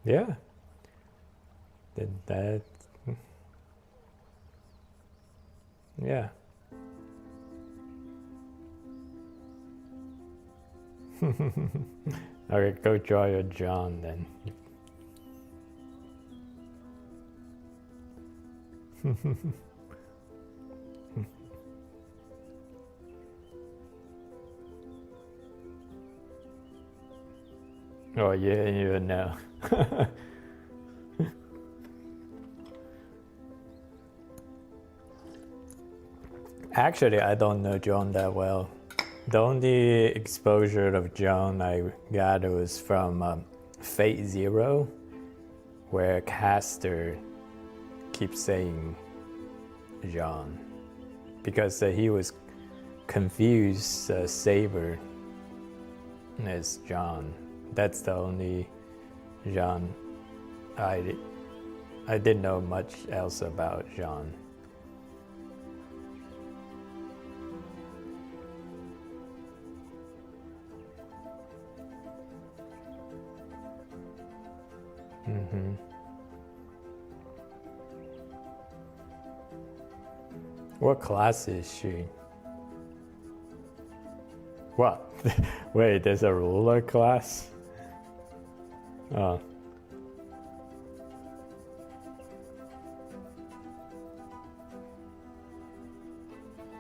Yeah. That. Yeah. Okay, go draw your John then. Oh, you didn't even know. Actually, I don't know John that well. The only exposure of John I got was from Fate Zero, where Caster keeps saying John because he was confused Saber as John. That's the only John I didn't know much else about John. Mm-hmm. What class is she? What? Wait, there's a ruler class? Oh.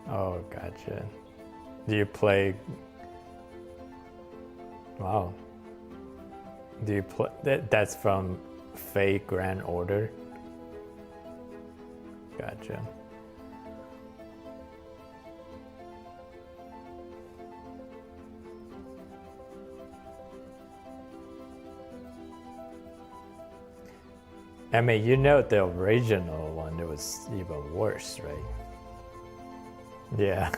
Oh, gotcha. Do you play? Wow. Do you play? That's from Fate Grand Order? Gotcha. I mean, you know the original one, it was even worse, right? Yeah.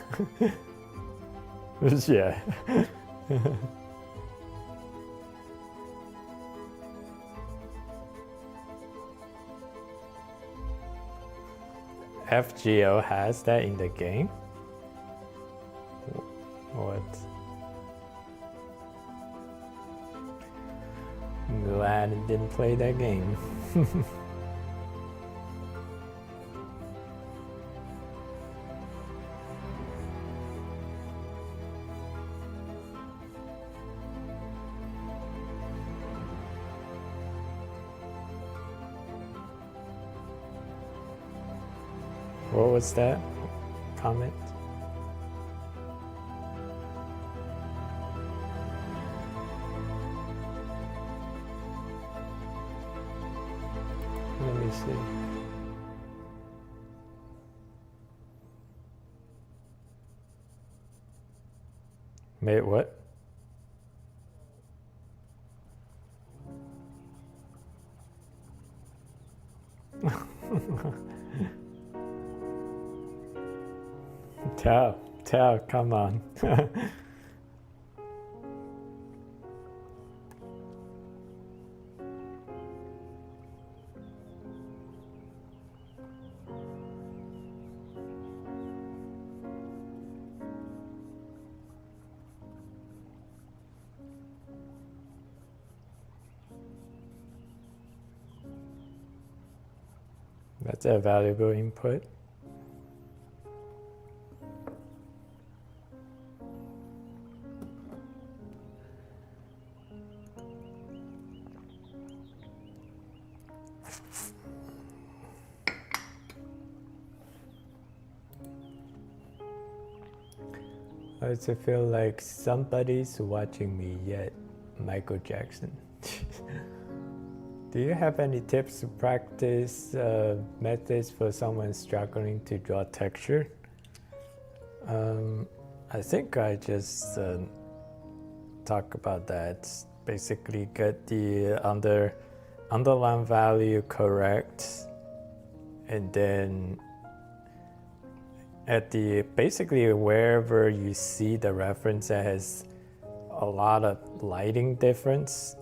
Yeah. FGO has that in the game? What? I'm glad I didn't play that game. What was that comment? Let me see. Wait, what? Tell, come on. That's a valuable input. I also feel like somebody's watching me yet. Michael Jackson. Do you have any tips to practice methods for someone struggling to draw texture? I think I just talk about that. Basically get the underline value correct, and then at the basically wherever you see the reference that has a lot of lighting difference,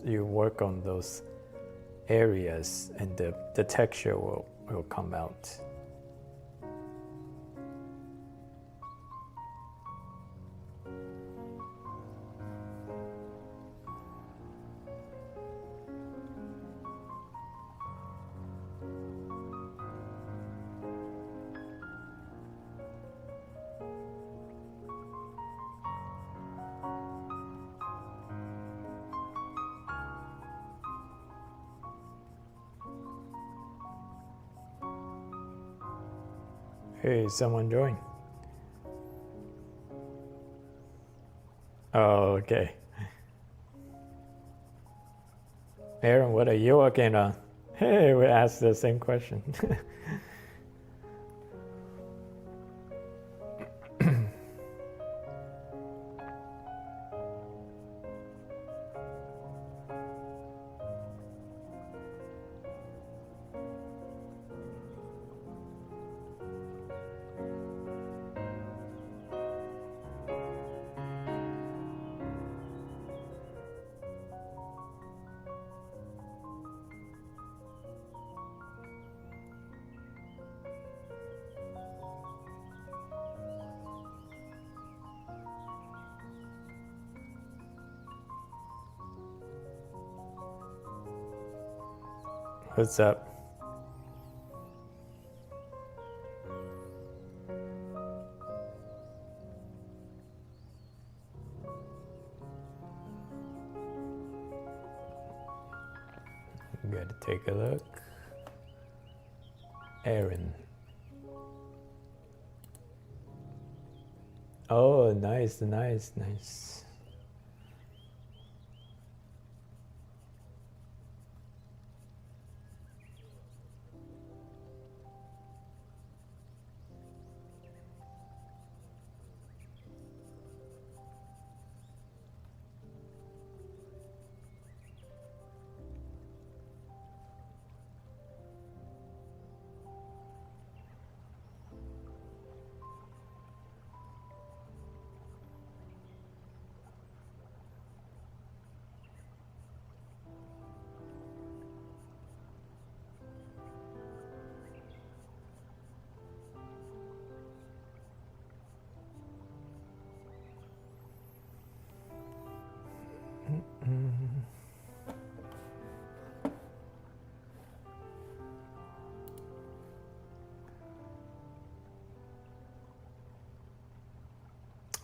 you work on those areas and the texture will come out. Hey, someone join. Oh, okay. Aaron, what are you working on? Hey, we asked the same question. What's up? Gotta take a look. Aaron. Oh, nice.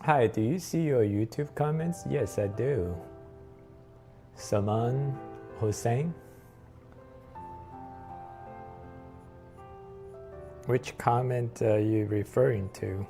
Hi, do you see your YouTube comments? Yes, I do. Saman Hussein? Which comment are you referring to?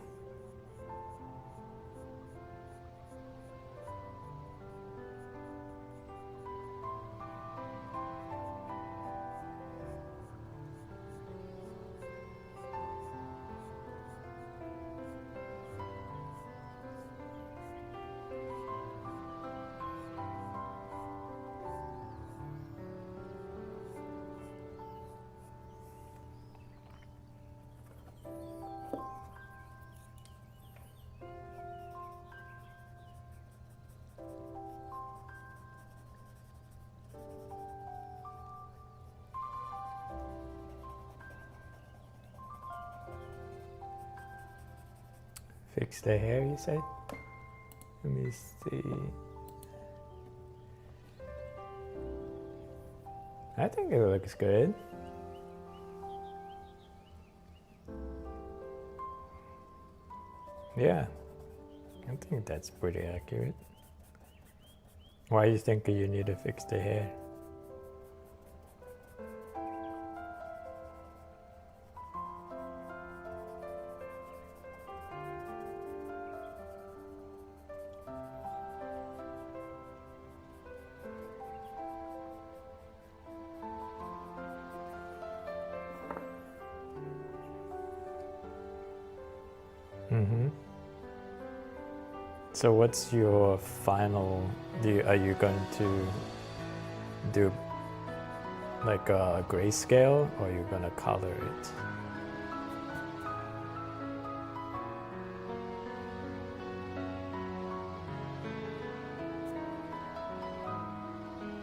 Fix the hair, you said? Let me see. I think it looks good. Yeah, I think that's pretty accurate. Why do you think you need to fix the hair? So what's your final, are you going to do like a grayscale, or are you going to color it?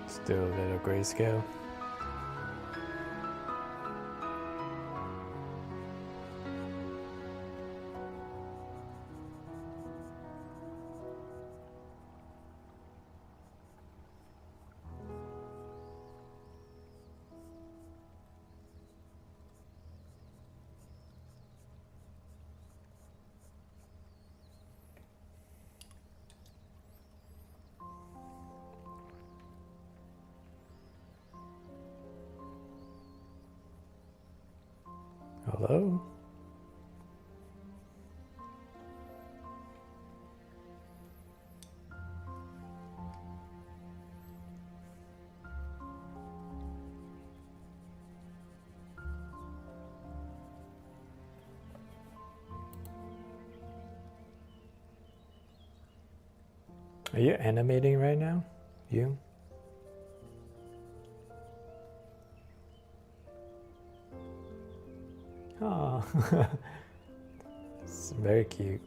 Still a little grayscale. Hello? Are you animating right now? You? Oh, it's very cute.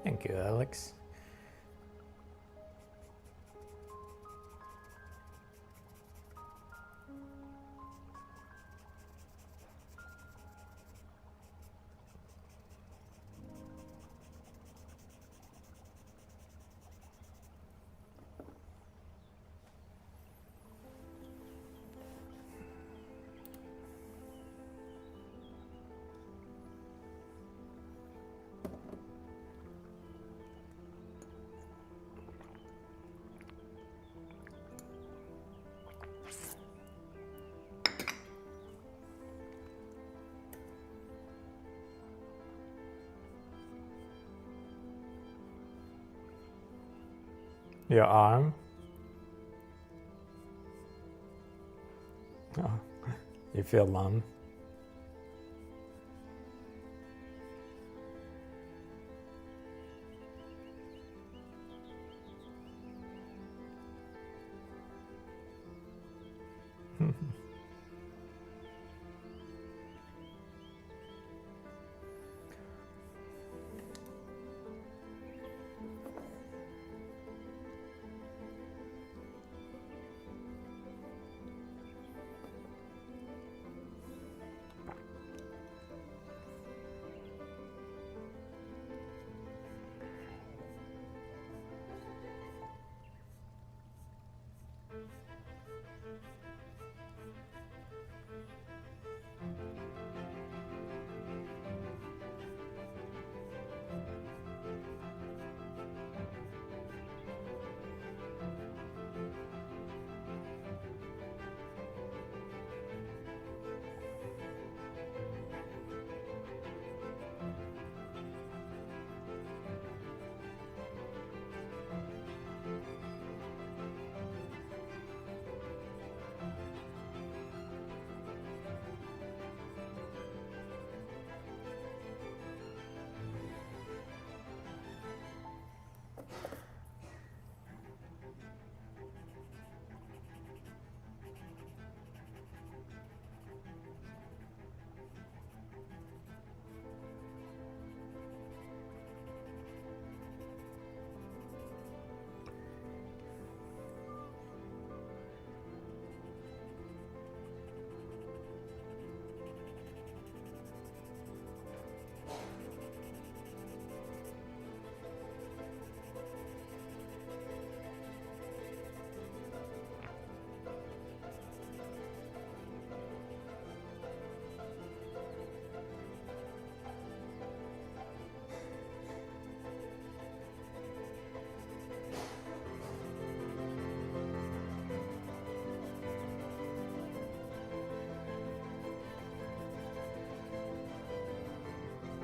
Thank you, Alex. Your arm? Oh, you feel numb?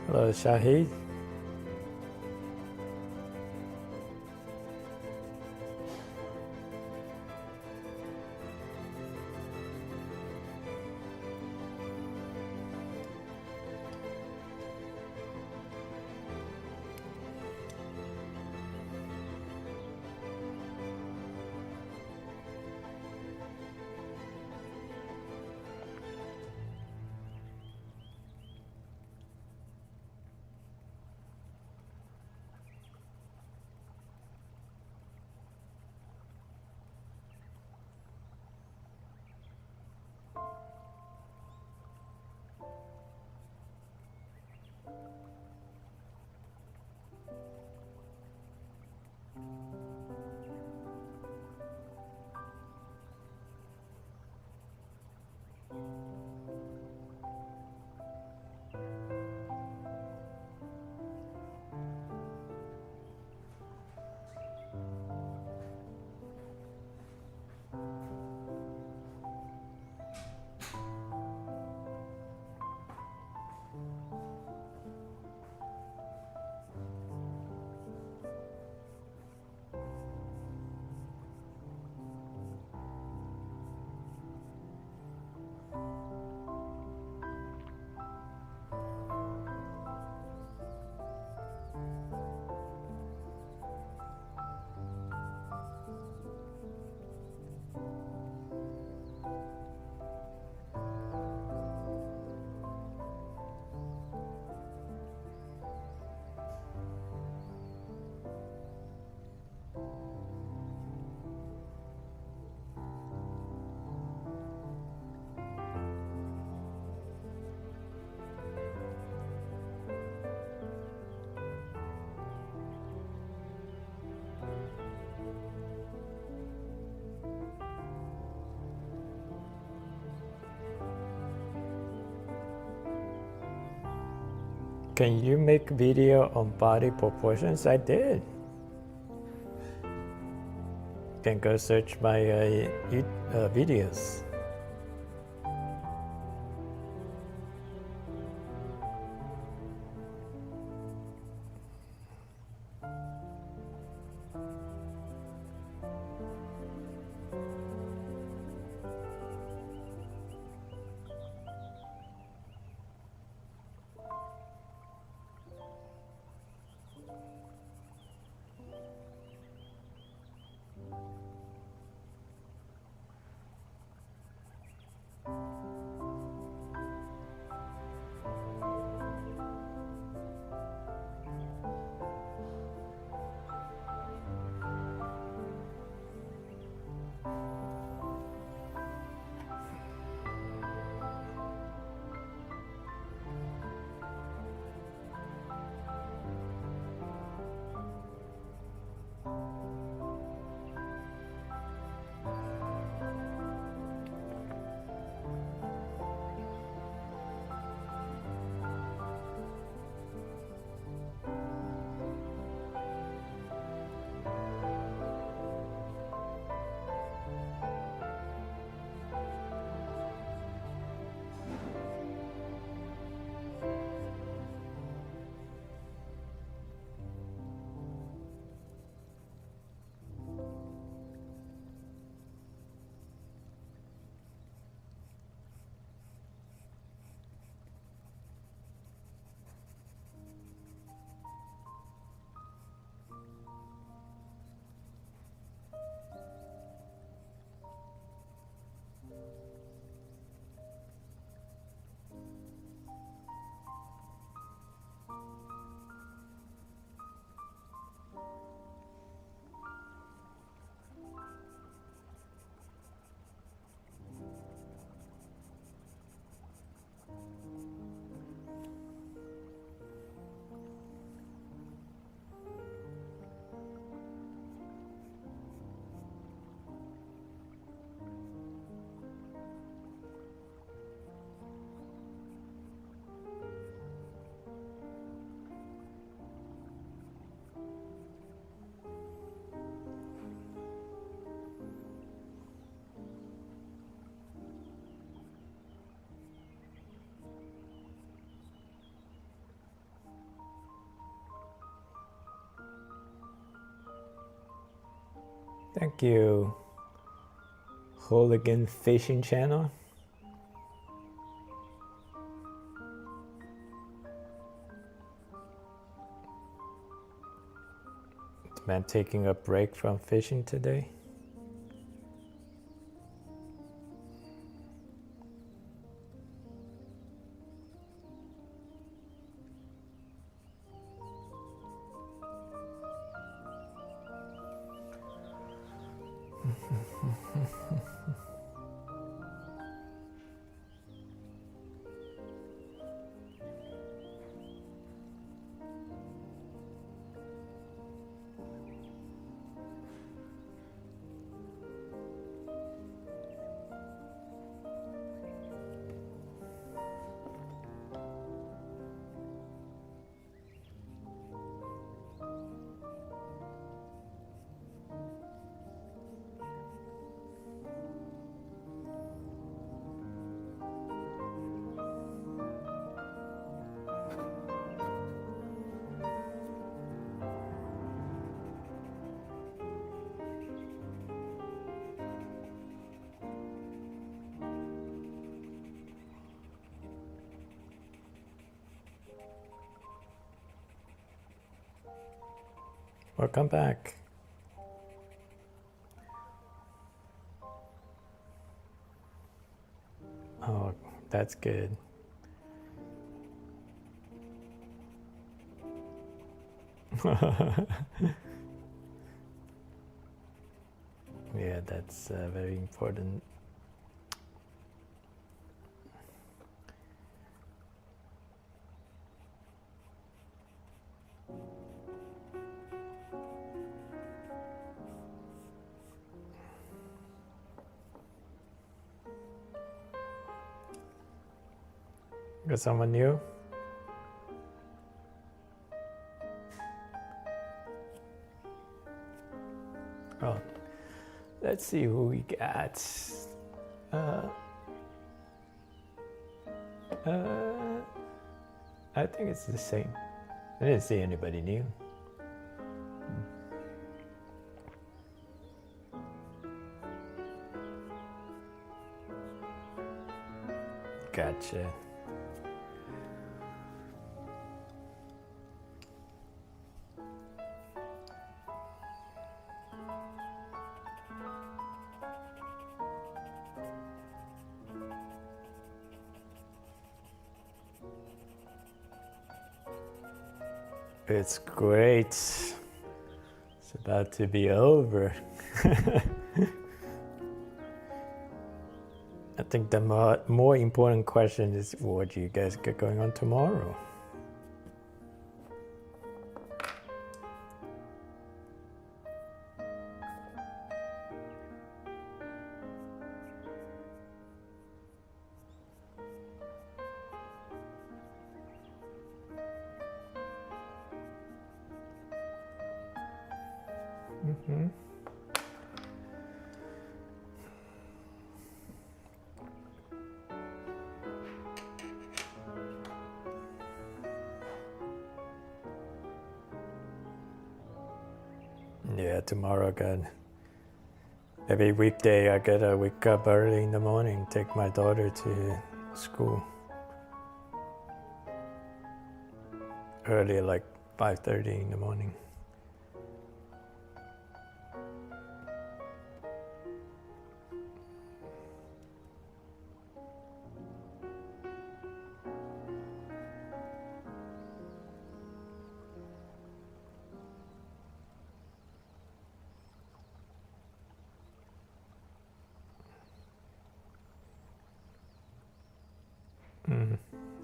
Hello, Shahid. Can you make video on body proportions? I did. You can go search my videos. Thank you, Hooligan Fishing Channel. Is man taking a break from fishing today? Welcome back. Oh, that's good. Yeah, that's very important. Got someone new? Oh, let's see who we got. I think it's the same. I didn't see anybody new. Gotcha. It's great. It's about to be over. I think the more important question is, what do you guys get going on tomorrow? Yeah, tomorrow, God. Every weekday I gotta wake up early in the morning, take my daughter to school. Early, like 5:30 in the morning.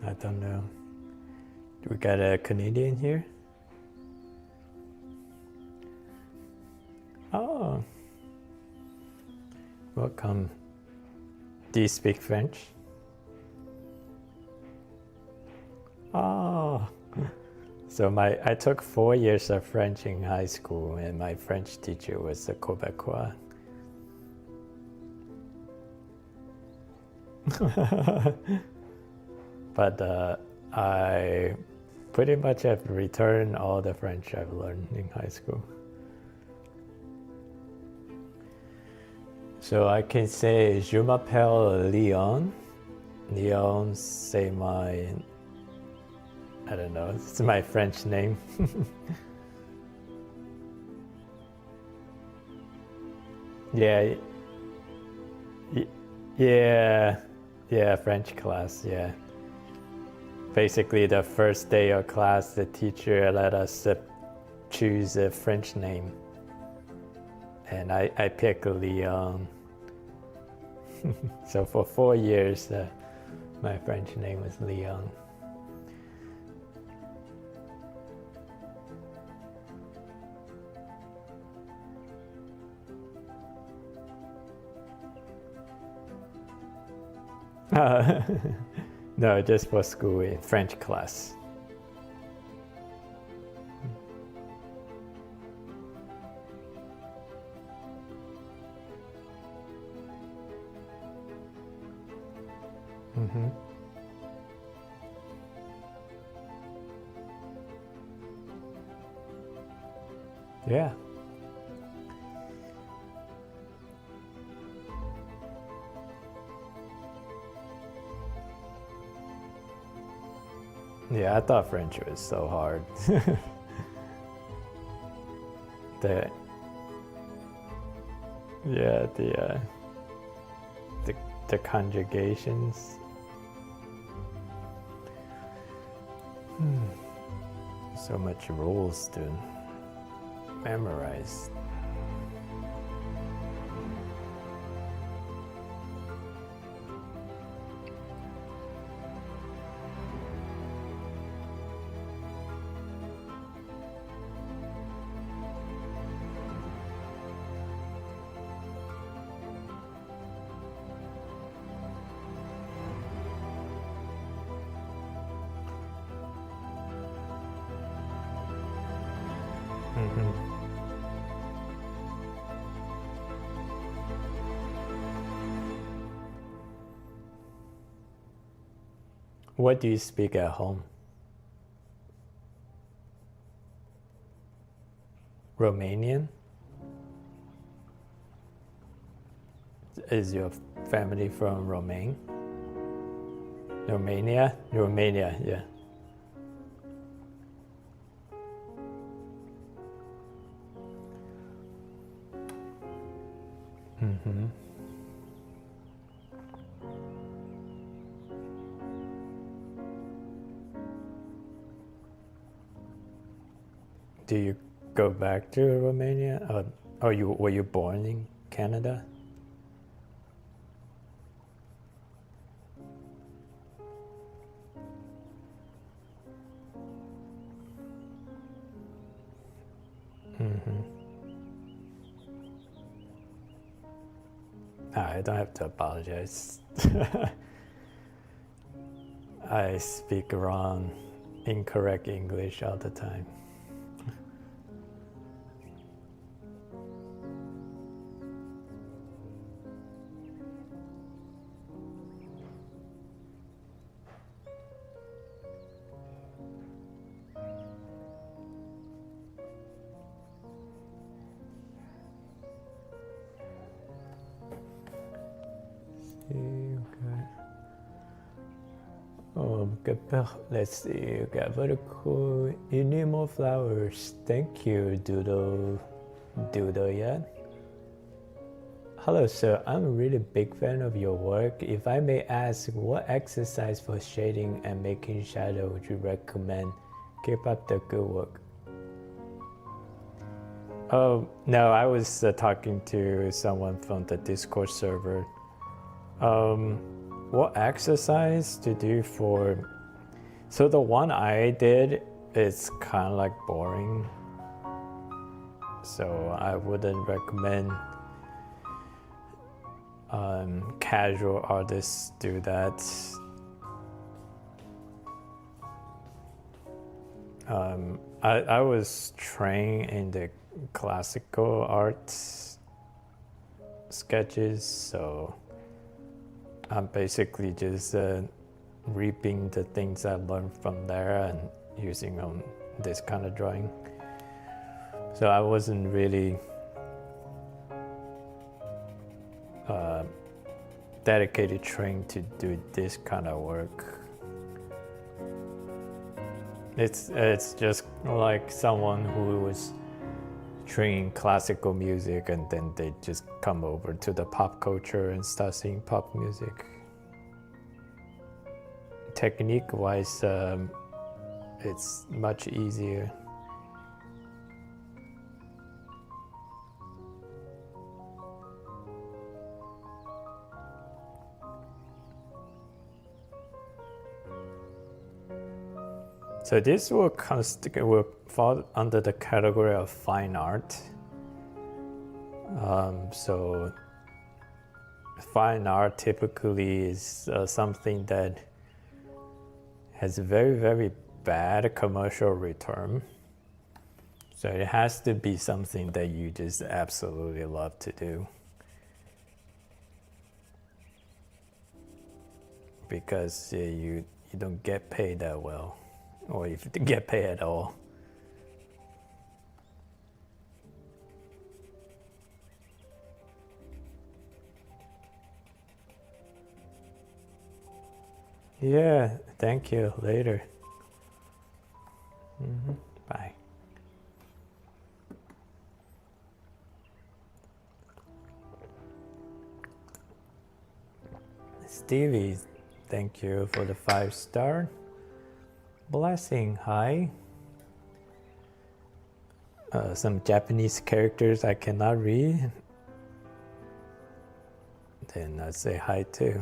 I don't know. Do we got a Canadian here? Oh. Welcome. Do you speak French? Oh. So I took 4 years of French in high school, and my French teacher was a Quebecois. But I pretty much have returned all the French I've learned in high school. So I can say Je m'appelle Leon. Leon, say my, I don't know, it's my French name. Yeah, yeah, French class, yeah. Basically, the first day of class, the teacher let us choose a French name. And I picked Leon. So for 4 years, my French name was Leon. No, just for school in French class. Mm-hmm. Yeah. Yeah, I thought French was so hard. the yeah, the conjugations. So much rules to memorize. What do you speak at home? Romanian? Is your family from Romania? Romania, yeah. Mm-hmm. Do you go back to Romania? Or were you born in Canada? Mm-hmm. I don't have to apologize. I speak wrong, incorrect English all the time. Let's see, you got very cool. You need more flowers. Thank you, Doodle yet? Hello, sir. I'm a really big fan of your work. If I may ask, what exercise for shading and making shadow would you recommend? Keep up the good work. Oh, no, I was talking to someone from the Discord server. What exercise to do for... So the one I did is kind of like boring. So I wouldn't recommend casual artists do that. I was trained in the classical arts sketches, so I'm basically just reaping the things I learned from there and using on this kind of drawing. So I wasn't really dedicated training to do this kind of work. It's just like someone who was training classical music and then they just come over to the pop culture and start singing pop music. Technique wise, it's much easier. So this will fall under the category of fine art. So fine art typically is something that has a very, very bad commercial return. So it has to be something that you just absolutely love to do. Because you don't get paid that well, or if you get paid at all. Yeah, thank you. Later. Bye. Stevie, thank you for the 5-star. Blessing, hi. Some Japanese characters I cannot read. Then I say hi too.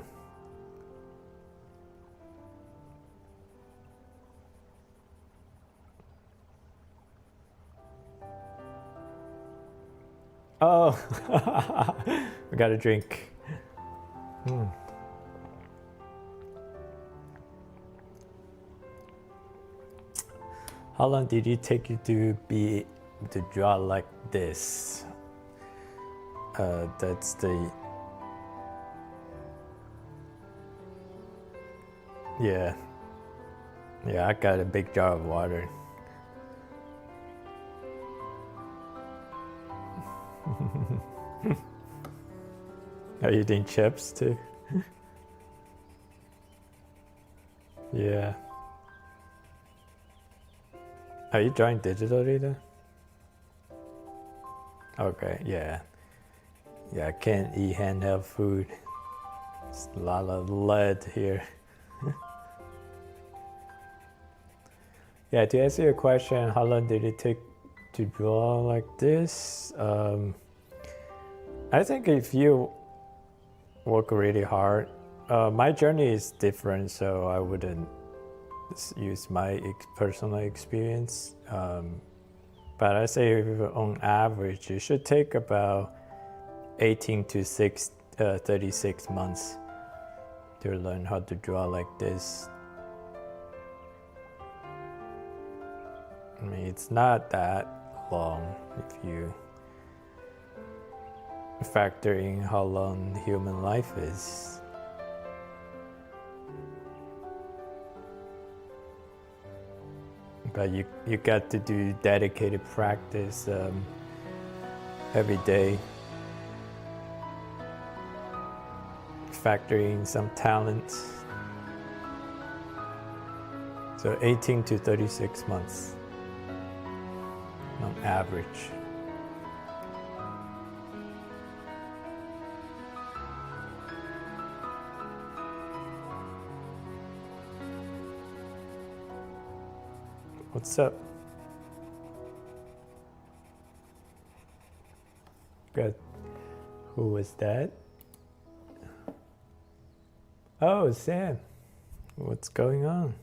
Oh, we got a drink. How long did it take you to draw like this? That's the... Yeah, I got a big jar of water. Are you eating chips too? Yeah. Are you drawing digitally though? Okay, yeah. Yeah, I can't eat handheld food. There's a lot of lead here. Yeah, to answer your question, how long did it take to draw like this? I think if you work really hard, my journey is different, so I wouldn't use my personal experience. But I say on average, it should take about 18 to 36 months to learn how to draw like this. I mean, it's not that long if you factor in how long human life is. But you got to do dedicated practice every day. Factor in some talent. So 18 to 36 months on average. What's up? Good. Who was that? Oh, Sam. What's going on?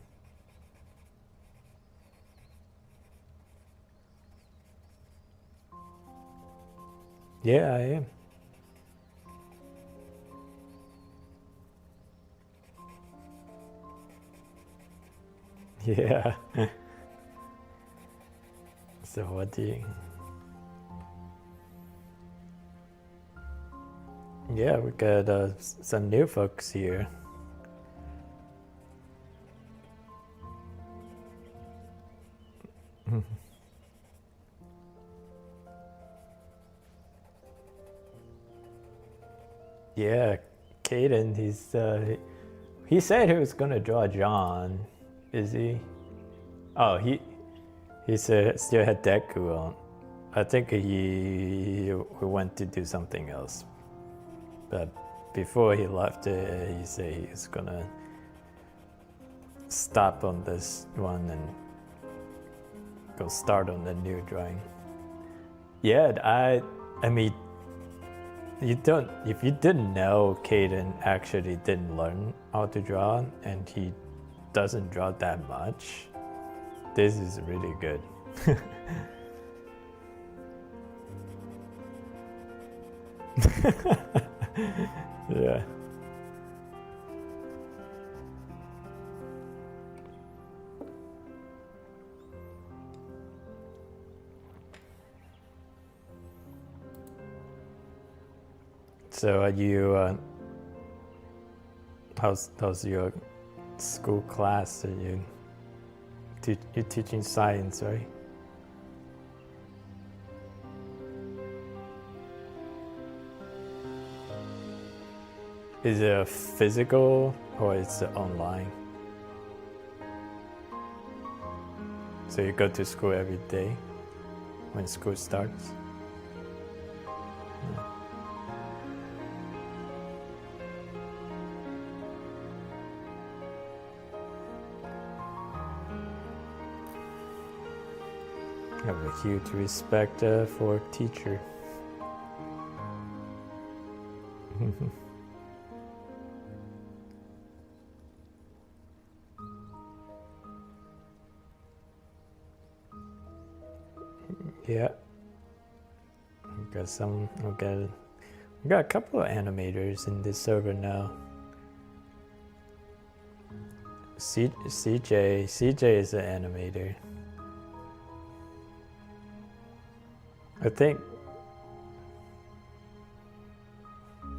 Yeah, I am. Yeah. So what do you... Yeah, we got some new folks here. Yeah, Kenan, he said he was gonna draw John. Is he? Oh, he said still had Deku on. I think he went to do something else. But before he left, he said he was gonna stop on this one and go start on the new drawing. Yeah, I mean, if you didn't know Kenan actually didn't learn how to draw and he doesn't draw that much, this is really good. Yeah. So are you how's your school class? Are you're teaching science, right? Is it physical or is it online? So you go to school every day when school starts? I have a huge respect for a teacher. Yeah, we got a couple of animators in this server now. CJ is an animator. I think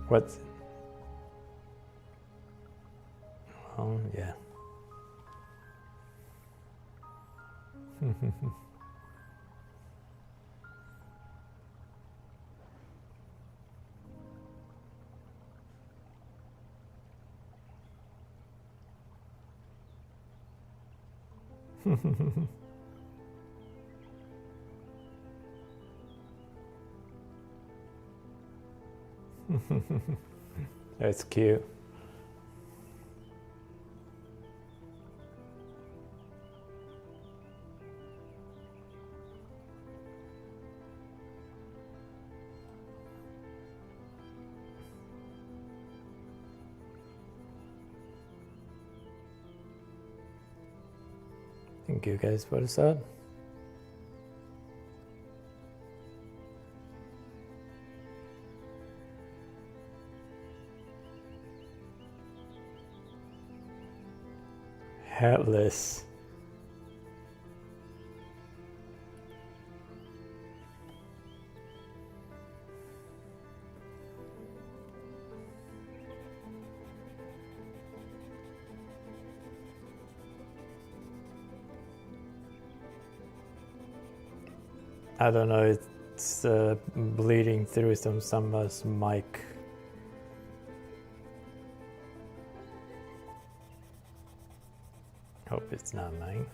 what's yeah. That's cute. Thank you guys for the sub. Headless. I don't know, it's bleeding through someone's mic. Hope it's not mine.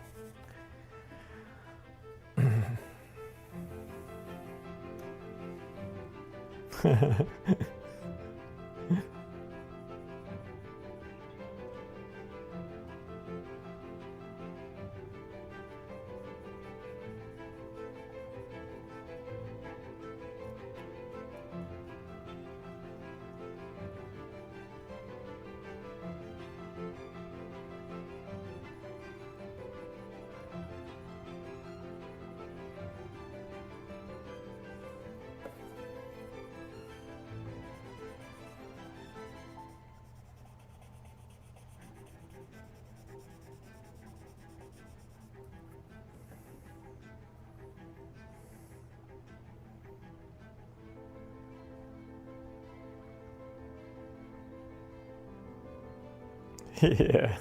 Yeah.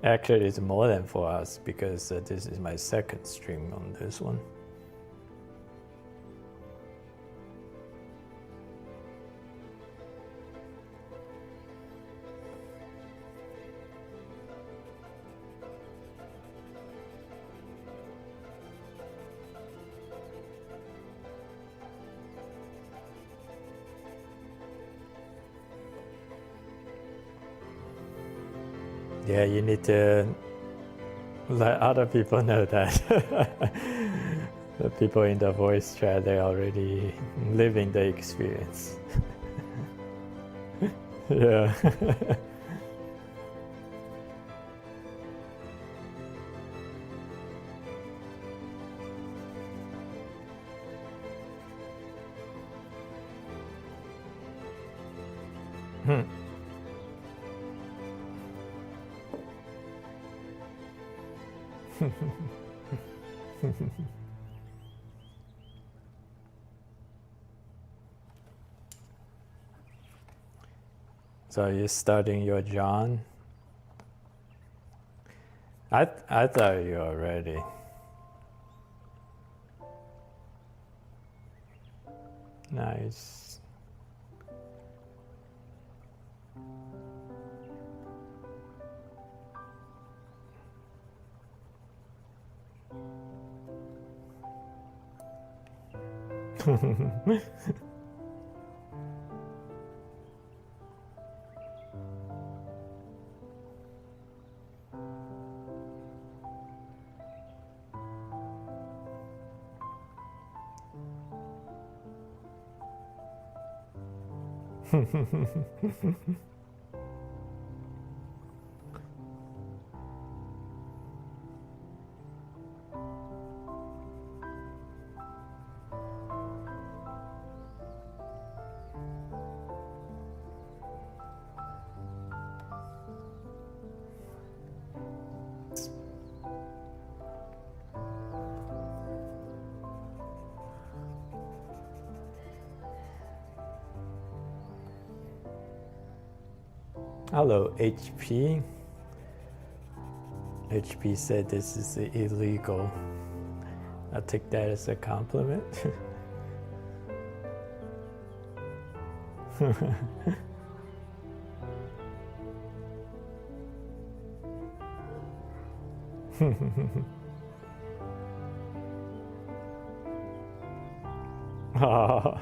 Actually, it's more than 4 hours because this is my second stream on this one. Yeah, you need to let other people know that. The people in the voice chat, they're already living the experience. Yeah. So you're starting your John? I thought you were ready. Nice. Hello, HP. HP said this is illegal. I'll take that as a compliment. Oh.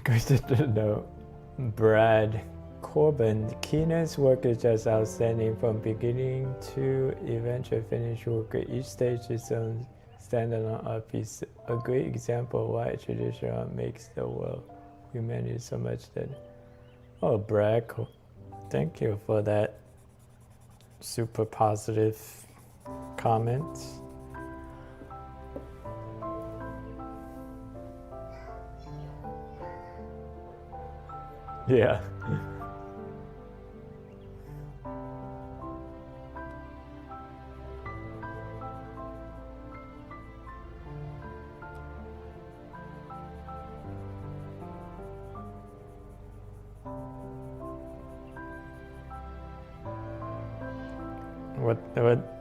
Good to know. Brad Corbin, Kenan's work is just outstanding from beginning to eventual finished work. Each stage is on standalone art piece. A great example of why traditional art makes the world humanity so much that. Oh, Brad, thank you for that super positive comment. Yeah.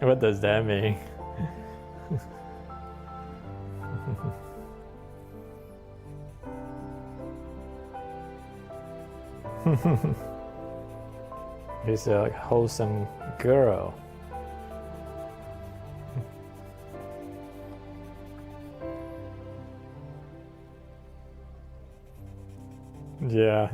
What does that mean? He's a wholesome girl. Yeah.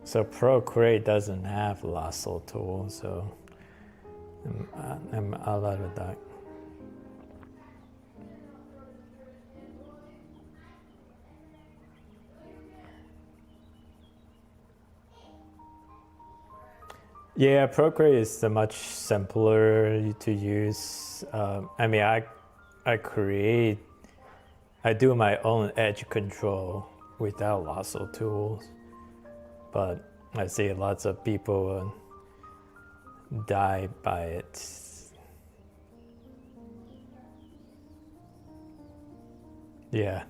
So Procreate doesn't have lasso tool, so I'm out of that. Yeah, Procreate is much simpler to use. I mean, I do my own edge control without lasso tools, but I see lots of people die by it. Yeah.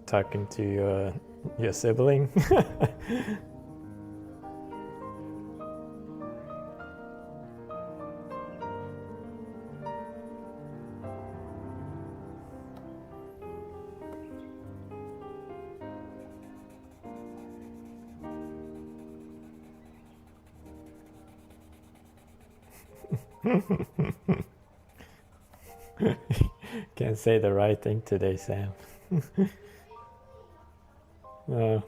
Talking to your sibling. Can't say the right thing today, Sam. Oh.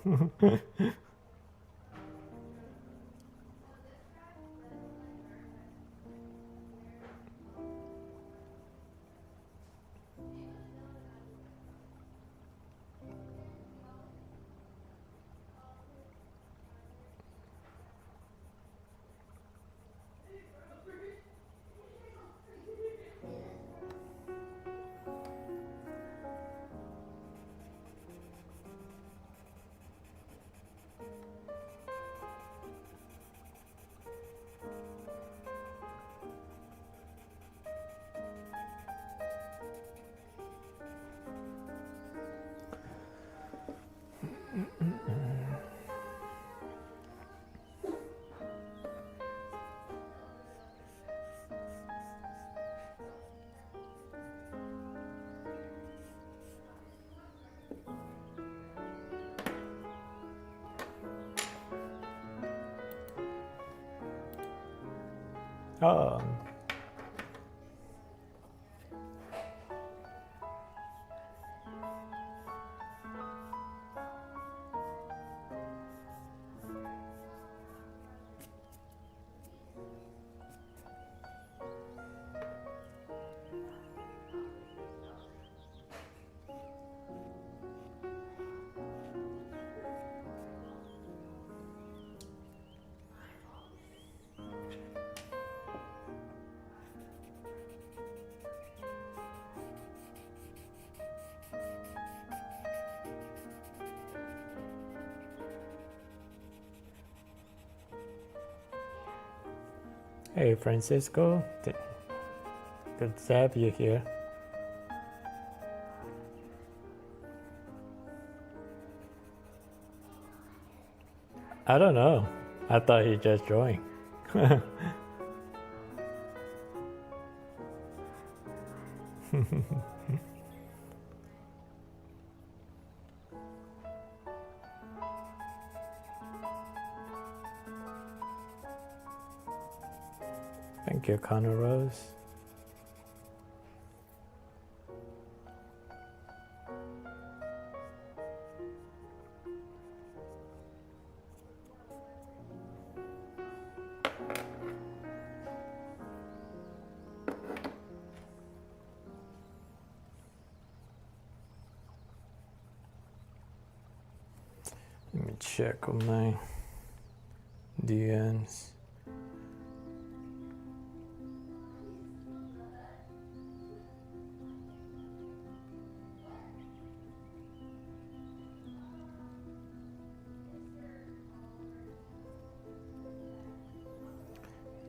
Hey, Francisco. Good to have you here. I don't know. I thought he just joined. Thank you, Connor Rose. Let me check on my DMs.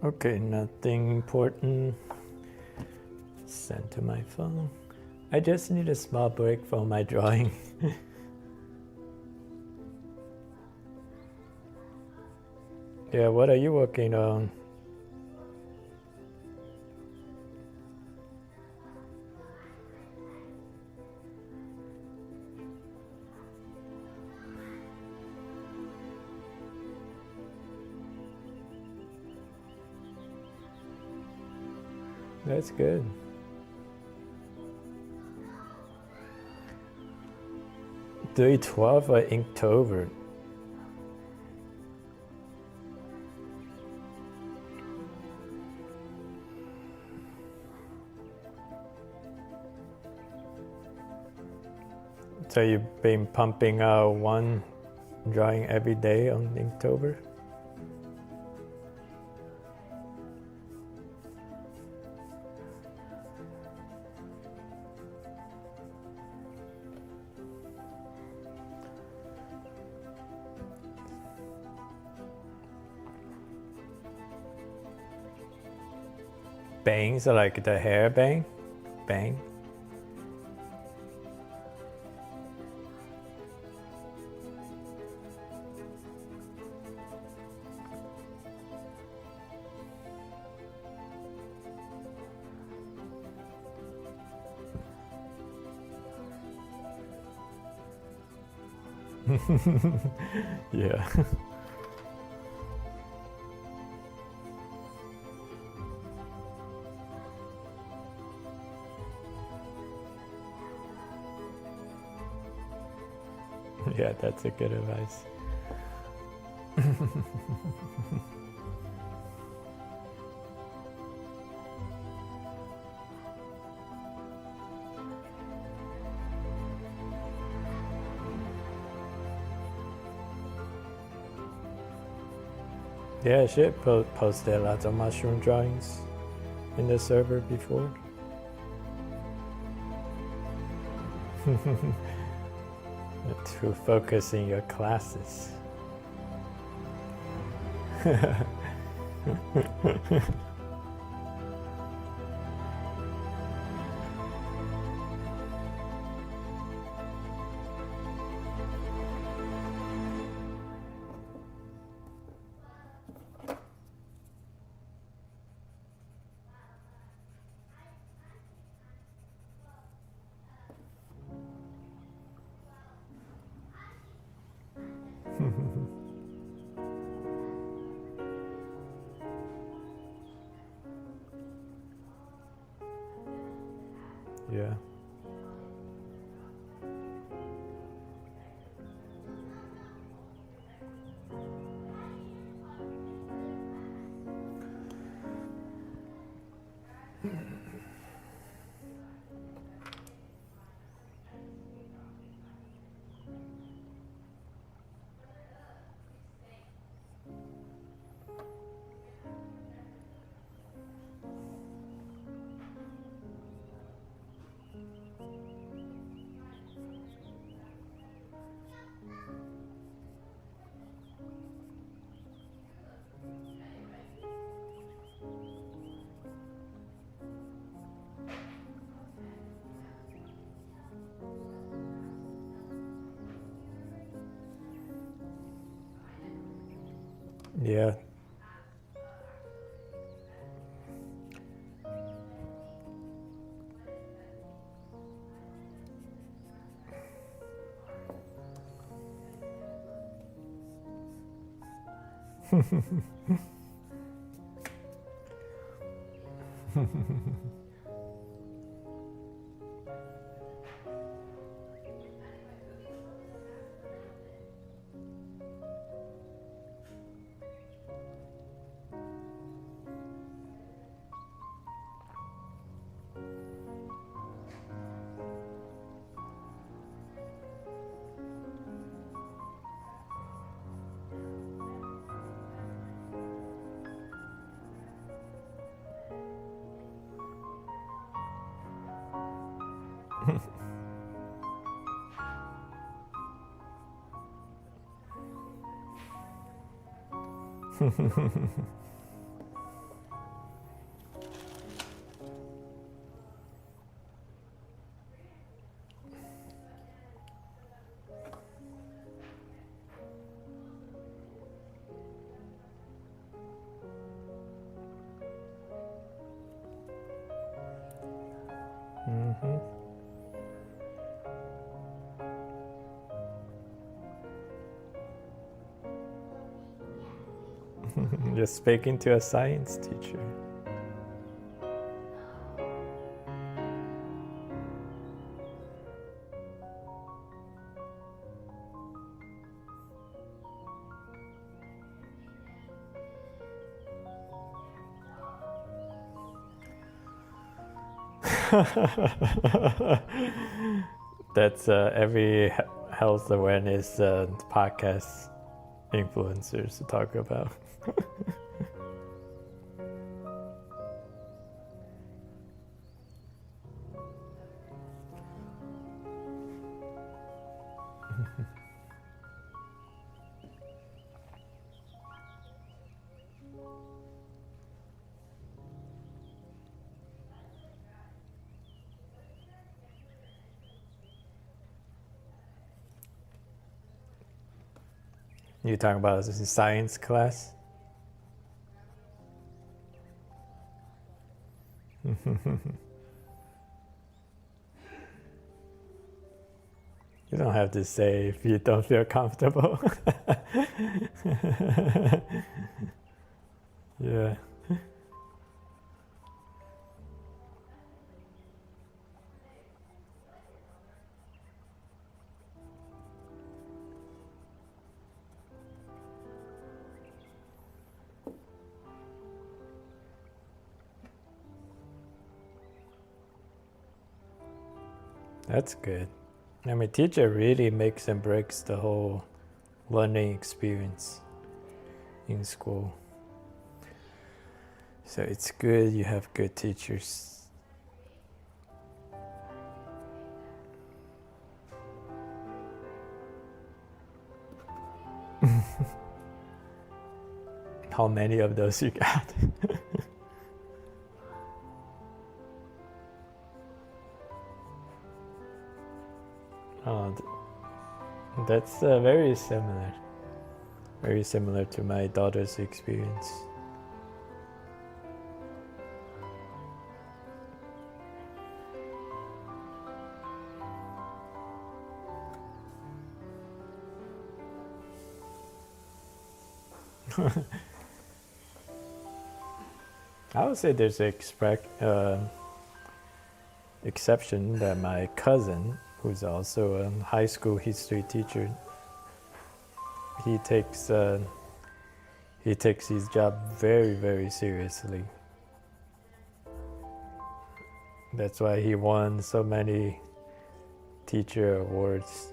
Okay, nothing important. Send to my phone. I just need a small break from my drawing. Yeah, what are you working on? That's good. Day 12 or Inktober? So you've been pumping out one drawing every day on Inktober? Bangs, like the hair bang? Bang? Yeah. Yeah, that's a good advice. Yeah, shit, posted lots of mushroom drawings in the server before. To focus in your classes. Yeah. Yeah. You're speaking to a science teacher. That's every health awareness podcast influencers to talk about. You talking about this in science class? You don't have to say if you don't feel comfortable. Yeah. That's good. I mean, teacher really makes and breaks the whole learning experience in school. So it's good you have good teachers. How many of those you got? Oh, that's very similar. Very similar to my daughter's experience. I would say there's an exception that my cousin, who's also a high school history teacher, he takes his job very, very seriously. That's why he won so many teacher awards.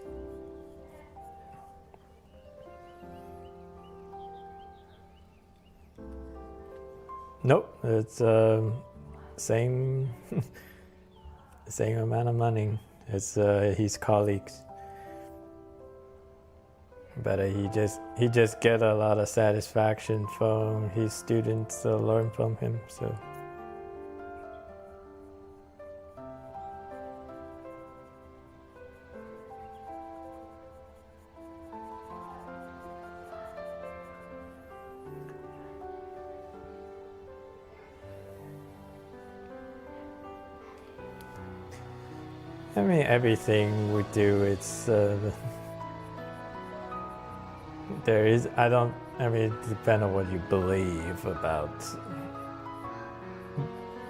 Nope, it's same same amount of money as his colleagues, but he just get a lot of satisfaction from his students learn from him. So. I mean, everything we do, it's there is. I mean, it depends on what you believe about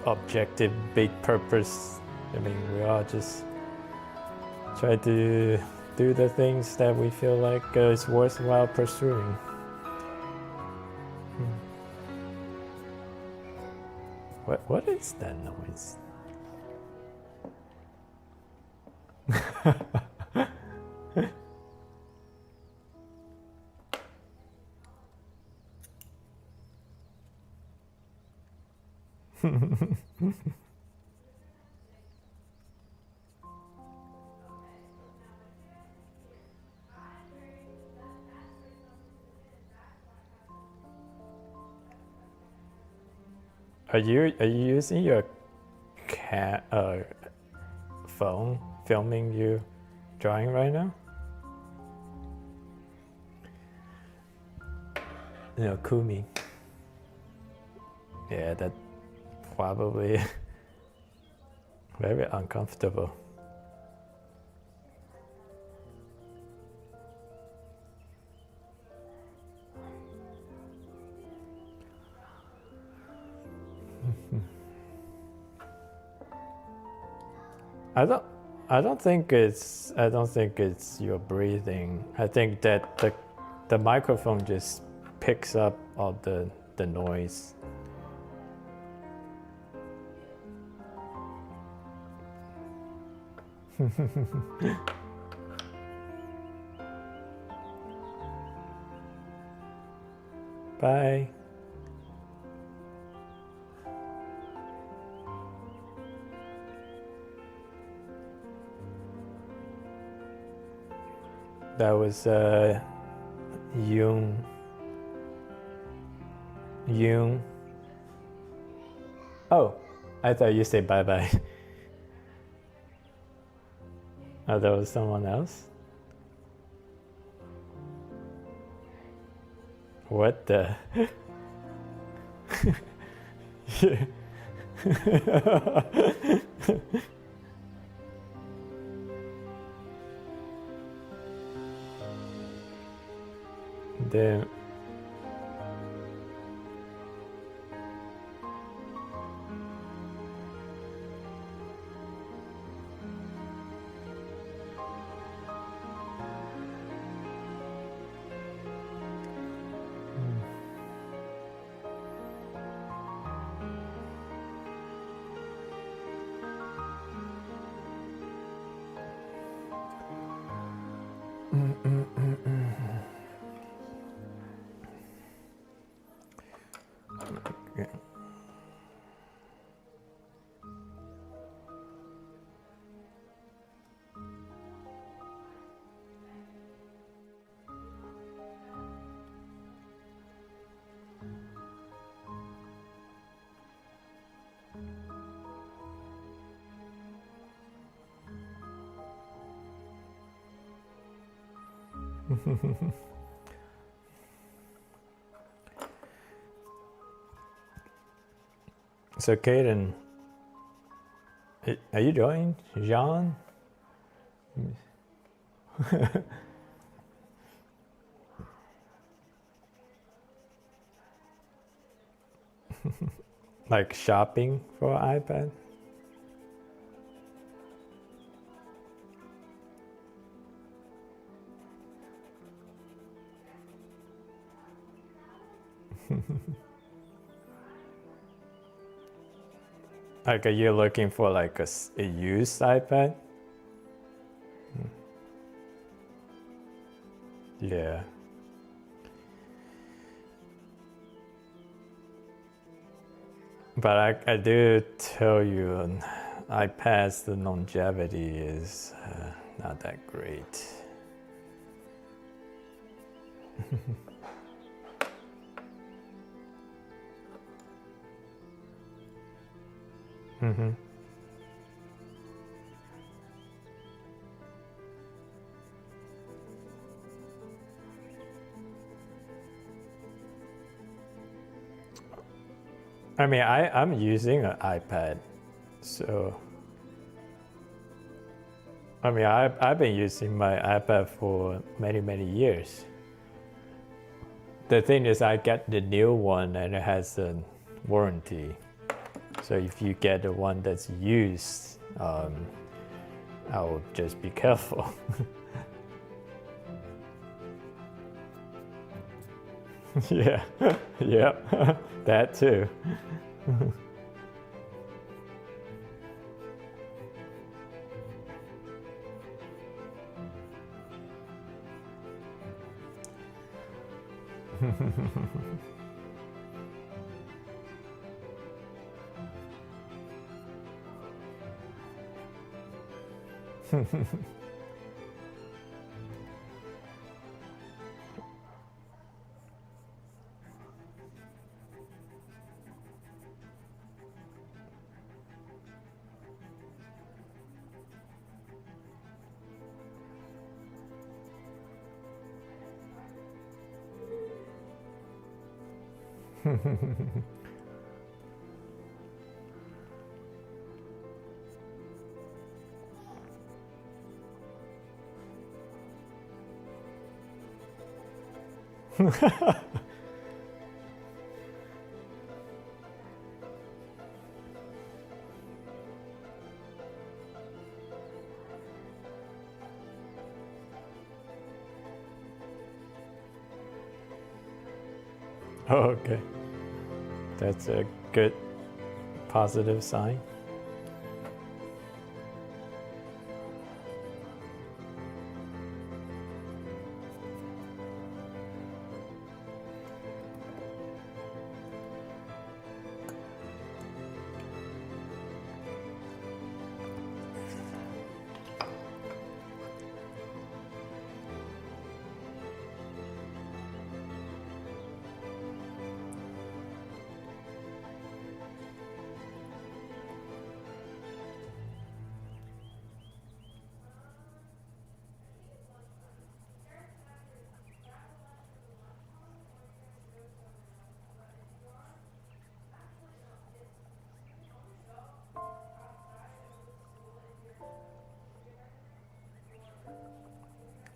objective, big purpose. I mean, we all just try to do the things that we feel like is worthwhile pursuing. What is that noise? Are you using your phone filming you drawing right now? No, Kumi. Yeah, that probably very uncomfortable. I don't think it's your breathing. I think that the microphone just picks up all the noise. Bye. That was Yoon. Oh, I thought you said bye bye. Oh, that was someone else? What the? Damn. Okay. So, Kenan, are you joining, Jean? Like shopping for iPad? Like, are you looking for like a used iPad? Yeah. But I do tell you, iPad's the longevity is not that great. Mm-hmm. I mean, I'm using an iPad, so I mean, I've been using my iPad for many years. The thing is, I get the new one and it has a warranty. So if you get the one that's used, I'll just be careful. Yeah, yeah, that too. Oh, okay. That's a good positive sign.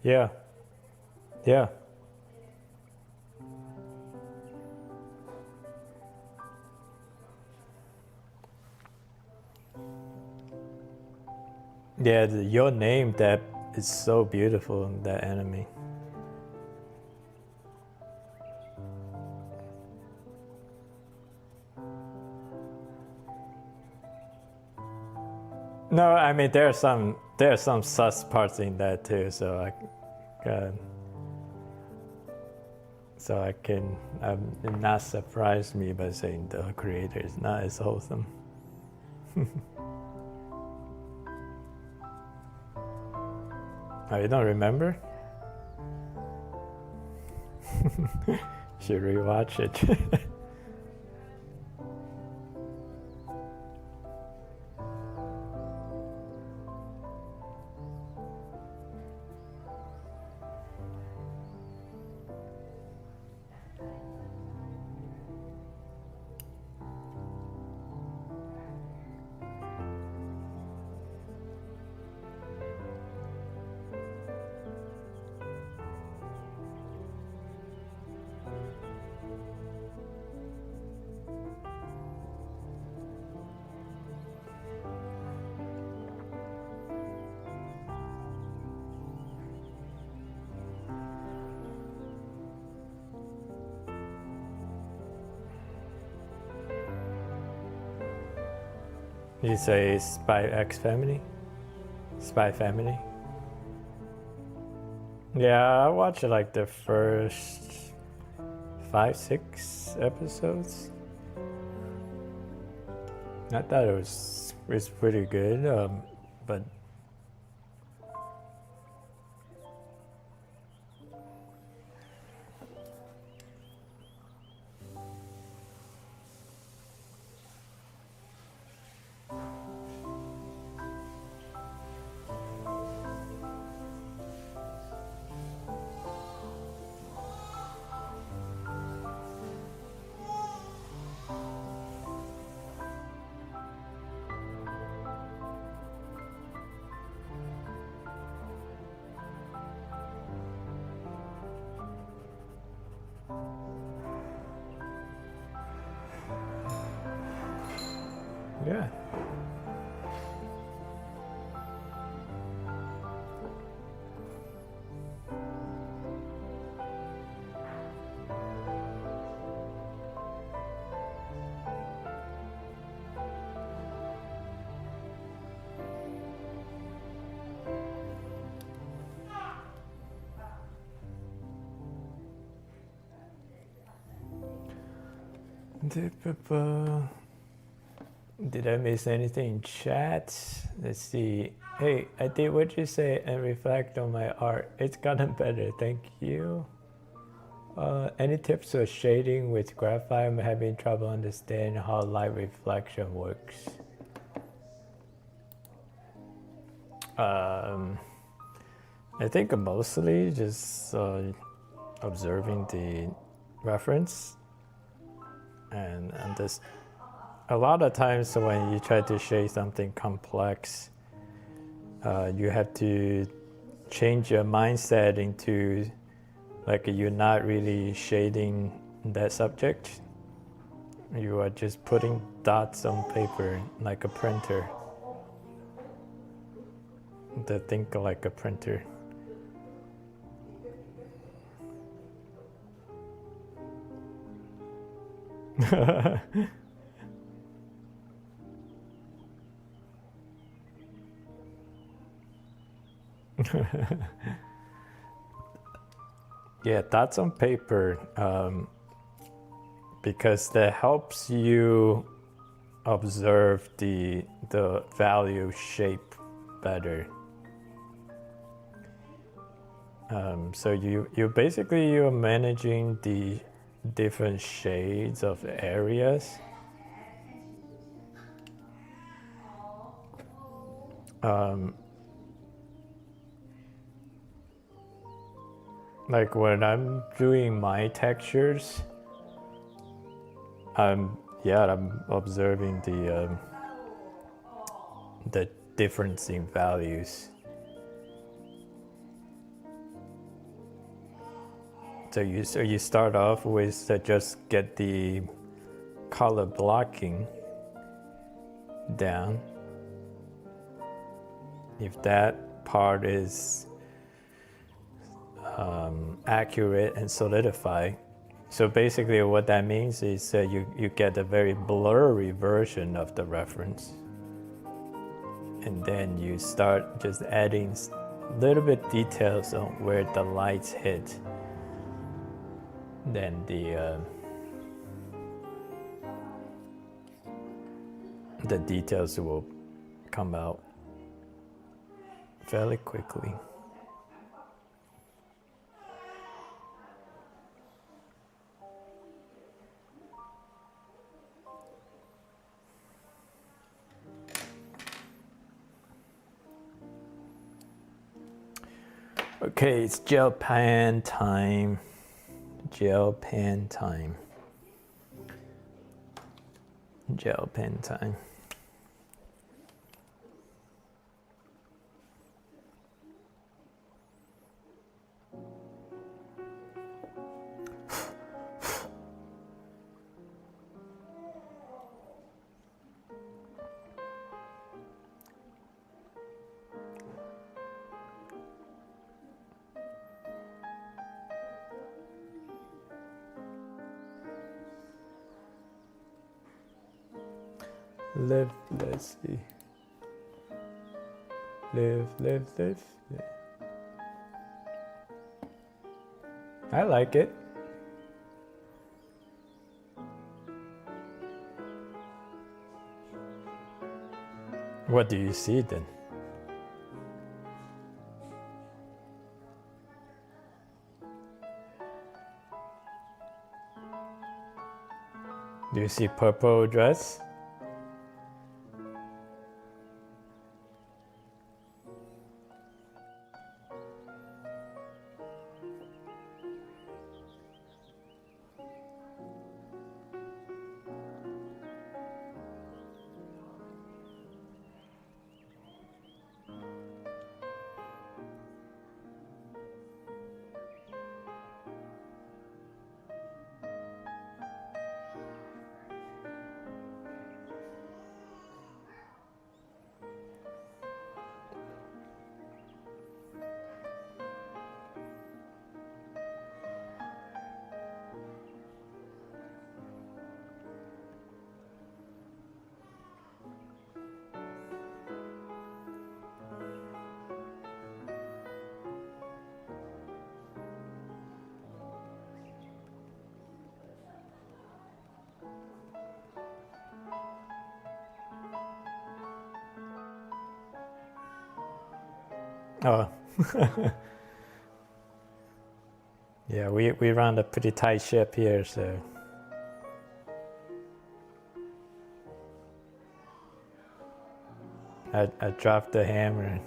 Yeah. Yeah. Yeah, your name that is so beautiful in that anime. No, I mean there are some sus parts in that too, so I can not surprise me by saying the creator is not as wholesome. Oh, you don't remember? Should rewatch it. You say Spy X Family? Spy Family? Yeah, I watched like the first 5-6 episodes. I thought it was pretty good, but yeah. Did I miss anything in chat? Let's see. Hey, I did what you say and reflect on my art. It's gotten better, thank you. Any tips for shading with graphite? I'm having trouble understanding how light reflection works. I think mostly just observing the reference and just a lot of times when you try to shade something complex, you have to change your mindset into like you're not really shading that subject. You are just putting dots on paper like a printer. To think like a printer. Yeah, that's on paper because that helps you observe the value shape better. So you're managing the different shades of areas. Like when I'm doing my textures, I'm observing the difference in values. So you start off with just get the color blocking down. If that part is accurate and solidified, so basically what that means is you get a very blurry version of the reference, and then you start just adding little bit details on where the lights hit. Then the details will come out fairly quickly. Okay, it's gel pen time. Gel pen time. Gel pen time. Let's see. Live. I like it. What do you see then? Do you see purple dress? Oh, yeah, we run a pretty tight ship here, so I dropped the hammer.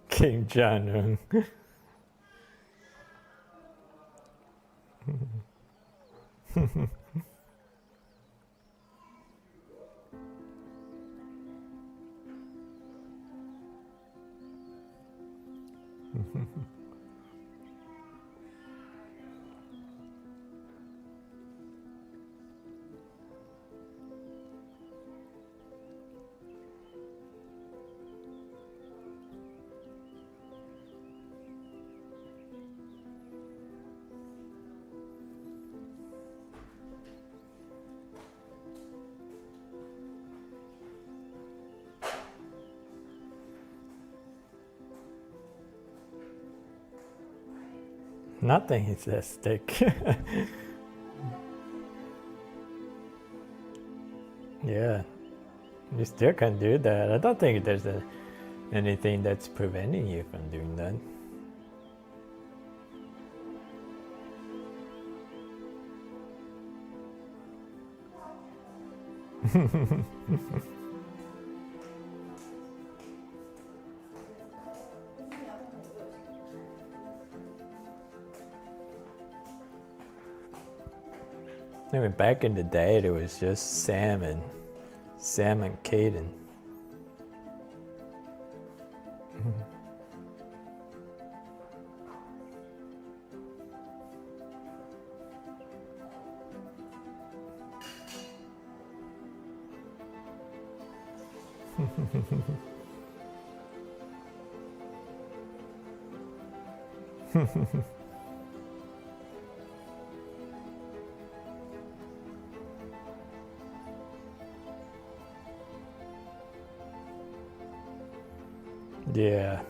King John. Nothing is at stake. Yeah, you still can do that. I don't think there's anything that's preventing you from doing that. I mean, back in the day, it was just Sam and Kenan. Yeah.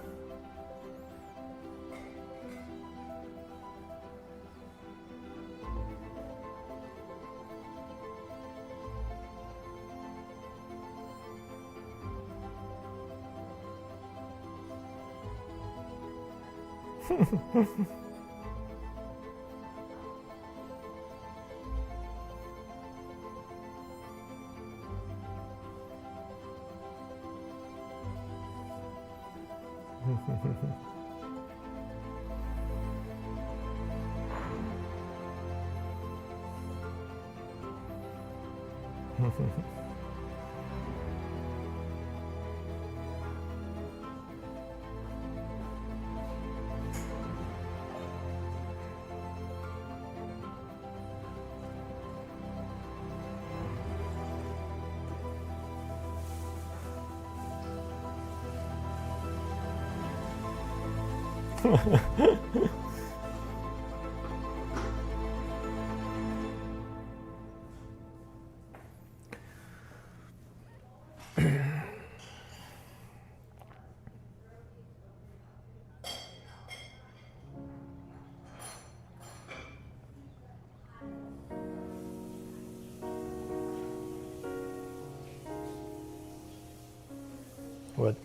What?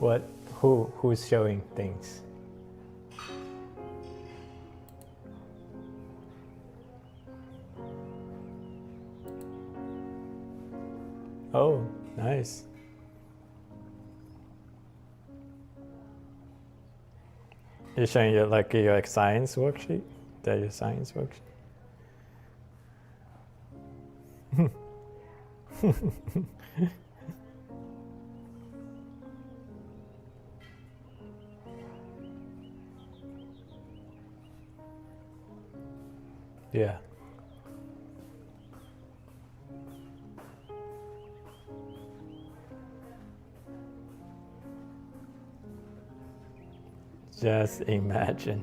What? Who's showing things? Oh, nice. You're showing your your science worksheet? Is that your science worksheet? Yeah. Just imagine.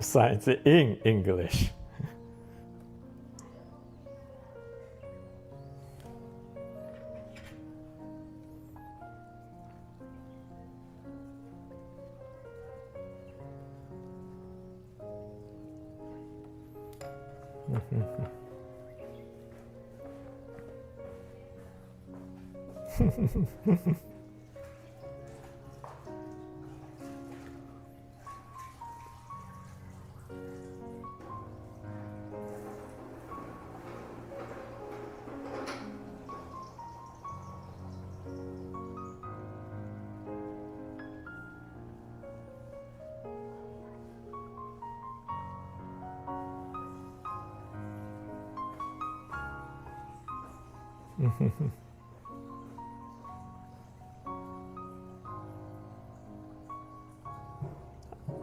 Science in English.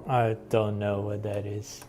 I don't know what that is.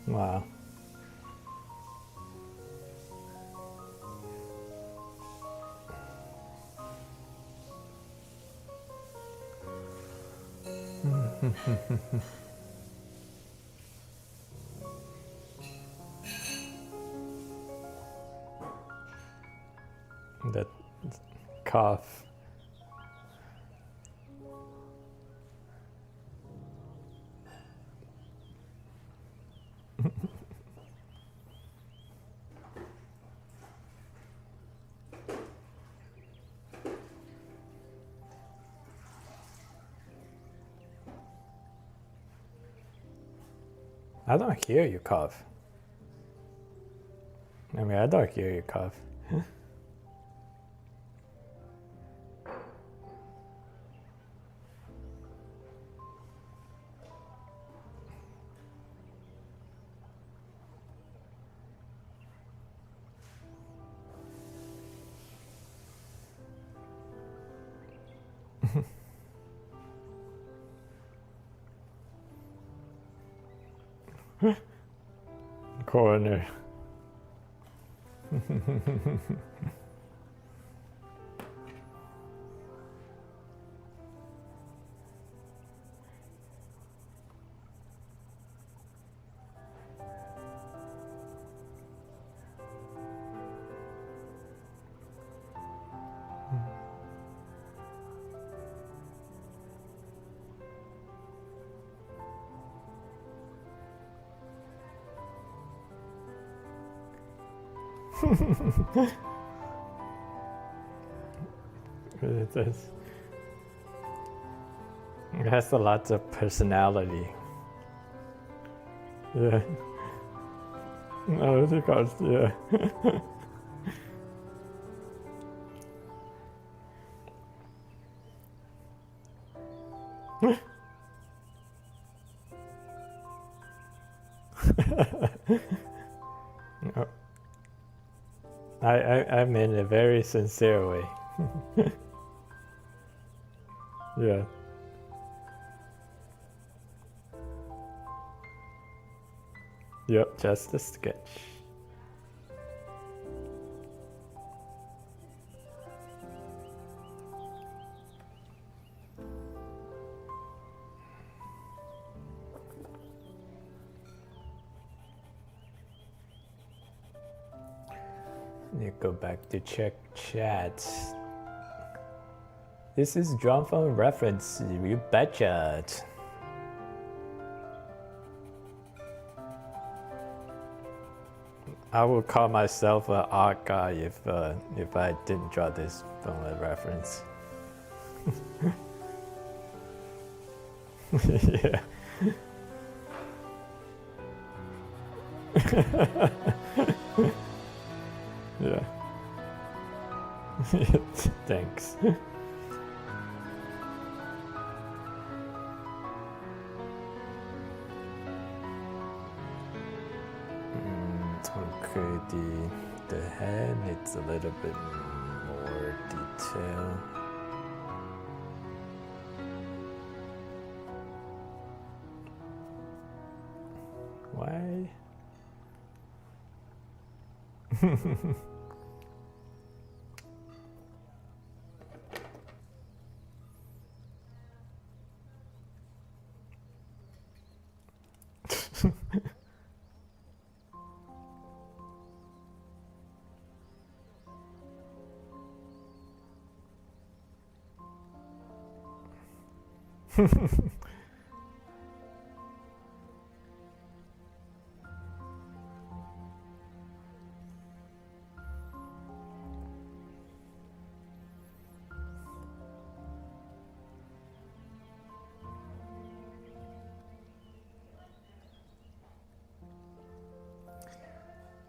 Wow. That cough. I don't hear you cough. I mean, I don't hear you cough. Corner. It has a lot of personality. Yeah. No, it's because, yeah. Oh. I mean a very sincere way. Yeah. Yep, just a sketch. You go back to check chats. This is drawn from a reference, you betcha. I would call myself an art guy if I didn't draw this from a reference. Yeah. Yeah. Thanks. Okay, the head needs a little bit more detail. Why?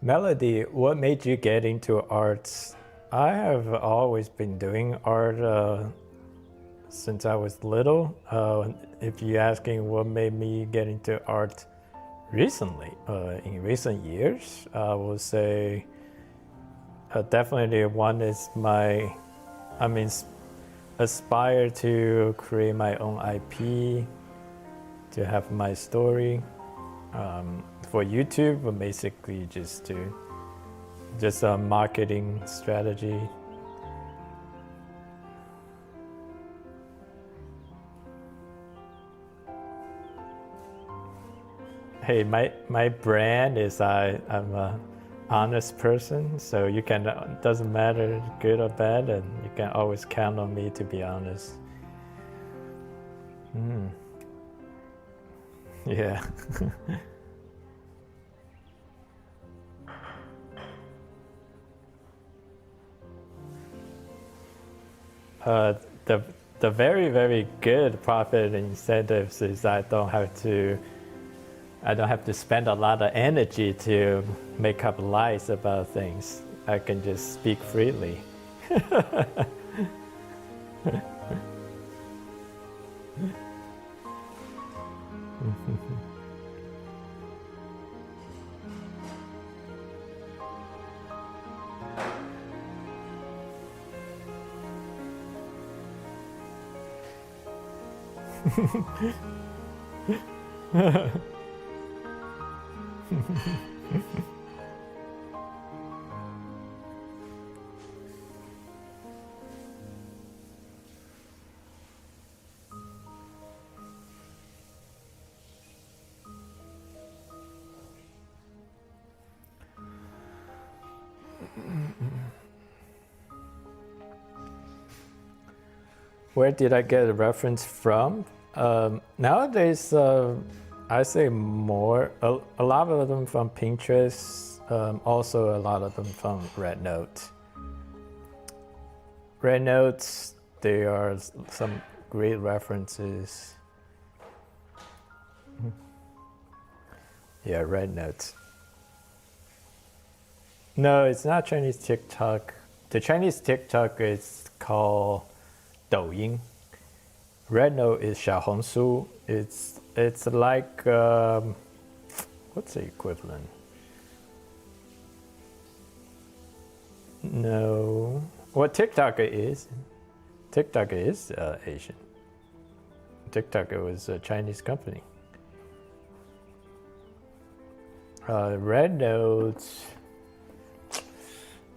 Melody, what made you get into arts? I have always been doing art since I was little. If you're asking what made me get into art recently, in recent years, I will say definitely one is aspire to create my own IP, to have my story. For YouTube, but basically just a marketing strategy. Hey, my brand is I'm a honest person, so you can doesn't matter good or bad, and you can always count on me to be honest. Yeah. The very, very good profit incentives is I don't have to I don't have to spend a lot of energy to make up lies about things. I can just speak freely. Where did I get a reference from? Nowadays, I say more, a lot of them from Pinterest, also a lot of them from Red Note. Red Notes, there are some great references. Yeah, Red Notes. No, it's not Chinese TikTok. The Chinese TikTok is called Douyin. Red Note is 小红书. It's like what's the equivalent? No, what TikTok is? TikTok is Asian. TikTok was a Chinese company. Red Note.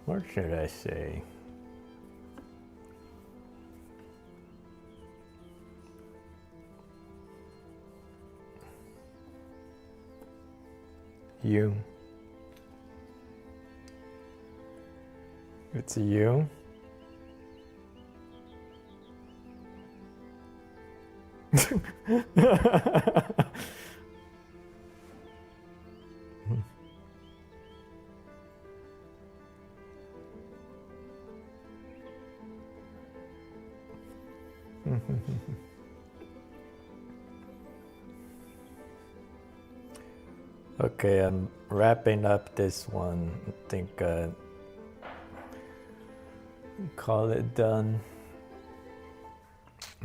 What should I say? You. It's you. Okay, I'm wrapping up this one. I think call it done.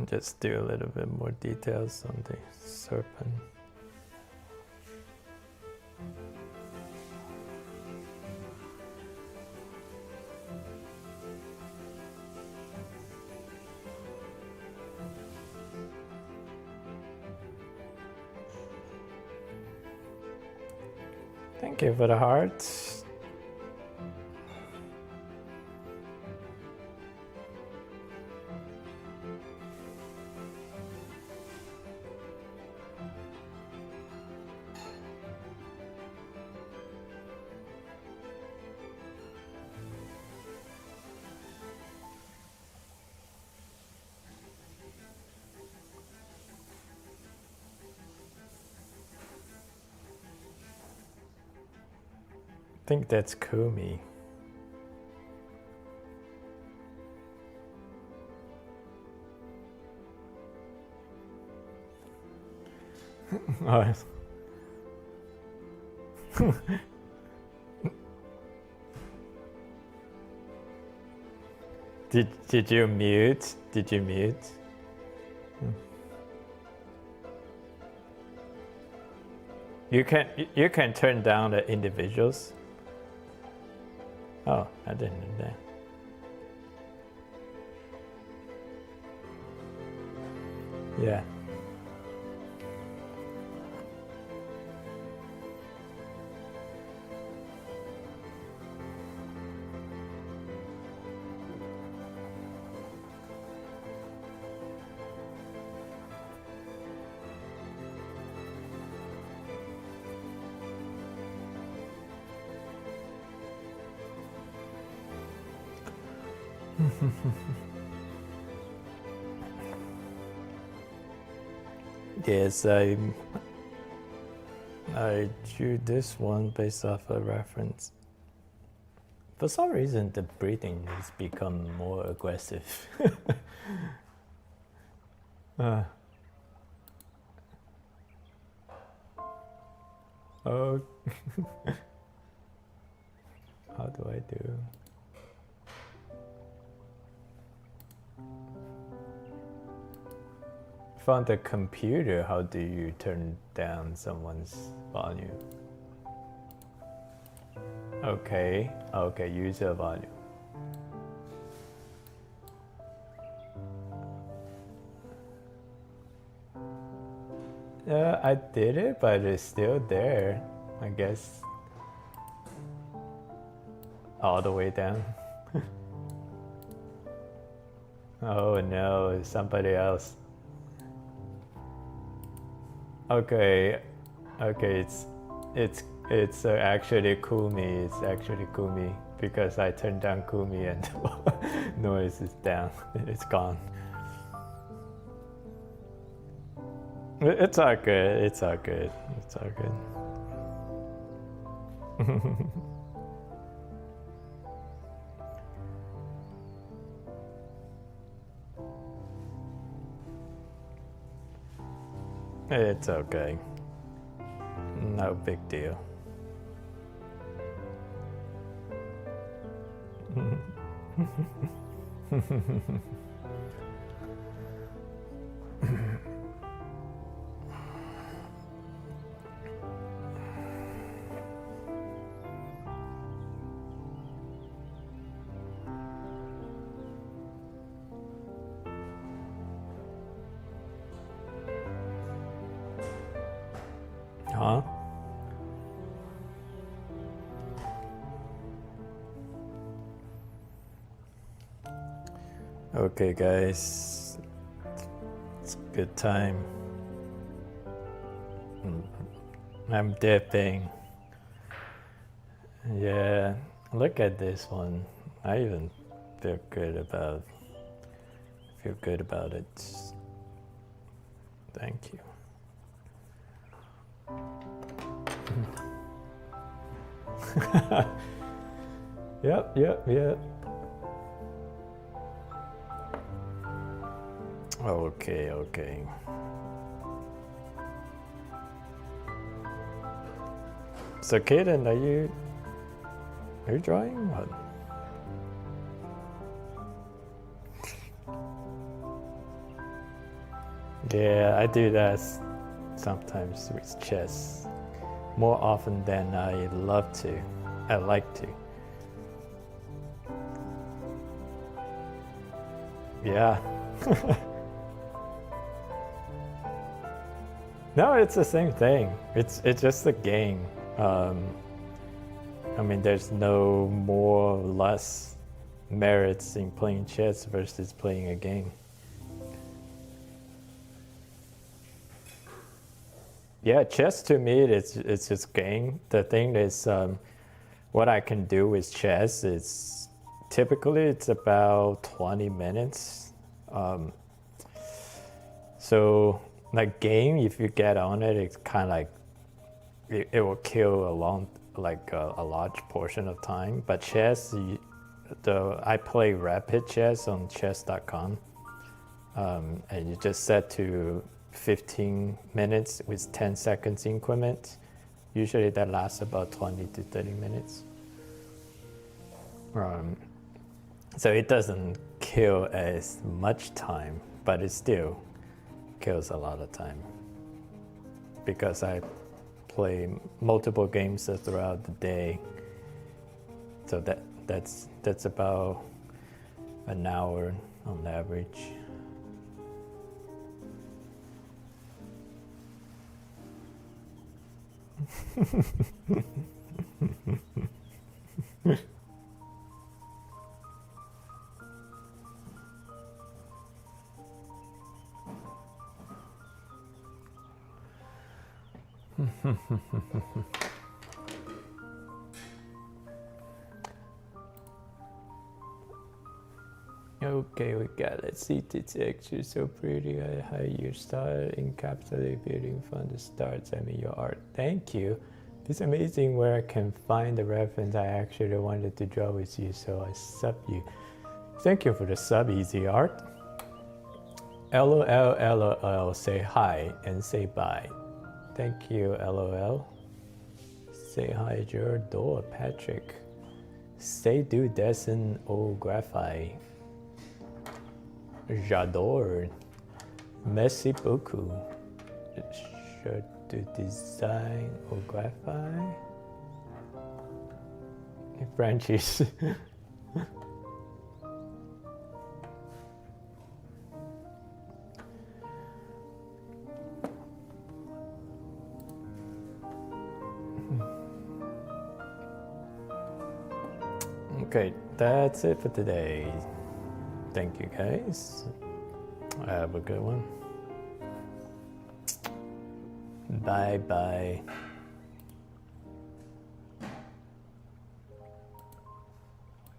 Just do a little bit more details on the serpent. Thank you for the hearts. I think that's Kumi. Oh. Did you mute? Did you mute? You can turn down the individuals. Oh, I didn't know that. Yeah. Yes, I drew this one based off a reference. For some reason, the breathing has become more aggressive. Oh, how do I do? From the computer, how do you turn down someone's volume? Okay, okay, user volume. I did it, but it's still there, I guess. All the way down. Oh no, it's somebody else. Okay, okay, it's actually Kumi. It's actually Kumi because I turned down Kumi and noise is down. It's gone. It's all good. It's all good. It's all good. It's okay. No big deal. Huh? Okay, guys. It's a good time. I'm dipping. Yeah, look at this one. I even feel good about it. Thank you. Yep. Okay. So Kenan, are you drawing? What? Yeah, I do that sometimes with chess. More often than I love to. I like to. Yeah. No, it's the same thing. It's just a game. I mean, there's no more or less merits in playing chess versus playing a game. Yeah, chess to me, it's just game. The thing is, what I can do with chess is typically it's about 20 minutes. So like game, if you get on it, it's kind of like it will kill a large portion of time. But chess, I play rapid chess on chess.com, and you just set to 15 minutes with 10 seconds increment. Usually that lasts about 20 to 30 minutes. So it doesn't kill as much time, but it still kills a lot of time because I play multiple games throughout the day. So that's about an hour on average. Okay, we got it. See, the texture so pretty. How you start encapsulate building from the start. Send me your art. Thank you. It's amazing where I can find the reference I actually wanted to draw with you, so I sub you. Thank you for the sub, Easy Art. LOL, say hi and say bye. Thank you, LOL. Say hi, Jaredor, Patrick. Say du dessin au graphite. J'adore. Merci beaucoup. Je du design au graphite. Frenchies. Okay, that's it for today. Thank you guys. Have a good one. Bye bye.